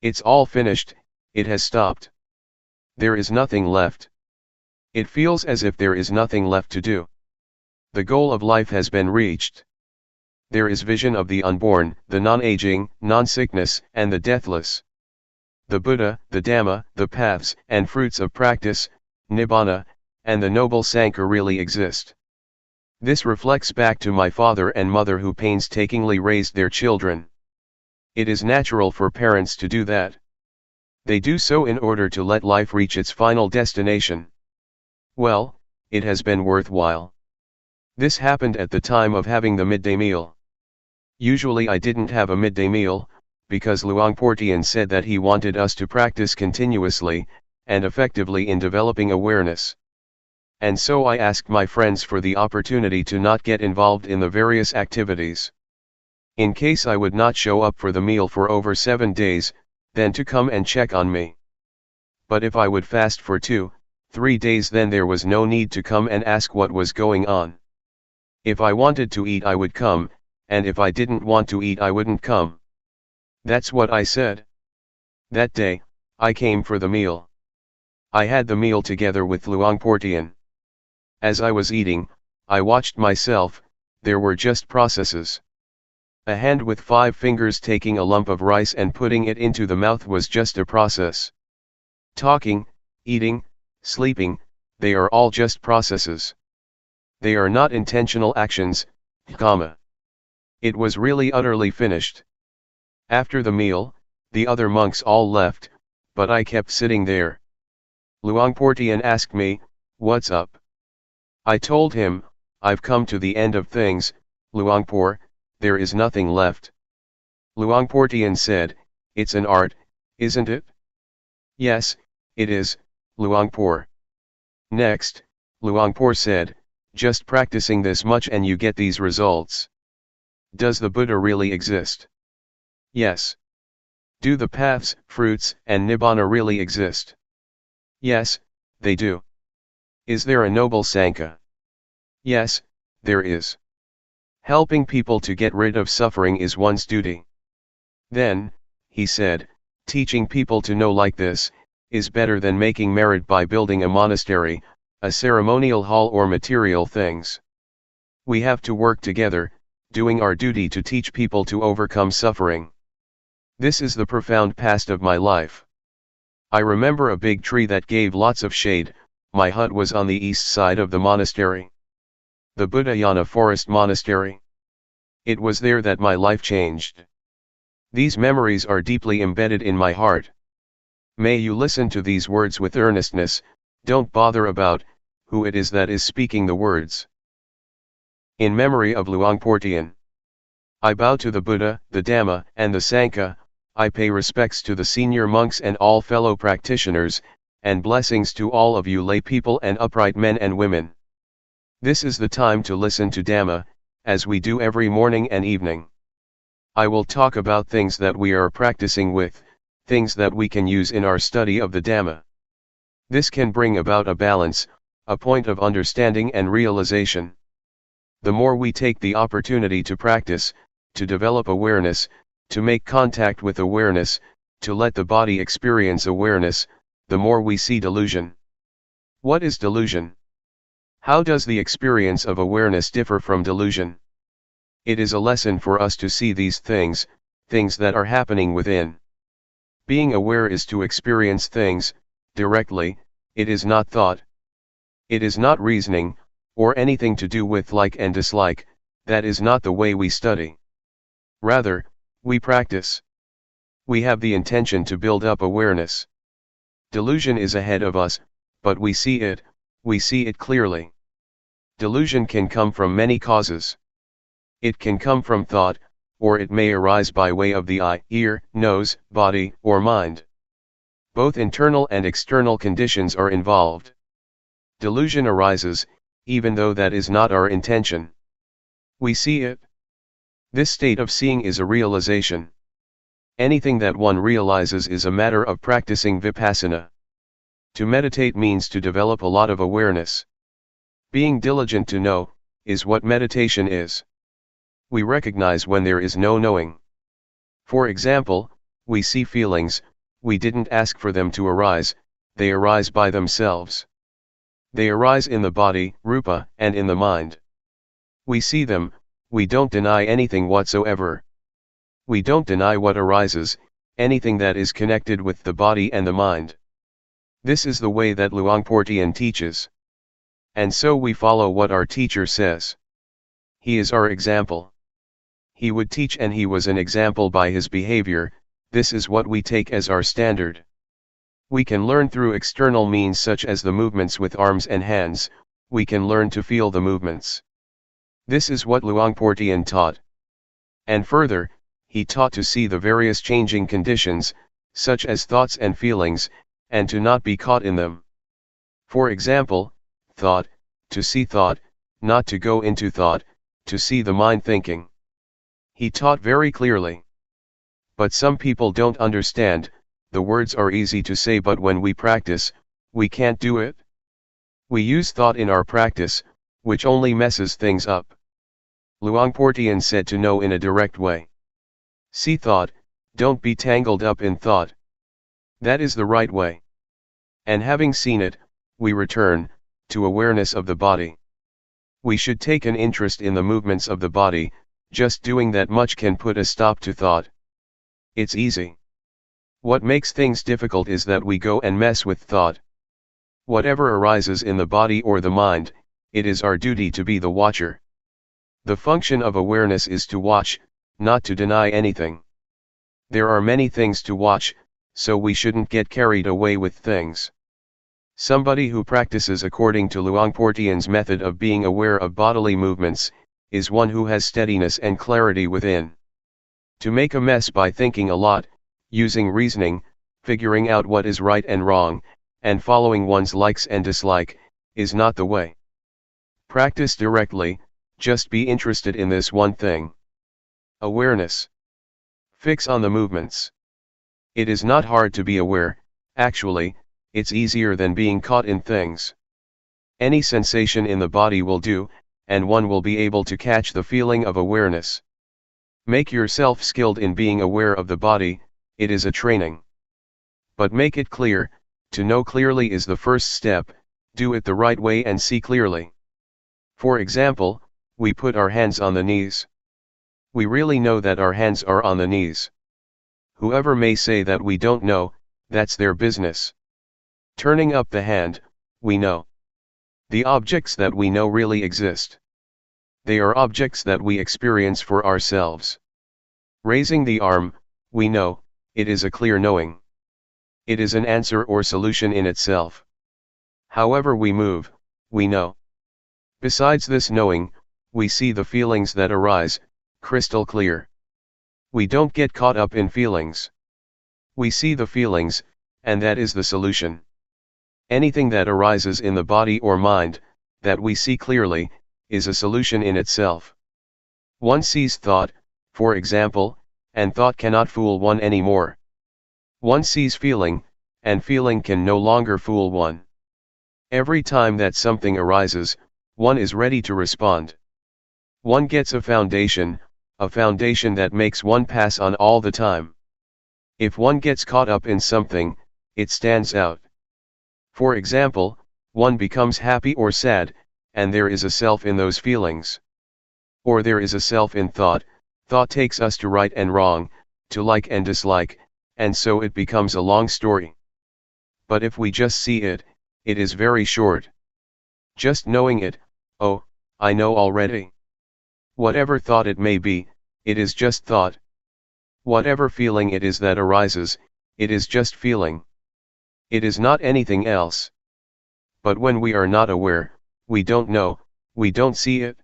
It's all finished, it has stopped. There is nothing left. It feels as if there is nothing left to do. The goal of life has been reached. There is vision of the unborn, the non-aging, non-sickness, and the deathless. The Buddha, the Dhamma, the paths and fruits of practice, Nibbana, and the noble Sangha really exist. This reflects back to my father and mother who painstakingly raised their children. It is natural for parents to do that. They do so in order to let life reach its final destination. Well, it has been worthwhile. This happened at the time of having the midday meal. Usually I didn't have a midday meal, because Luangpor Teean said that he wanted us to practice continuously, and effectively in developing awareness. And so I asked my friends for the opportunity to not get involved in the various activities. In case I would not show up for the meal for over 7 days, then to come and check on me. But if I would fast for 2, 3 days, then there was no need to come and ask what was going on. If I wanted to eat I would come, and if I didn't want to eat I wouldn't come. That's what I said. That day, I came for the meal. I had the meal together with Luangpor Teean. As I was eating, I watched myself. There were just processes. A hand with 5 fingers taking a lump of rice and putting it into the mouth was just a process. Talking, eating, sleeping, they are all just processes. They are not intentional actions, karma. It was really utterly finished. After the meal, the other monks all left, but I kept sitting there. Luangpor Teean asked me, "What's up?" I told him, "I've come to the end of things, Luangpor, there is nothing left." Luangpor Teean said, "It's an art, isn't it?" "Yes, it is, Luangpor." Next, Luangpor said, "Just practicing this much and you get these results. Does the Buddha really exist?" "Yes." "Do the paths, fruits, and Nibbana really exist?" "Yes, they do." "Is there a noble Sangha?" "Yes, there is." "Helping people to get rid of suffering is one's duty." "Then," he said, "teaching people to know like this, is better than making merit by building a monastery, a ceremonial hall or material things. We have to work together, doing our duty to teach people to overcome suffering. This is the profound past of my life. I remember a big tree that gave lots of shade. My hut was on the east side of the monastery. The Buddhayana Forest Monastery. It was there that my life changed. These memories are deeply embedded in my heart. May you listen to these words with earnestness, don't bother about who it is that is speaking the words. In memory of Luangpor Teean. I bow to the Buddha, the Dhamma, and the Sangha. I pay respects to the senior monks and all fellow practitioners, and blessings to all of you lay people and upright men and women. This is the time to listen to Dhamma, as we do every morning and evening. I will talk about things that we are practicing with, things that we can use in our study of the Dhamma. This can bring about a balance, a point of understanding and realization. The more we take the opportunity to practice, to develop awareness, to make contact with awareness, to let the body experience awareness, the more we see delusion. What is delusion? How does the experience of awareness differ from delusion? It is a lesson for us to see these things that are happening within. Being aware is to experience things directly, it is not thought. It is not reasoning, or anything to do with like and dislike, that is not the way we study. Rather, we practice. We have the intention to build up awareness. Delusion is ahead of us, but we see it clearly. Delusion can come from many causes. It can come from thought, or it may arise by way of the eye, ear, nose, body, or mind. Both internal and external conditions are involved. Delusion arises, even though that is not our intention. We see it. This state of seeing is a realization. Anything that one realizes is a matter of practicing Vipassana. To meditate means to develop a lot of awareness. Being diligent to know, is what meditation is. We recognize when there is no knowing. For example, we see feelings, we didn't ask for them to arise, they arise by themselves. They arise in the body, rupa, and in the mind. We see them, we don't deny anything whatsoever. We don't deny what arises, anything that is connected with the body and the mind. This is the way that Luangpor Teean teaches. And so we follow what our teacher says. He is our example. He would teach and he was an example by his behavior, this is what we take as our standard. We can learn through external means such as the movements with arms and hands, we can learn to feel the movements. This is what Luangpor Teean taught. And further, he taught to see the various changing conditions, such as thoughts and feelings, and to not be caught in them. For example, thought, to see thought, not to go into thought, to see the mind thinking. He taught very clearly. But some people don't understand, the words are easy to say but when we practice, we can't do it. We use thought in our practice, which only messes things up. Luangpor Teean said to know in a direct way. See thought, don't be tangled up in thought. That is the right way. And having seen it, we return to awareness of the body. We should take an interest in the movements of the body, just doing that much can put a stop to thought. It's easy. What makes things difficult is that we go and mess with thought. Whatever arises in the body or the mind, it is our duty to be the watcher. The function of awareness is to watch, not to deny anything. There are many things to watch, so we shouldn't get carried away with things. Somebody who practices according to Luangpor Teean's method of being aware of bodily movements, is one who has steadiness and clarity within. To make a mess by thinking a lot, using reasoning, figuring out what is right and wrong, and following one's likes and dislike, is not the way. Practice directly, just be interested in this one thing. Awareness. Fix on the movements. It is not hard to be aware, actually, it's easier than being caught in things. Any sensation in the body will do, and one will be able to catch the feeling of awareness. Make yourself skilled in being aware of the body, it is a training. But make it clear, to know clearly is the first step, do it the right way and see clearly. For example, we put our hands on the knees. We really know that our hands are on the knees. Whoever may say that we don't know, that's their business. Turning up the hand, we know. The objects that we know really exist. They are objects that we experience for ourselves. Raising the arm, we know, it is a clear knowing. It is an answer or solution in itself. However we move, we know. Besides this knowing, we see the feelings that arise, crystal clear. We don't get caught up in feelings. We see the feelings, and that is the solution. Anything that arises in the body or mind, that we see clearly, is a solution in itself. One sees thought, for example, and thought cannot fool one anymore. One sees feeling, and feeling can no longer fool one. Every time that something arises, one is ready to respond. One gets a foundation that makes one pass on all the time. If one gets caught up in something, it stands out. For example, one becomes happy or sad, and there is a self in those feelings. Or there is a self in thought. Thought takes us to right and wrong, to like and dislike, and so it becomes a long story. But if we just see it, it is very short. Just knowing it, oh, I know already. Whatever thought it may be, it is just thought. Whatever feeling it is that arises, it is just feeling. It is not anything else. But when we are not aware, we don't know, we don't see it.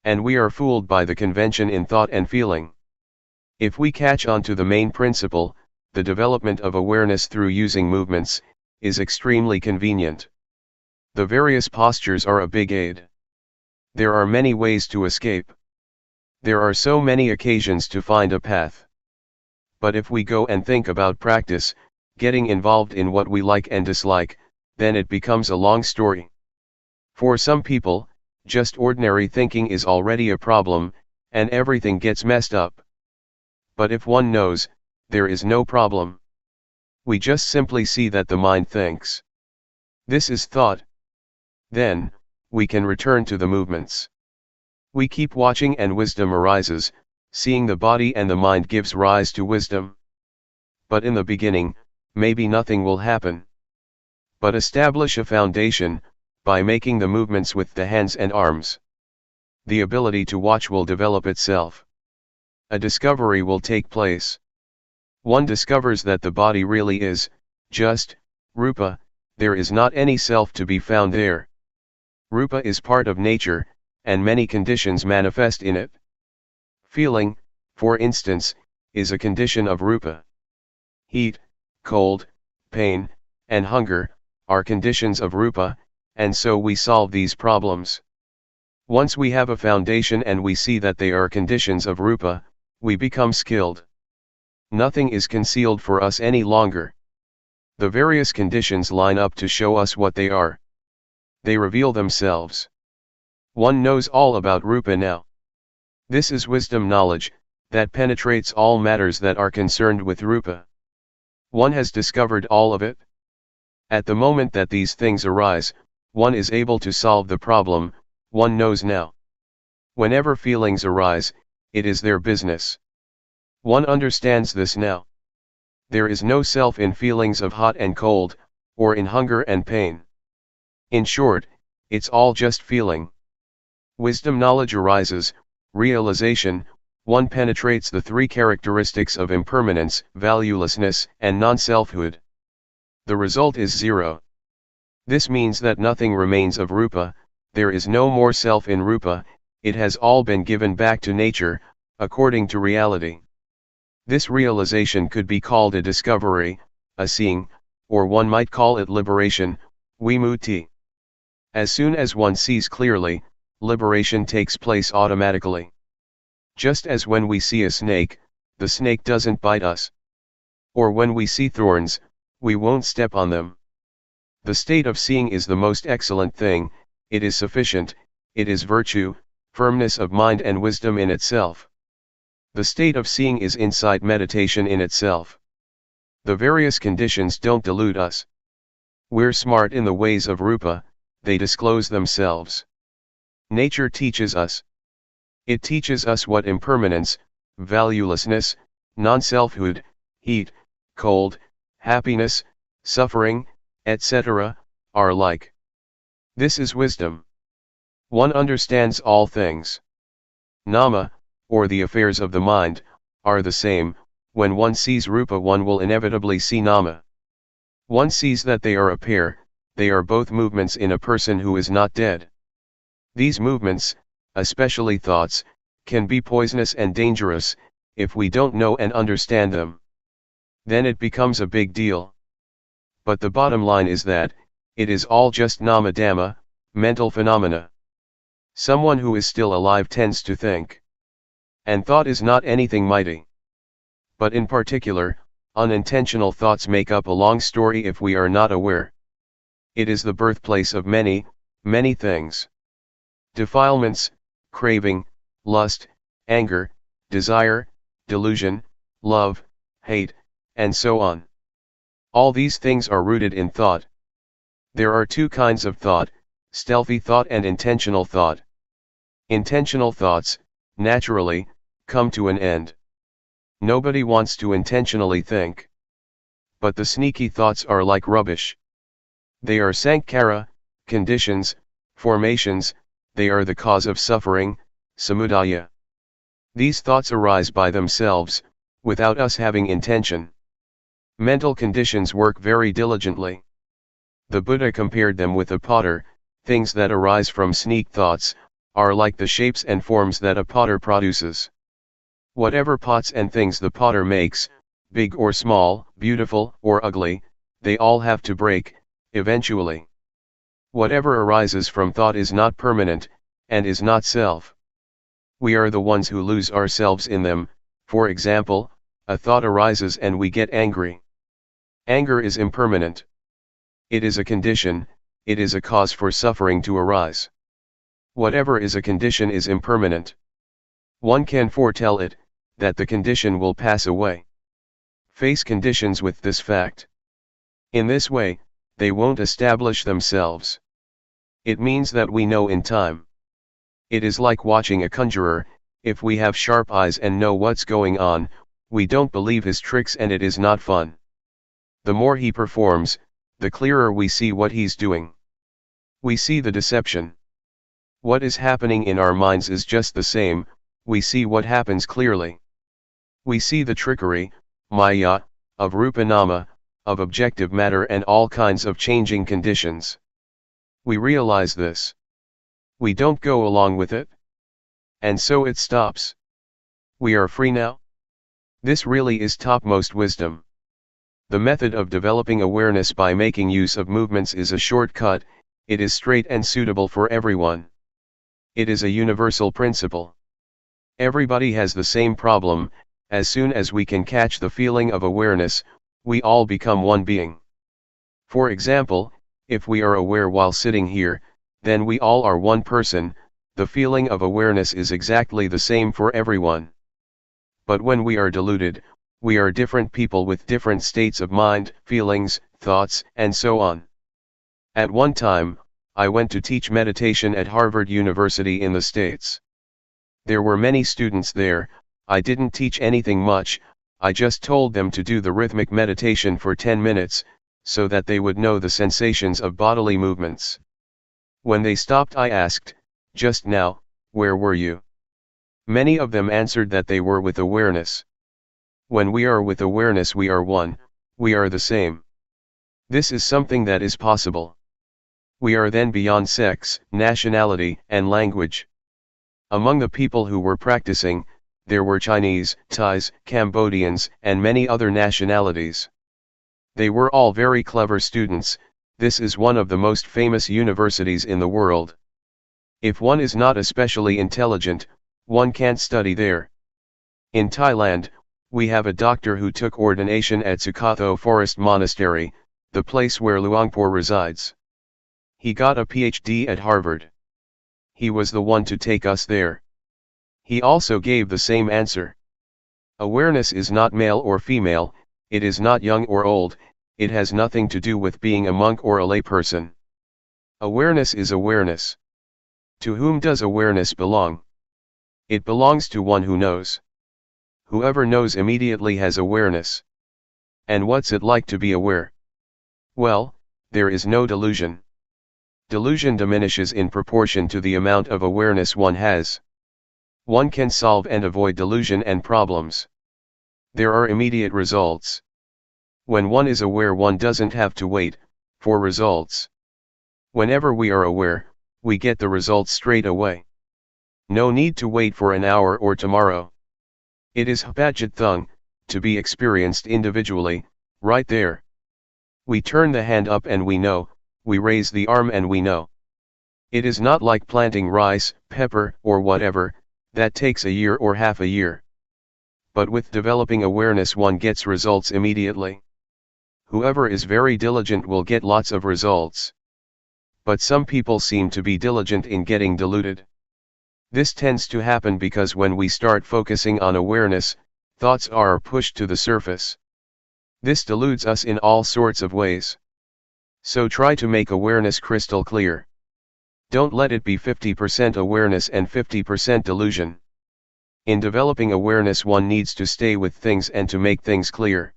And we are fooled by the convention in thought and feeling. If we catch on to the main principle, the development of awareness through using movements, is extremely convenient. The various postures are a big aid. There are many ways to escape. There are so many occasions to find a path. But if we go and think about practice, getting involved in what we like and dislike, then it becomes a long story. For some people, just ordinary thinking is already a problem, and everything gets messed up. But if one knows, there is no problem. We just simply see that the mind thinks. This is thought. Then, we can return to the movements. We keep watching and wisdom arises, seeing the body and the mind gives rise to wisdom. But in the beginning, maybe nothing will happen. But establish a foundation, by making the movements with the hands and arms. The ability to watch will develop itself. A discovery will take place. One discovers that the body really is, just, rupa, there is not any self to be found there. Rupa is part of nature, and many conditions manifest in it. Feeling, for instance, is a condition of rupa. Heat, cold, pain, and hunger, are conditions of rupa, and so we solve these problems. Once we have a foundation and we see that they are conditions of rupa, we become skilled. Nothing is concealed for us any longer. The various conditions line up to show us what they are. They reveal themselves. One knows all about rupa now. This is wisdom knowledge, that penetrates all matters that are concerned with rupa. One has discovered all of it. At the moment that these things arise, one is able to solve the problem, one knows now. Whenever feelings arise, it is their business. One understands this now. There is no self in feelings of hot and cold, or in hunger and pain. In short, it's all just feeling. Wisdom knowledge arises, realization, one penetrates the three characteristics of impermanence, valuelessness, and non-selfhood. The result is zero. This means that nothing remains of rupa, there is no more self in rupa, it has all been given back to nature, according to reality. This realization could be called a discovery, a seeing, or one might call it liberation, vimutti. As soon as one sees clearly, liberation takes place automatically. Just as when we see a snake, the snake doesn't bite us. Or when we see thorns, we won't step on them. The state of seeing is the most excellent thing, it is sufficient, it is virtue, firmness of mind and wisdom in itself. The state of seeing is insight meditation in itself. The various conditions don't delude us. We're smart in the ways of rupa, they disclose themselves. Nature teaches us. It teaches us what impermanence, valuelessness, non-selfhood, heat, cold, happiness, suffering, etc., are like. This is wisdom. One understands all things. Nama, or the affairs of the mind, are the same. When one sees Rupa, one will inevitably see Nama. One sees that they are a pair, they are both movements in a person who is not dead. These movements, especially thoughts, can be poisonous and dangerous, if we don't know and understand them. Then it becomes a big deal. But the bottom line is that, it is all just nama dhamma, mental phenomena. Someone who is still alive tends to think. And thought is not anything mighty. But in particular, unintentional thoughts make up a long story if we are not aware. It is the birthplace of many, many things. Defilements, craving, lust, anger, desire, delusion, love, hate, and so on. All these things are rooted in thought. There are two kinds of thought, stealthy thought and intentional thought. Intentional thoughts, naturally, come to an end. Nobody wants to intentionally think. But the sneaky thoughts are like rubbish. They are sankhara, conditions, formations, they are the cause of suffering, samudaya. These thoughts arise by themselves, without us having intention. Mental conditions work very diligently. The Buddha compared them with a potter. Things that arise from sneak thoughts, are like the shapes and forms that a potter produces. Whatever pots and things the potter makes, big or small, beautiful or ugly, they all have to break, eventually. Whatever arises from thought is not permanent, and is not self. We are the ones who lose ourselves in them. For example, a thought arises and we get angry. Anger is impermanent. It is a condition, it is a cause for suffering to arise. Whatever is a condition is impermanent. One can foretell it, that the condition will pass away. Face conditions with this fact. In this way, they won't establish themselves. It means that we know in time. It is like watching a conjurer. If we have sharp eyes and know what's going on, we don't believe his tricks and it is not fun. The more he performs, the clearer we see what he's doing. We see the deception. What is happening in our minds is just the same, we see what happens clearly. We see the trickery, maya, of rupa nama, of objective matter and all kinds of changing conditions. We realize this. We don't go along with it. And so it stops. We are free now. This really is topmost wisdom. The method of developing awareness by making use of movements is a shortcut, it is straight and suitable for everyone. It is a universal principle. Everybody has the same problem. As soon as we can catch the feeling of awareness, we all become one being. For example, if we are aware while sitting here, then we all are one person. The feeling of awareness is exactly the same for everyone. But when we are deluded, we are different people with different states of mind, feelings, thoughts, and so on. At one time, I went to teach meditation at Harvard University in the States. There were many students there. I didn't teach anything much, I just told them to do the rhythmic meditation for 10 minutes, so that they would know the sensations of bodily movements. When they stopped, I asked, "Just now, where were you?" Many of them answered that they were with awareness. When we are with awareness, we are one, we are the same. This is something that is possible. We are then beyond sex, nationality, and language. Among the people who were practicing, there were Chinese, Thais, Cambodians, and many other nationalities. They were all very clever students. This is one of the most famous universities in the world. If one is not especially intelligent, one can't study there. In Thailand, we have a doctor who took ordination at Sukatho Forest Monastery, the place where Luangpor resides. He got a PhD at Harvard. He was the one to take us there. He also gave the same answer. Awareness is not male or female, it is not young or old, it has nothing to do with being a monk or a layperson. Awareness is awareness. To whom does awareness belong? It belongs to one who knows. Whoever knows immediately has awareness. And what's it like to be aware? Well, there is no delusion. Delusion diminishes in proportion to the amount of awareness one has. One can solve and avoid delusion and problems. There are immediate results. When one is aware, one doesn't have to wait for results. Whenever we are aware, we get the results straight away. No need to wait for an hour or tomorrow. It is Hapajit Thung, to be experienced individually, right there. We turn the hand up and we know, we raise the arm and we know. It is not like planting rice, pepper, or whatever, that takes a year or half a year. But with developing awareness one gets results immediately. Whoever is very diligent will get lots of results. But some people seem to be diligent in getting deluded. This tends to happen because when we start focusing on awareness, thoughts are pushed to the surface. This deludes us in all sorts of ways. So try to make awareness crystal clear. Don't let it be 50% awareness and 50% delusion. In developing awareness one needs to stay with things and to make things clear.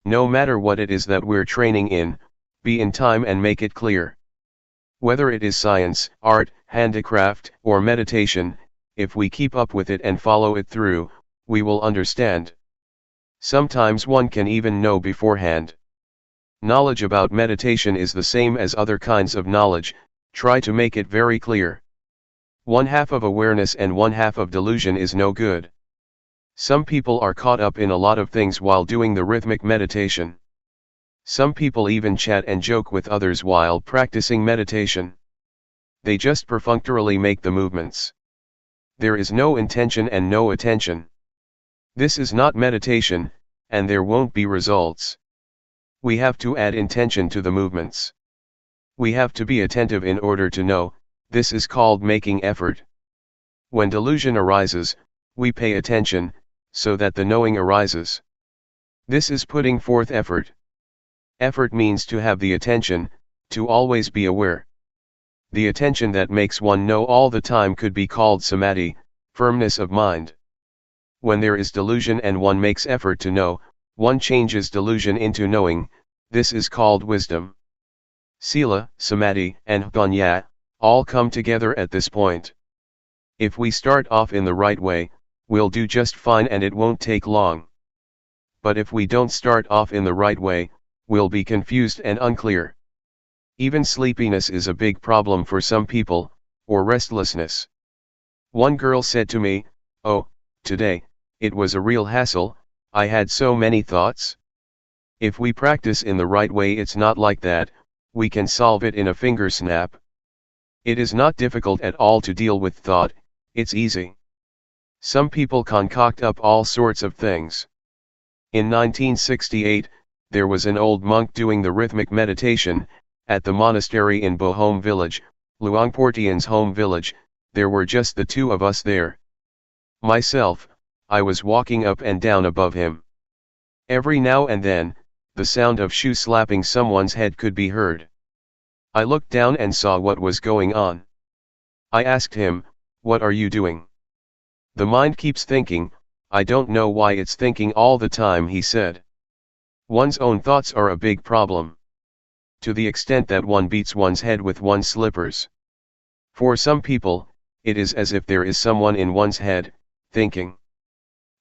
No matter what it is that we're training in, be in time and make it clear. Whether it is science, art, handicraft, or meditation, if we keep up with it and follow it through, we will understand. Sometimes one can even know beforehand. Knowledge about meditation is the same as other kinds of knowledge, try to make it very clear. One half of awareness and one half of delusion is no good. Some people are caught up in a lot of things while doing the rhythmic meditation. Some people even chat and joke with others while practicing meditation. They just perfunctorily make the movements. There is no intention and no attention. This is not meditation, and there won't be results. We have to add intention to the movements. We have to be attentive in order to know, this is called making effort. When delusion arises, we pay attention, so that the knowing arises. This is putting forth effort. Effort means to have the attention, to always be aware. The attention that makes one know all the time could be called samadhi, firmness of mind. When there is delusion and one makes effort to know, one changes delusion into knowing, this is called wisdom. Sila, samadhi, and jnana, all come together at this point. If we start off in the right way, we'll do just fine and it won't take long. But if we don't start off in the right way, we'll be confused and unclear. Even sleepiness is a big problem for some people, or restlessness. One girl said to me, "Oh, today, it was a real hassle, I had so many thoughts." If we practice in the right way, it's not like that, we can solve it in a finger snap. It is not difficult at all to deal with thought, it's easy. Some people concoct up all sorts of things. In 1968, there was an old monk doing the rhythmic meditation, at the monastery in Bohome village, Luangpor Teean's home village. There were just the two of us there. Myself, I was walking up and down above him. Every now and then, the sound of shoe slapping someone's head could be heard. I looked down and saw what was going on. I asked him, "What are you doing?" "The mind keeps thinking, I don't know why it's thinking all the time," he said. One's own thoughts are a big problem. To the extent that one beats one's head with one's slippers. For some people, it is as if there is someone in one's head, thinking.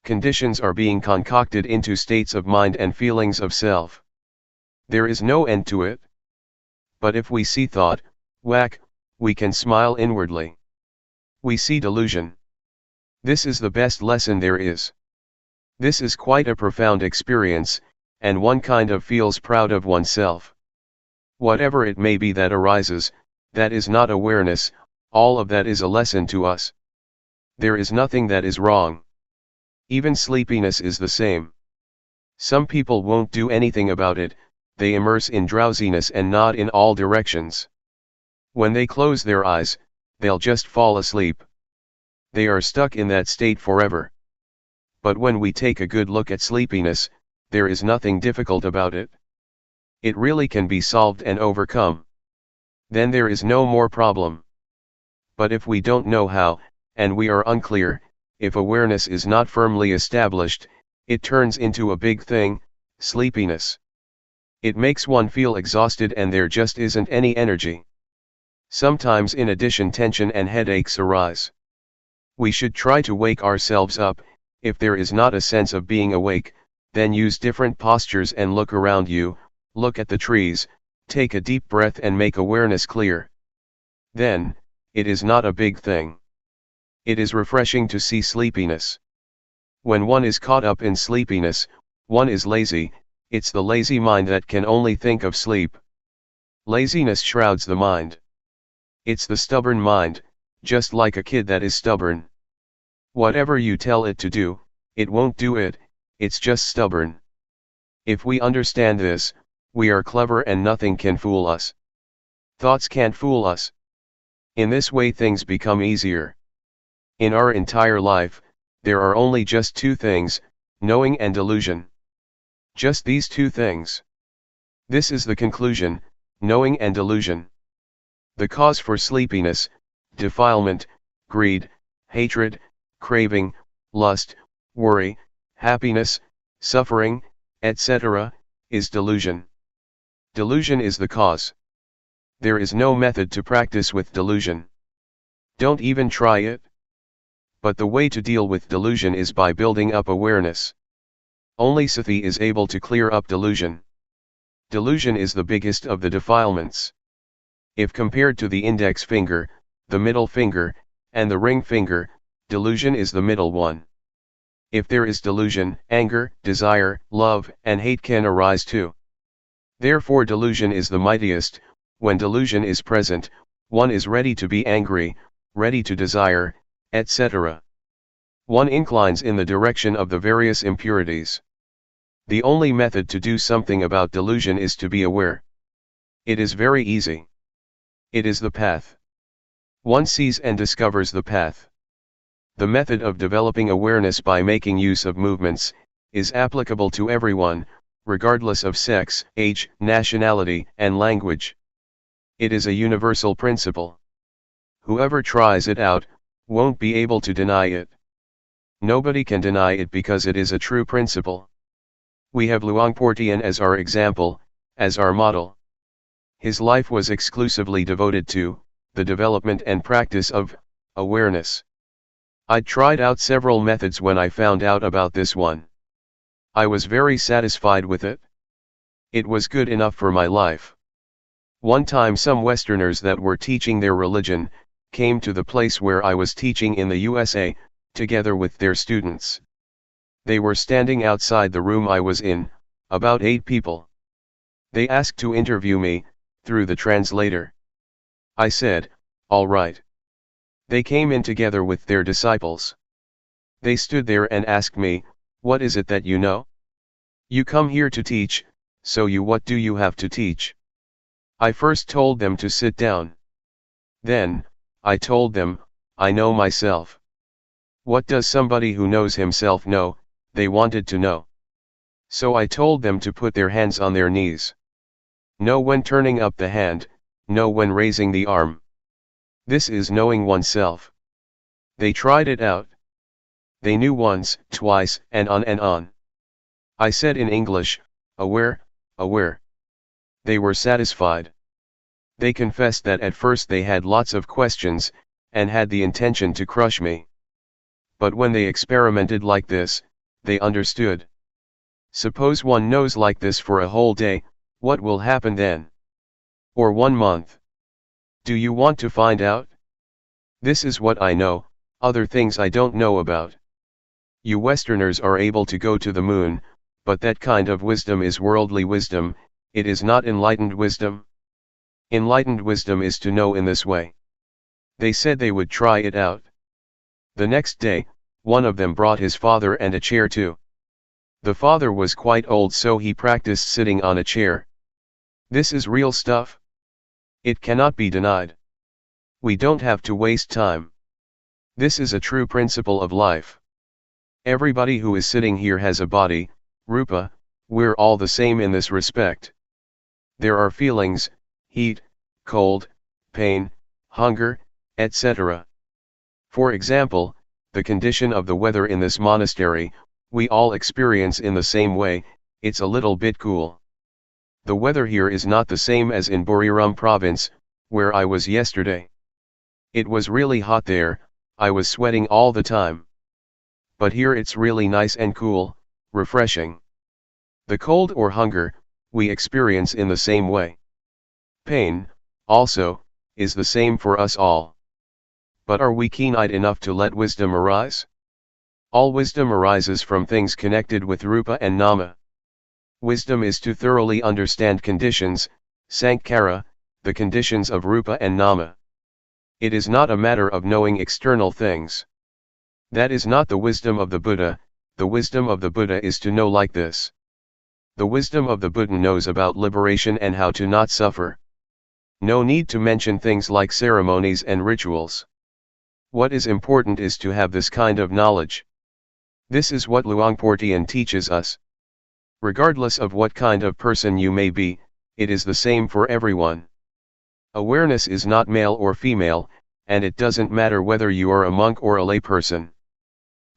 Conditions are being concocted into states of mind and feelings of self. There is no end to it. But if we see thought, whack, we can smile inwardly. We see delusion. This is the best lesson there is. This is quite a profound experience, and one kind of feels proud of oneself. Whatever it may be that arises, that is not awareness, all of that is a lesson to us. There is nothing that is wrong. Even sleepiness is the same. Some people won't do anything about it, they immerse in drowsiness and nod in all directions. When they close their eyes, they'll just fall asleep. They are stuck in that state forever. But when we take a good look at sleepiness, there is nothing difficult about it. It really can be solved and overcome. Then there is no more problem. But if we don't know how, and we are unclear, if awareness is not firmly established, it turns into a big thing, sleepiness. It makes one feel exhausted and there just isn't any energy. Sometimes in addition tension and headaches arise. We should try to wake ourselves up. If there is not a sense of being awake, then use different postures and look around you, look at the trees, take a deep breath and make awareness clear. Then, it is not a big thing. It is refreshing to see sleepiness. When one is caught up in sleepiness, one is lazy. It's the lazy mind that can only think of sleep. Laziness shrouds the mind. It's the stubborn mind, just like a kid that is stubborn. Whatever you tell it to do, it won't do it, it's just stubborn. If we understand this, we are clever and nothing can fool us. Thoughts can't fool us. In this way things become easier. In our entire life, there are only just two things, knowing and delusion. Just these two things. This is the conclusion, knowing and delusion. The cause for sleepiness, defilement, greed, hatred, craving, lust, worry, happiness, suffering, etc., is delusion. Delusion is the cause. There is no method to practice with delusion. Don't even try it. But the way to deal with delusion is by building up awareness. Only sati is able to clear up delusion. Delusion is the biggest of the defilements. If compared to the index finger, the middle finger, and the ring finger, delusion is the middle one. If there is delusion, anger, desire, love, and hate can arise too. Therefore delusion is the mightiest. When delusion is present, one is ready to be angry, ready to desire, etc. One inclines in the direction of the various impurities. The only method to do something about delusion is to be aware. It is very easy. It is the path. One sees and discovers the path. The method of developing awareness by making use of movements is applicable to everyone, regardless of sex, age, nationality, and language. It is a universal principle. Whoever tries it out won't be able to deny it. Nobody can deny it because it is a true principle. We have Luangpor Teean as our example, as our model. His life was exclusively devoted to the development and practice of awareness. I'd tried out several methods when I found out about this one. I was very satisfied with it. It was good enough for my life. One time some Westerners that were teaching their religion came to the place where I was teaching in the USA, together with their students. They were standing outside the room I was in, about 8 people. They asked to interview me, through the translator. I said, all right. They came in together with their disciples. They stood there and asked me, what is it that you know? You come here to teach, so what do you have to teach? I first told them to sit down. Then, I told them, I know myself. What does somebody who knows himself know? They wanted to know. So I told them to put their hands on their knees. Know when turning up the hand, know when raising the arm. This is knowing oneself. They tried it out. They knew once, twice, and on and on. I said in English, aware, aware. They were satisfied. They confessed that at first they had lots of questions, and had the intention to crush me. But when they experimented like this, they understood. Suppose one knows like this for a whole day, what will happen then? Or 1 month? Do you want to find out? This is what I know, other things I don't know about. You Westerners are able to go to the moon, but that kind of wisdom is worldly wisdom, it is not enlightened wisdom. Enlightened wisdom is to know in this way. They said they would try it out. The next day, one of them brought his father and a chair too. The father was quite old, so he practiced sitting on a chair. This is real stuff. It cannot be denied. We don't have to waste time. This is a true principle of life. Everybody who is sitting here has a body, rupa, we're all the same in this respect. There are feelings, heat, cold, pain, hunger, etc. For example, the condition of the weather in this monastery, we all experience in the same way, it's a little bit cool. The weather here is not the same as in Buriram province, where I was yesterday. It was really hot there, I was sweating all the time. But here it's really nice and cool, refreshing. The cold or hunger, we experience in the same way. Pain, also, is the same for us all. But are we keen-eyed enough to let wisdom arise? All wisdom arises from things connected with rupa and nama. Wisdom is to thoroughly understand conditions, sankhara, the conditions of rupa and nama. It is not a matter of knowing external things. That is not the wisdom of the Buddha. The wisdom of the Buddha is to know like this. The wisdom of the Buddha knows about liberation and how to not suffer. No need to mention things like ceremonies and rituals. What is important is to have this kind of knowledge. This is what Luangpor Teean teaches us. Regardless of what kind of person you may be, it is the same for everyone. Awareness is not male or female, and it doesn't matter whether you are a monk or a layperson.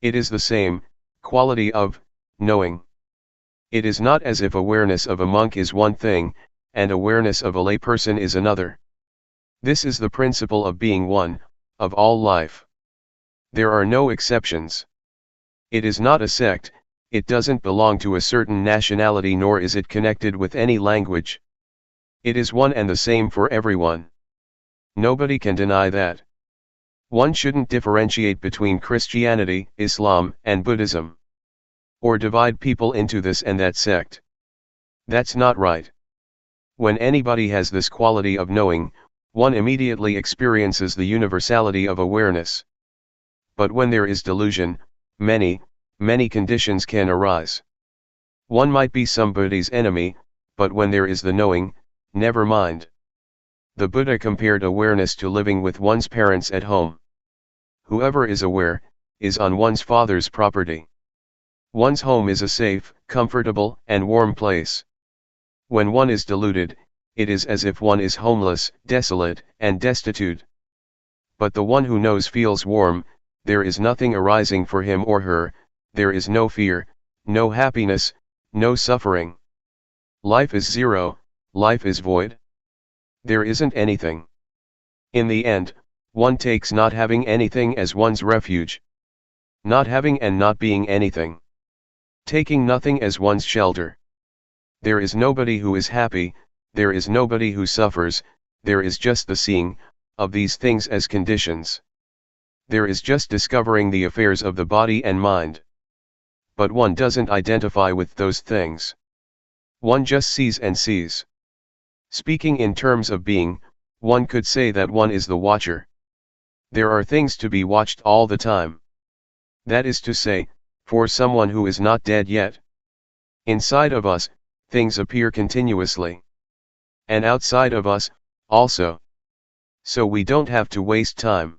It is the same quality of knowing. It is not as if awareness of a monk is one thing, and awareness of a layperson is another. This is the principle of being one, of all life. There are no exceptions. It is not a sect, it doesn't belong to a certain nationality, nor is it connected with any language. It is one and the same for everyone. Nobody can deny that. One shouldn't differentiate between Christianity, Islam, and Buddhism. Or divide people into this and that sect. That's not right. When anybody has this quality of knowing, one immediately experiences the universality of awareness. But when there is delusion, many conditions can arise. One might be somebody's enemy, but when there is the knowing, never mind. The Buddha compared awareness to living with one's parents at home. Whoever is aware, is on one's father's property. One's home is a safe, comfortable, and warm place. When one is deluded, it is as if one is homeless, desolate, and destitute. But the one who knows feels warm, there is nothing arising for him or her, there is no fear, no happiness, no suffering. Life is zero, life is void. There isn't anything. In the end, one takes not having anything as one's refuge. Not having and not being anything. Taking nothing as one's shelter. There is nobody who is happy, there is nobody who suffers, there is just the seeing of these things as conditions. There is just discovering the affairs of the body and mind. But one doesn't identify with those things. One just sees and sees. Speaking in terms of being, one could say that one is the watcher. There are things to be watched all the time. That is to say, for someone who is not dead yet. Inside of us, things appear continuously. And outside of us, also. So we don't have to waste time.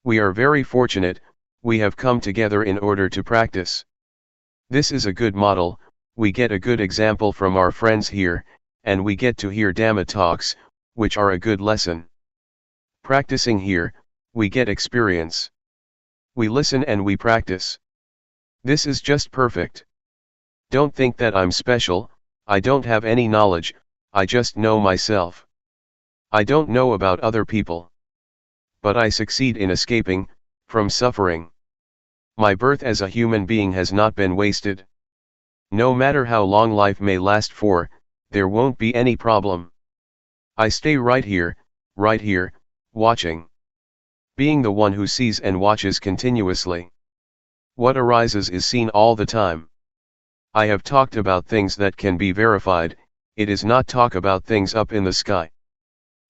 We are very fortunate, we have come together in order to practice. This is a good model, we get a good example from our friends here, and we get to hear Dhamma talks, which are a good lesson. Practicing here, we get experience. We listen and we practice. This is just perfect. Don't think that I'm special, I don't have any knowledge, I just know myself. I don't know about other people. But I succeed in escaping from suffering. My birth as a human being has not been wasted. No matter how long life may last for, there won't be any problem. I stay right here, watching. Being the one who sees and watches continuously. What arises is seen all the time. I have talked about things that can be verified, it is not talk about things up in the sky.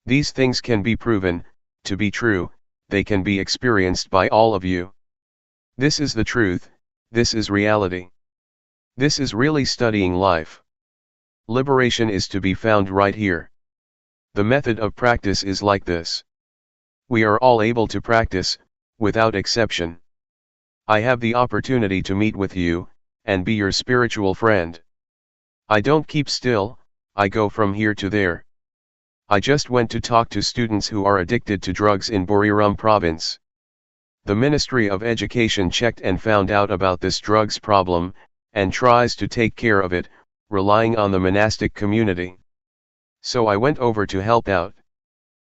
These things can be proven to be true, they can be experienced by all of you. This is the truth, this is reality. This is really studying life. Liberation is to be found right here. The method of practice is like this. We are all able to practice, without exception. I have the opportunity to meet with you, and be your spiritual friend. I don't keep still, I go from here to there. I just went to talk to students who are addicted to drugs in Buriram province. The Ministry of Education checked and found out about this drugs problem, and tries to take care of it, relying on the monastic community. So I went over to help out.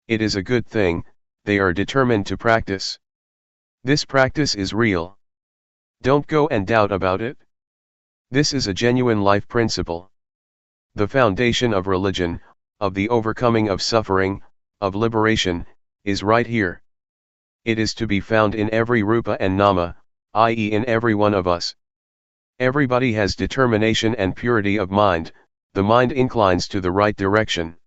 It is a good thing, they are determined to practice. This practice is real. Don't go and doubt about it. This is a genuine life principle. The foundation of religion, of the overcoming of suffering, of liberation, is right here. It is to be found in every rupa and nama, i.e. in every one of us. Everybody has determination and purity of mind, the mind inclines to the right direction.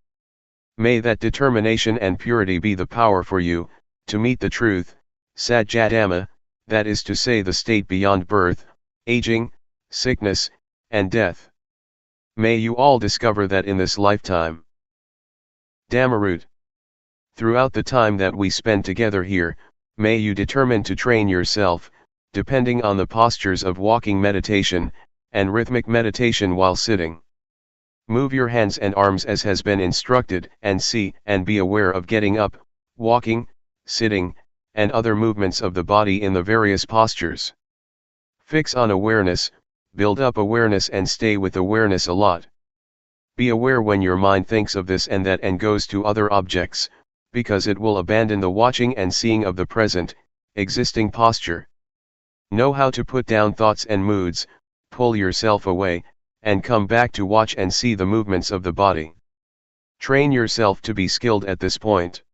May that determination and purity be the power for you, to meet the truth, Satjadhamma, that is to say the state beyond birth, aging, sickness, and death. May you all discover that in this lifetime. Dhammaroot. Throughout the time that we spend together here, may you determine to train yourself, depending on the postures of walking meditation, and rhythmic meditation while sitting. Move your hands and arms as has been instructed, and see and be aware of getting up, walking, sitting, and other movements of the body in the various postures. Fix on awareness, build up awareness and stay with awareness a lot. Be aware when your mind thinks of this and that and goes to other objects, because it will abandon the watching and seeing of the present, existing posture. Know how to put down thoughts and moods, pull yourself away, and come back to watch and see the movements of the body. Train yourself to be skilled at this point.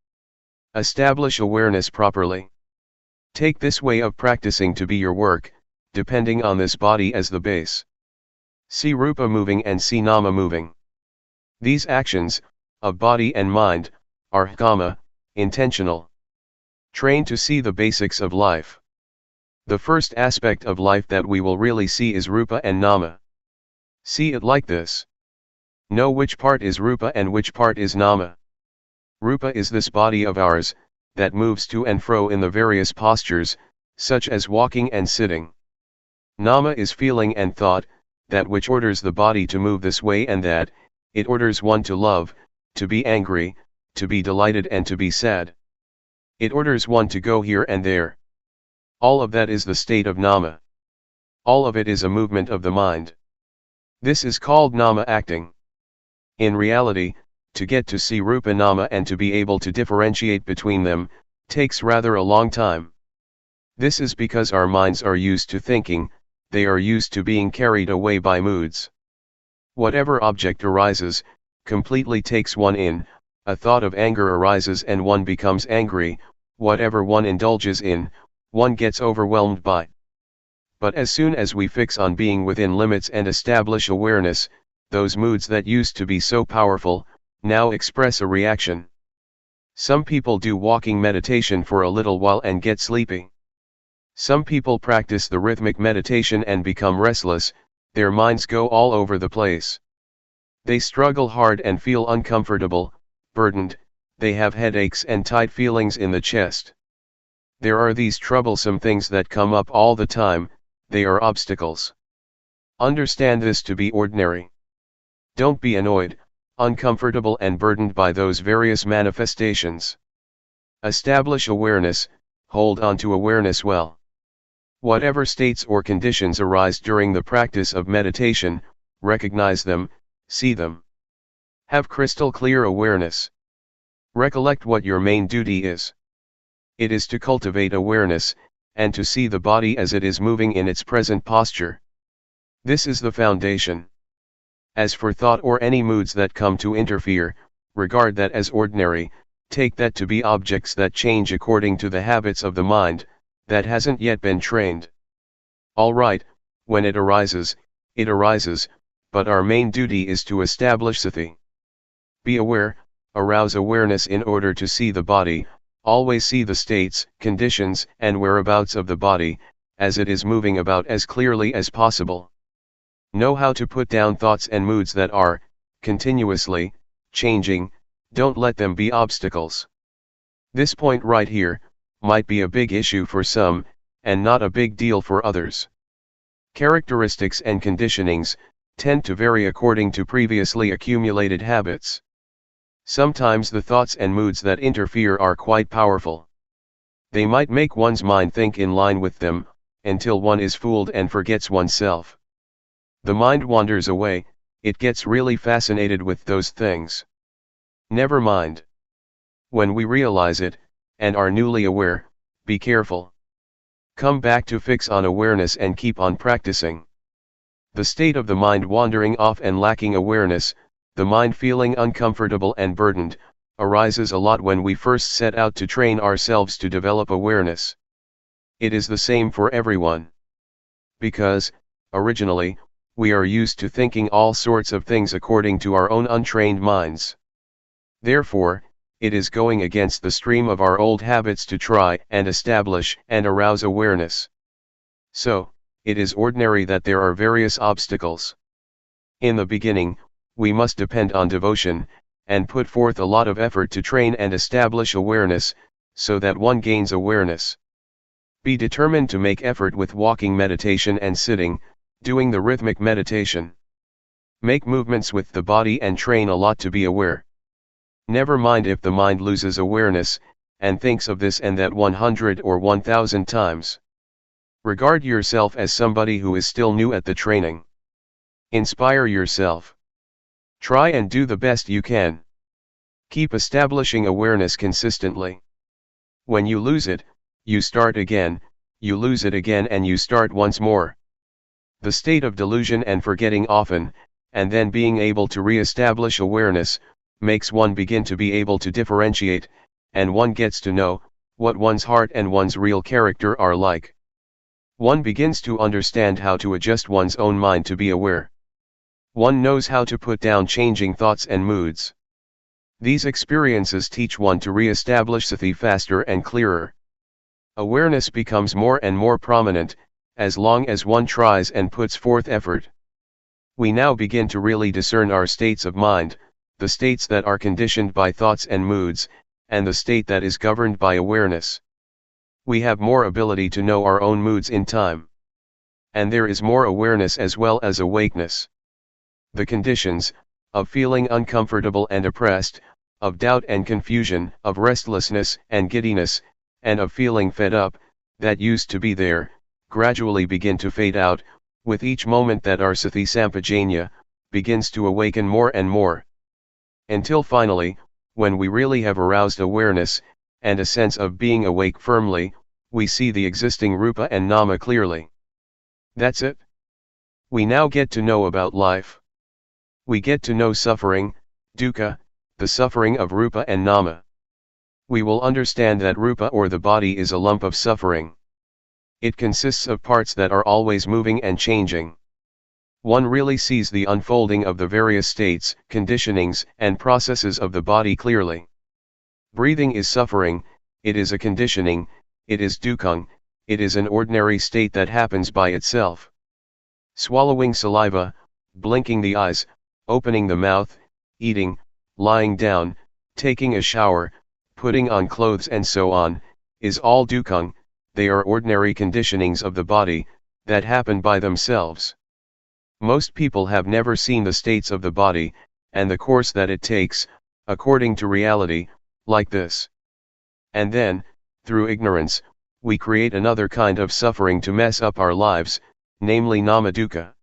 Establish awareness properly. Take this way of practicing to be your work, depending on this body as the base. See rupa moving and see nama moving. These actions, of body and mind, are kamma, intentional. Train to see the basics of life. The first aspect of life that we will really see is rupa and nama. See it like this. Know which part is rupa and which part is nama. Rupa is this body of ours, that moves to and fro in the various postures, such as walking and sitting. Nama is feeling and thought, that which orders the body to move this way and that, it orders one to love, to be angry, to be delighted and to be sad. It orders one to go here and there. All of that is the state of nama. All of it is a movement of the mind. This is called nama acting. In reality, to get to see rupa nama and to be able to differentiate between them, takes rather a long time. This is because our minds are used to thinking, they are used to being carried away by moods. Whatever object arises, completely takes one in, a thought of anger arises and one becomes angry, whatever one indulges in, one gets overwhelmed by. But as soon as we fix on being within limits and establish awareness, those moods that used to be so powerful, now express a reaction. Some people do walking meditation for a little while and get sleepy. Some people practice the rhythmic meditation and become restless, their minds go all over the place. They struggle hard and feel uncomfortable, burdened, they have headaches and tight feelings in the chest. There are these troublesome things that come up all the time, they are obstacles. Understand this to be ordinary. Don't be annoyed, uncomfortable and burdened by those various manifestations. Establish awareness, hold on to awareness well. Whatever states or conditions arise during the practice of meditation, recognize them, see them. Have crystal clear awareness. Recollect what your main duty is. It is to cultivate awareness, and to see the body as it is moving in its present posture. This is the foundation. As for thought or any moods that come to interfere, regard that as ordinary, take that to be objects that change according to the habits of the mind, that hasn't yet been trained. All right, when it arises, but our main duty is to establish sati. Be aware, arouse awareness in order to see the body, always see the states, conditions, and whereabouts of the body, as it is moving about as clearly as possible. Know how to put down thoughts and moods that are, continuously, changing, don't let them be obstacles. This point right here, might be a big issue for some, and not a big deal for others. Characteristics and conditionings, tend to vary according to previously accumulated habits. Sometimes the thoughts and moods that interfere are quite powerful. They might make one's mind think in line with them, until one is fooled and forgets oneself. The mind wanders away, it gets really fascinated with those things. Never mind. When we realize it, and are newly aware, be careful. Come back to fix on awareness and keep on practicing. The state of the mind wandering off and lacking awareness, the mind feeling uncomfortable and burdened, arises a lot when we first set out to train ourselves to develop awareness. It is the same for everyone. Because, originally, we are used to thinking all sorts of things according to our own untrained minds. Therefore, it is going against the stream of our old habits to try and establish and arouse awareness. So, it is ordinary that there are various obstacles. In the beginning, we must depend on devotion, and put forth a lot of effort to train and establish awareness, so that one gains awareness. Be determined to make effort with walking meditation and sitting, doing the rhythmic meditation. Make movements with the body and train a lot to be aware. Never mind if the mind loses awareness, and thinks of this and that 100 or 1000 times. Regard yourself as somebody who is still new at the training. Inspire yourself. Try and do the best you can. Keep establishing awareness consistently. When you lose it, you start again, you lose it again and you start once more. The state of delusion and forgetting often, and then being able to re-establish awareness, makes one begin to be able to differentiate, and one gets to know what one's heart and one's real character are like. One begins to understand how to adjust one's own mind to be aware. One knows how to put down changing thoughts and moods. These experiences teach one to re-establish sati faster and clearer. Awareness becomes more and more prominent, as long as one tries and puts forth effort. We now begin to really discern our states of mind, the states that are conditioned by thoughts and moods, and the state that is governed by awareness. We have more ability to know our own moods in time. And there is more awareness as well as awakeness. The conditions, of feeling uncomfortable and oppressed, of doubt and confusion, of restlessness and giddiness, and of feeling fed up, that used to be there, gradually begin to fade out, with each moment that our sati sampajanya begins to awaken more and more. Until finally, when we really have aroused awareness, and a sense of being awake firmly, we see the existing rupa and nama clearly. That's it. We now get to know about life. We get to know suffering, dukkha, the suffering of rupa and nama. We will understand that rupa or the body is a lump of suffering. It consists of parts that are always moving and changing. One really sees the unfolding of the various states, conditionings, and processes of the body clearly. Breathing is suffering, it is a conditioning, it is dukkha, it is an ordinary state that happens by itself. Swallowing saliva, blinking the eyes, opening the mouth, eating, lying down, taking a shower, putting on clothes and so on, is all dukkha. They are ordinary conditionings of the body, that happen by themselves. Most people have never seen the states of the body, and the course that it takes, according to reality, like this. And then, through ignorance, we create another kind of suffering to mess up our lives, namely nama dukkha.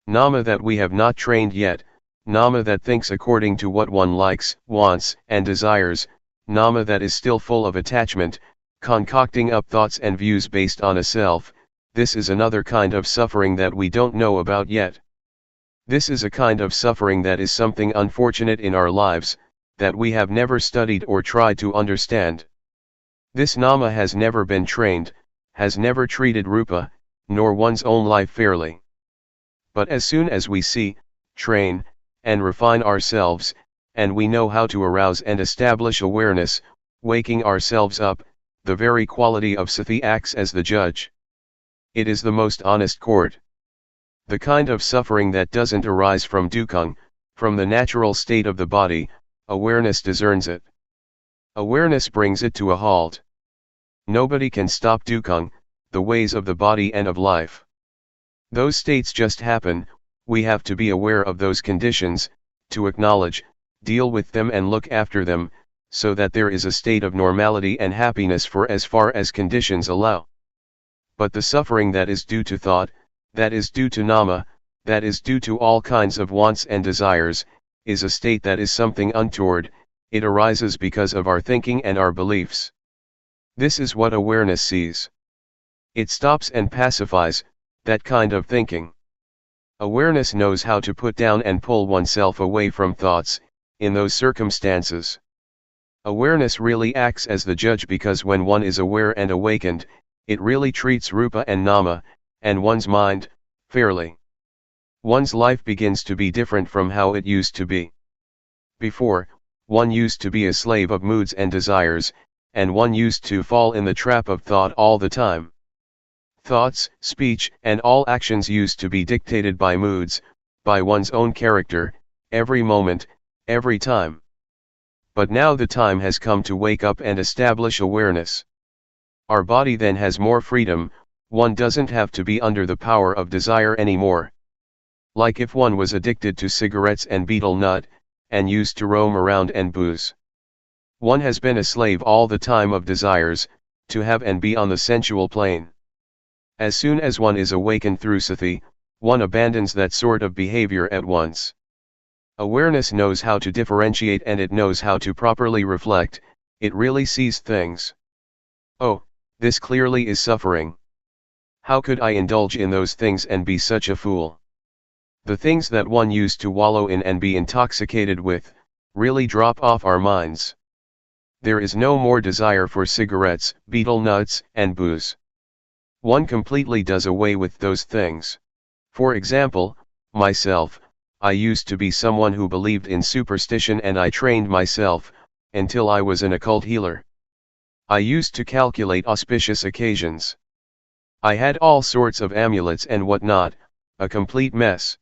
Nama that we have not trained yet, nama that thinks according to what one likes, wants, and desires, nama that is still full of attachment, concocting up thoughts and views based on a self. This is another kind of suffering that we don't know about yet. This is a kind of suffering that is something unfortunate in our lives, that we have never studied or tried to understand. This nama has never been trained, has never treated rupa, nor one's own life fairly. But as soon as we see, train, and refine ourselves, and we know how to arouse and establish awareness, waking ourselves up, the very quality of sati acts as the judge. It is the most honest court. The kind of suffering that doesn't arise from dukkha, from the natural state of the body, awareness discerns it. Awareness brings it to a halt. Nobody can stop dukkha, the ways of the body and of life. Those states just happen, we have to be aware of those conditions, to acknowledge, deal with them and look after them, so that there is a state of normality and happiness for as far as conditions allow. But the suffering that is due to thought, that is due to nama, that is due to all kinds of wants and desires, is a state that is something untoward, it arises because of our thinking and our beliefs. This is what awareness sees. It stops and pacifies that kind of thinking. Awareness knows how to put down and pull oneself away from thoughts, in those circumstances. Awareness really acts as the judge because when one is aware and awakened, it really treats rupa and nama, and one's mind, fairly. One's life begins to be different from how it used to be. Before, one used to be a slave of moods and desires, and one used to fall in the trap of thought all the time. Thoughts, speech, and all actions used to be dictated by moods, by one's own character, every moment, every time. But now the time has come to wake up and establish awareness. Our body then has more freedom, one doesn't have to be under the power of desire anymore. Like if one was addicted to cigarettes and betel nut, and used to roam around and booze. One has been a slave all the time of desires, to have and be on the sensual plane. As soon as one is awakened through sati, one abandons that sort of behavior at once. Awareness knows how to differentiate and it knows how to properly reflect, it really sees things. Oh, this clearly is suffering. How could I indulge in those things and be such a fool? The things that one used to wallow in and be intoxicated with, really drop off our minds. There is no more desire for cigarettes, betel nuts, and booze. One completely does away with those things. For example, myself, I used to be someone who believed in superstition and I trained myself, until I was an occult healer. I used to calculate auspicious occasions. I had all sorts of amulets and whatnot, a complete mess.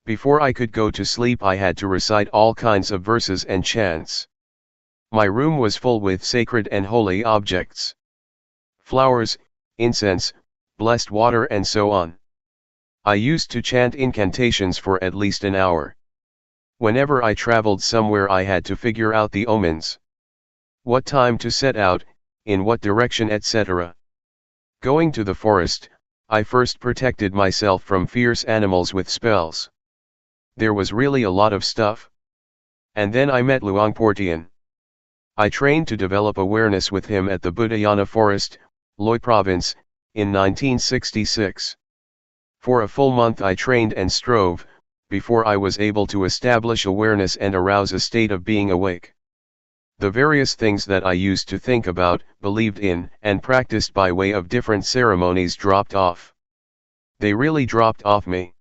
Before I could go to sleep I had to recite all kinds of verses and chants. My room was full with sacred and holy objects. Flowers, incense, blessed water and so on. I used to chant incantations for at least an hour. Whenever I traveled somewhere I had to figure out the omens. What time to set out, in what direction etc. Going to the forest, I first protected myself from fierce animals with spells. There was really a lot of stuff. And then I met Luangpor Teean. I trained to develop awareness with him at the Budayana Forest, Loi Province, in 1966. For a full month I trained and strove, before I was able to establish awareness and arouse a state of being awake. The various things that I used to think about, believed in, and practiced by way of different ceremonies dropped off. They really dropped off me.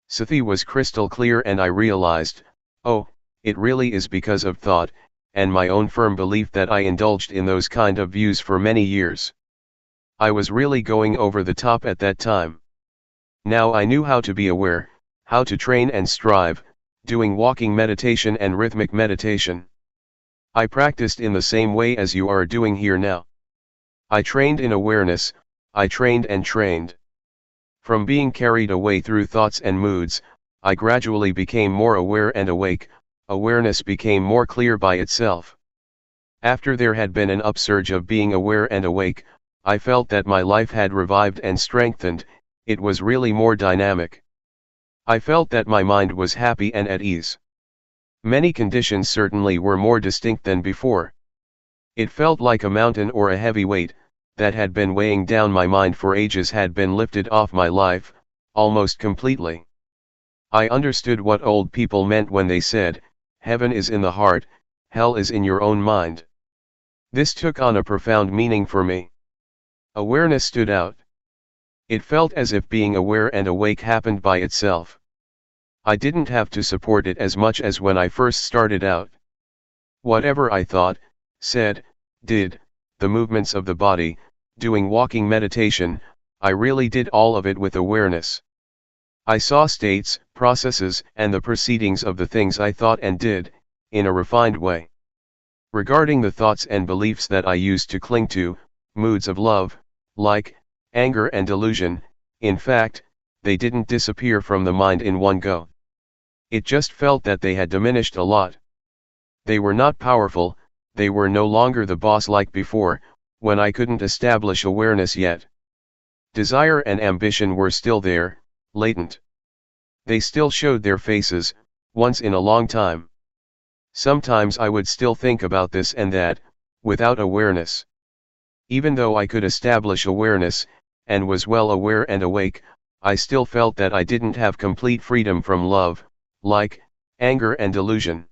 Sati was crystal clear and I realized, oh, it really is because of thought, and my own firm belief that I indulged in those kind of views for many years. I was really going over the top at that time. Now I knew how to be aware, how to train and strive, doing walking meditation and rhythmic meditation. I practiced in the same way as you are doing here now. I trained in awareness, I trained and trained. From being carried away through thoughts and moods, I gradually became more aware and awake, awareness became more clear by itself. After there had been an upsurge of being aware and awake, I felt that my life had revived and strengthened, it was really more dynamic. I felt that my mind was happy and at ease. Many conditions certainly were more distinct than before. It felt like a mountain or a heavy weight, that had been weighing down my mind for ages had been lifted off my life, almost completely. I understood what old people meant when they said, heaven is in the heart, hell is in your own mind. This took on a profound meaning for me. Awareness stood out. It felt as if being aware and awake happened by itself. I didn't have to support it as much as when I first started out. Whatever I thought, said, did, the movements of the body, doing walking meditation, I really did all of it with awareness. I saw states, processes, and the proceedings of the things I thought and did, in a refined way. Regarding the thoughts and beliefs that I used to cling to, moods of love, like, anger and delusion, in fact, they didn't disappear from the mind in one go. It just felt that they had diminished a lot. They were not powerful, they were no longer the boss like before, when I couldn't establish awareness yet. Desire and ambition were still there, latent. They still showed their faces, once in a long time. Sometimes I would still think about this and that, without awareness. Even though I could establish awareness, and was well aware and awake, I still felt that I didn't have complete freedom from love, like, anger and delusion.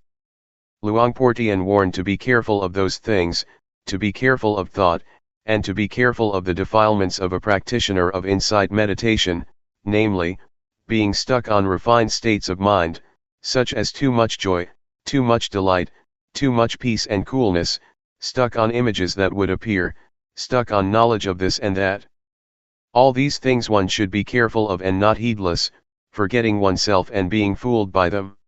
Luangpor Teean warned to be careful of those things, to be careful of thought, and to be careful of the defilements of a practitioner of insight meditation, namely, being stuck on refined states of mind, such as too much joy, too much delight, too much peace and coolness, stuck on images that would appear, stuck on knowledge of this and that. All these things one should be careful of and not heedless, forgetting oneself and being fooled by them.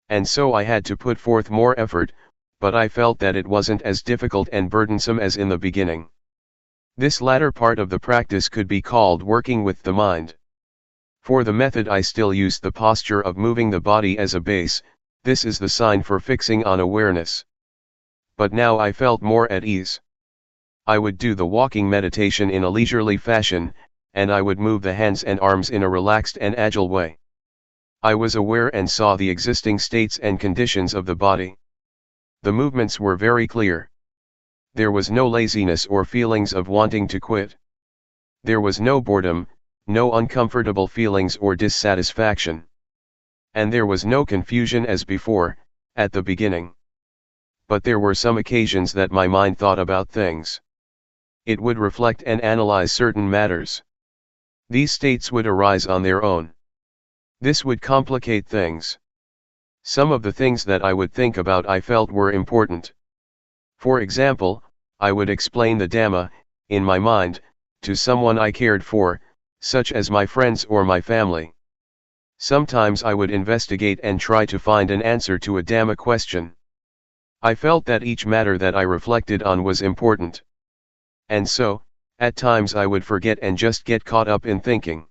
And so I had to put forth more effort, but I felt that it wasn't as difficult and burdensome as in the beginning. This latter part of the practice could be called working with the mind. For the method I still used the posture of moving the body as a base. This is the sign for fixing on awareness. But now I felt more at ease. I would do the walking meditation in a leisurely fashion, and I would move the hands and arms in a relaxed and agile way. I was aware and saw the existing states and conditions of the body. The movements were very clear. There was no laziness or feelings of wanting to quit. There was no boredom, no uncomfortable feelings or dissatisfaction. And there was no confusion as before, at the beginning. But there were some occasions that my mind thought about things. It would reflect and analyze certain matters. These states would arise on their own. This would complicate things. Some of the things that I would think about I felt were important. For example, I would explain the Dhamma, in my mind, to someone I cared for, such as my friends or my family. Sometimes I would investigate and try to find an answer to a Dhamma question. I felt that each matter that I reflected on was important. And so, at times I would forget and just get caught up in thinking.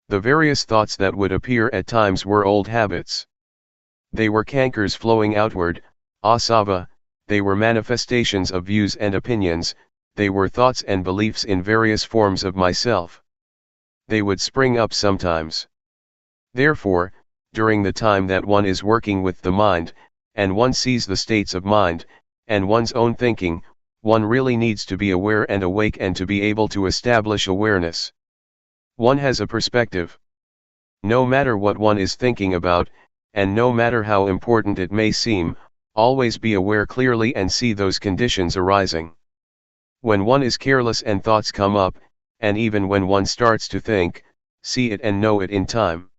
The various thoughts that would appear at times were old habits. They were cankers flowing outward, asava, they were manifestations of views and opinions, they were thoughts and beliefs in various forms of myself. They would spring up sometimes. Therefore, during the time that one is working with the mind, and one sees the states of mind, and one's own thinking, one really needs to be aware and awake and to be able to establish awareness. One has a perspective. No matter what one is thinking about, and no matter how important it may seem, always be aware clearly and see those conditions arising. When one is careless and thoughts come up, and even when one starts to think, see it and know it in time.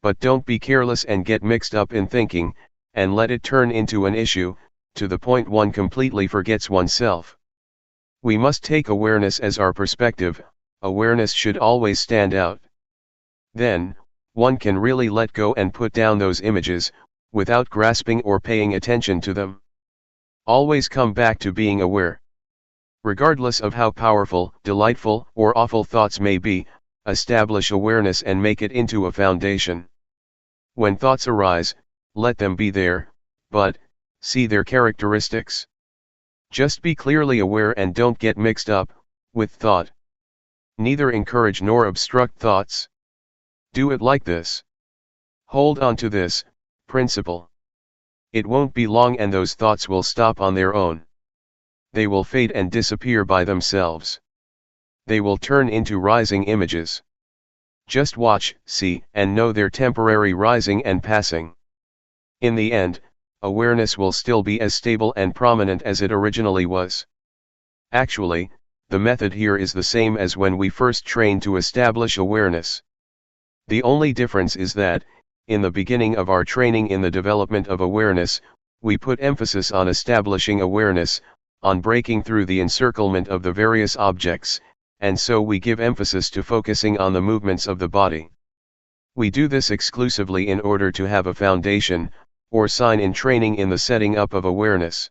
But don't be careless and get mixed up in thinking, and let it turn into an issue, to the point one completely forgets oneself. We must take awareness as our perspective. Awareness should always stand out. Then, one can really let go and put down those images, without grasping or paying attention to them. Always come back to being aware. Regardless of how powerful, delightful, or awful thoughts may be, establish awareness and make it into a foundation. When thoughts arise, let them be there, but, see their characteristics. Just be clearly aware and don't get mixed up with thought. Neither encourage nor obstruct thoughts. Do it like this. Hold on to this principle. It won't be long and those thoughts will stop on their own. They will fade and disappear by themselves. They will turn into rising images. Just watch, see, and know their temporary rising and passing. In the end, awareness will still be as stable and prominent as it originally was. Actually, the method here is the same as when we first trained to establish awareness. The only difference is that, in the beginning of our training in the development of awareness, we put emphasis on establishing awareness, on breaking through the encirclement of the various objects, and so we give emphasis to focusing on the movements of the body. We do this exclusively in order to have a foundation, or sign in training in the setting up of awareness.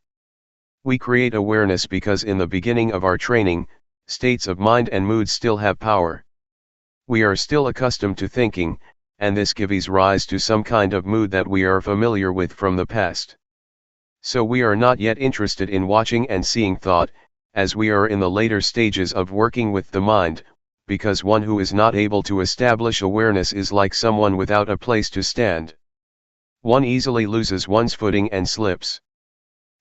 We create awareness because in the beginning of our training, states of mind and mood still have power. We are still accustomed to thinking, and this gives rise to some kind of mood that we are familiar with from the past. So we are not yet interested in watching and seeing thought, as we are in the later stages of working with the mind, because one who is not able to establish awareness is like someone without a place to stand. One easily loses one's footing and slips.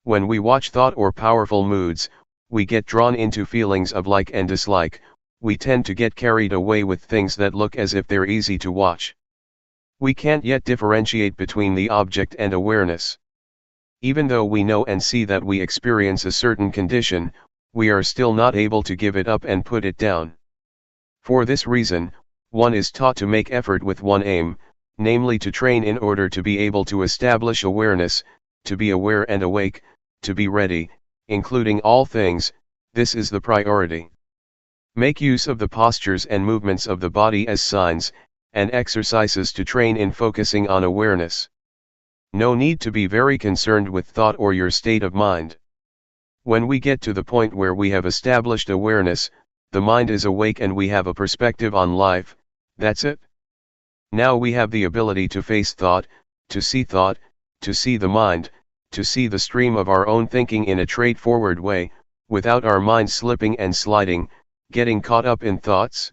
When we watch thought or powerful moods, we get drawn into feelings of like and dislike. We tend to get carried away with things that look as if they're easy to watch. We can't yet differentiate between the object and awareness. Even though we know and see that we experience a certain condition, we are still not able to give it up and put it down. For this reason, one is taught to make effort with one aim, namely to train in order to be able to establish awareness, to be aware and awake, to be ready, including all things. This is the priority. Make use of the postures and movements of the body as signs and exercises to train in focusing on awareness. No need to be very concerned with thought or your state of mind. When we get to the point where we have established awareness, the mind is awake and we have a perspective on life, that's it. Now we have the ability to face thought, to see the mind, to see the stream of our own thinking in a straightforward way, without our mind slipping and sliding, getting caught up in thoughts.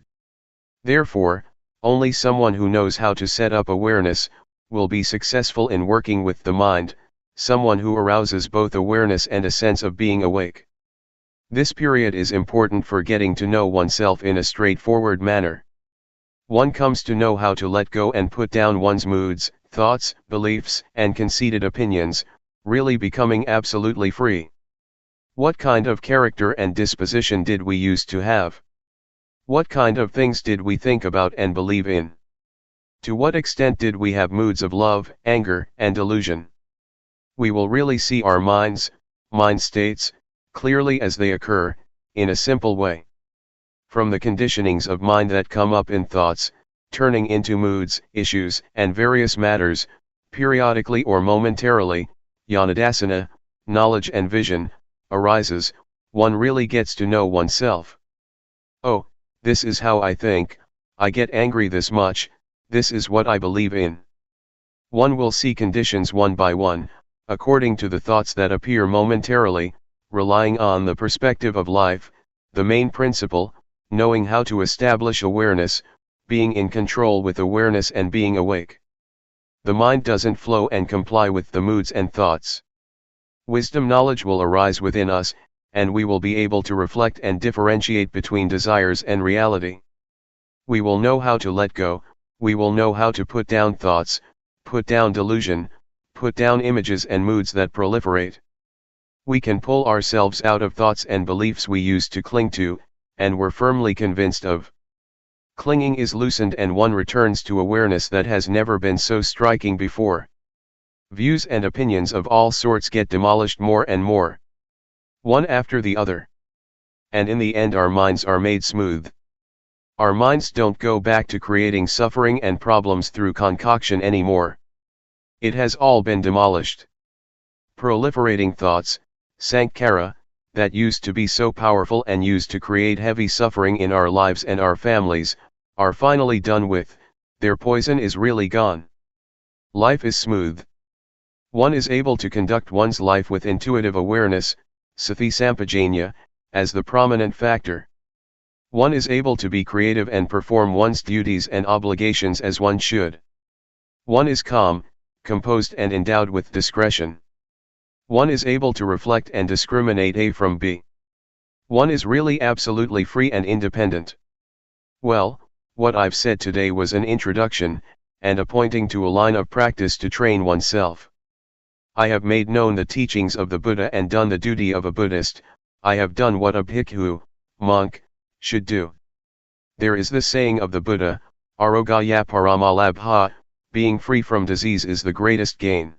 Therefore, only someone who knows how to set up awareness will be successful in working with the mind, someone who arouses both awareness and a sense of being awake. This period is important for getting to know oneself in a straightforward manner. One comes to know how to let go and put down one's moods, thoughts, beliefs, and conceited opinions, really becoming absolutely free. What kind of character and disposition did we used to have? What kind of things did we think about and believe in? To what extent did we have moods of love, anger, and delusion? We will really see our mind states, clearly as they occur, in a simple way. From the conditionings of mind that come up in thoughts, turning into moods, issues, and various matters, periodically or momentarily, Yanadasana, knowledge and vision, arises, one really gets to know oneself. Oh, this is how I think, I get angry this much, this is what I believe in. One will see conditions one by one, according to the thoughts that appear momentarily, relying on the perspective of life, the main principle, knowing how to establish awareness, being in control with awareness and being awake. The mind doesn't flow and comply with the moods and thoughts. Wisdom knowledge will arise within us, and we will be able to reflect and differentiate between desires and reality. We will know how to let go, we will know how to put down thoughts, put down delusion, put down images and moods that proliferate. We can pull ourselves out of thoughts and beliefs we used to cling to, and were firmly convinced of. Clinging is loosened and one returns to awareness that has never been so striking before. Views and opinions of all sorts get demolished more and more, one after the other. And in the end our minds are made smooth. Our minds don't go back to creating suffering and problems through concoction anymore. It has all been demolished. Proliferating thoughts, sankhara, that used to be so powerful and used to create heavy suffering in our lives and our families, are finally done with, their poison is really gone. Life is smooth. One is able to conduct one's life with intuitive awareness, sati sampajanya, as the prominent factor. One is able to be creative and perform one's duties and obligations as one should. One is calm, composed and endowed with discretion. One is able to reflect and discriminate A from B. One is really absolutely free and independent. Well, what I've said today was an introduction, and a pointing to a line of practice to train oneself. I have made known the teachings of the Buddha and done the duty of a Buddhist. I have done what a bhikkhu, monk, should do. There is the saying of the Buddha, Arogaya Paramalabha, being free from disease is the greatest gain.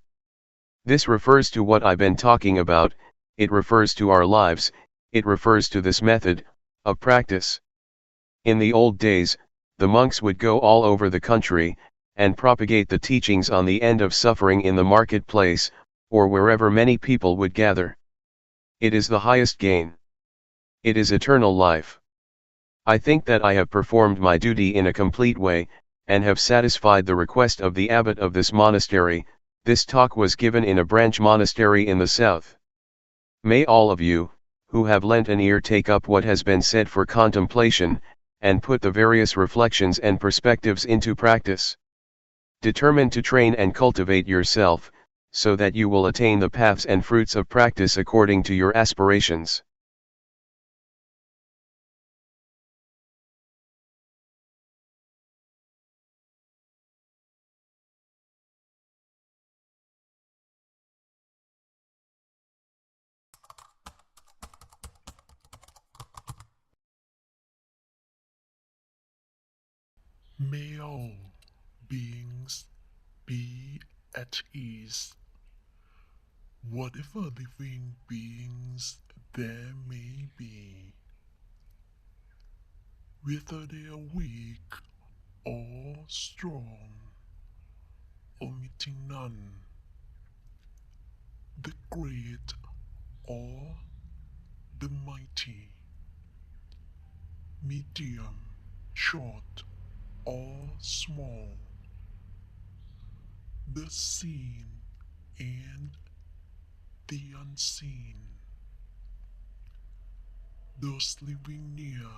This refers to what I've been talking about, it refers to our lives, it refers to this method of practice. In the old days, the monks would go all over the country, and propagate the teachings on the end of suffering in the marketplace, or wherever many people would gather. It is the highest gain. It is eternal life. I think that I have performed my duty in a complete way, and have satisfied the request of the abbot of this monastery. This talk was given in a branch monastery in the south. May all of you, who have lent an ear, take up what has been said for contemplation, and put the various reflections and perspectives into practice. Determine to train and cultivate yourself, so that you will attain the paths and fruits of practice according to your aspirations. May all beings be at ease, whatever living beings there may be, whether they are weak or strong, omitting none, the great or the mighty, medium, short or small, the seen and the unseen, those living near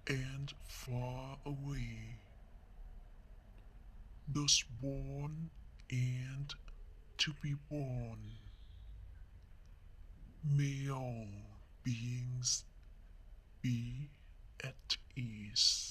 and far away, those born and to be born. May all beings be at ease.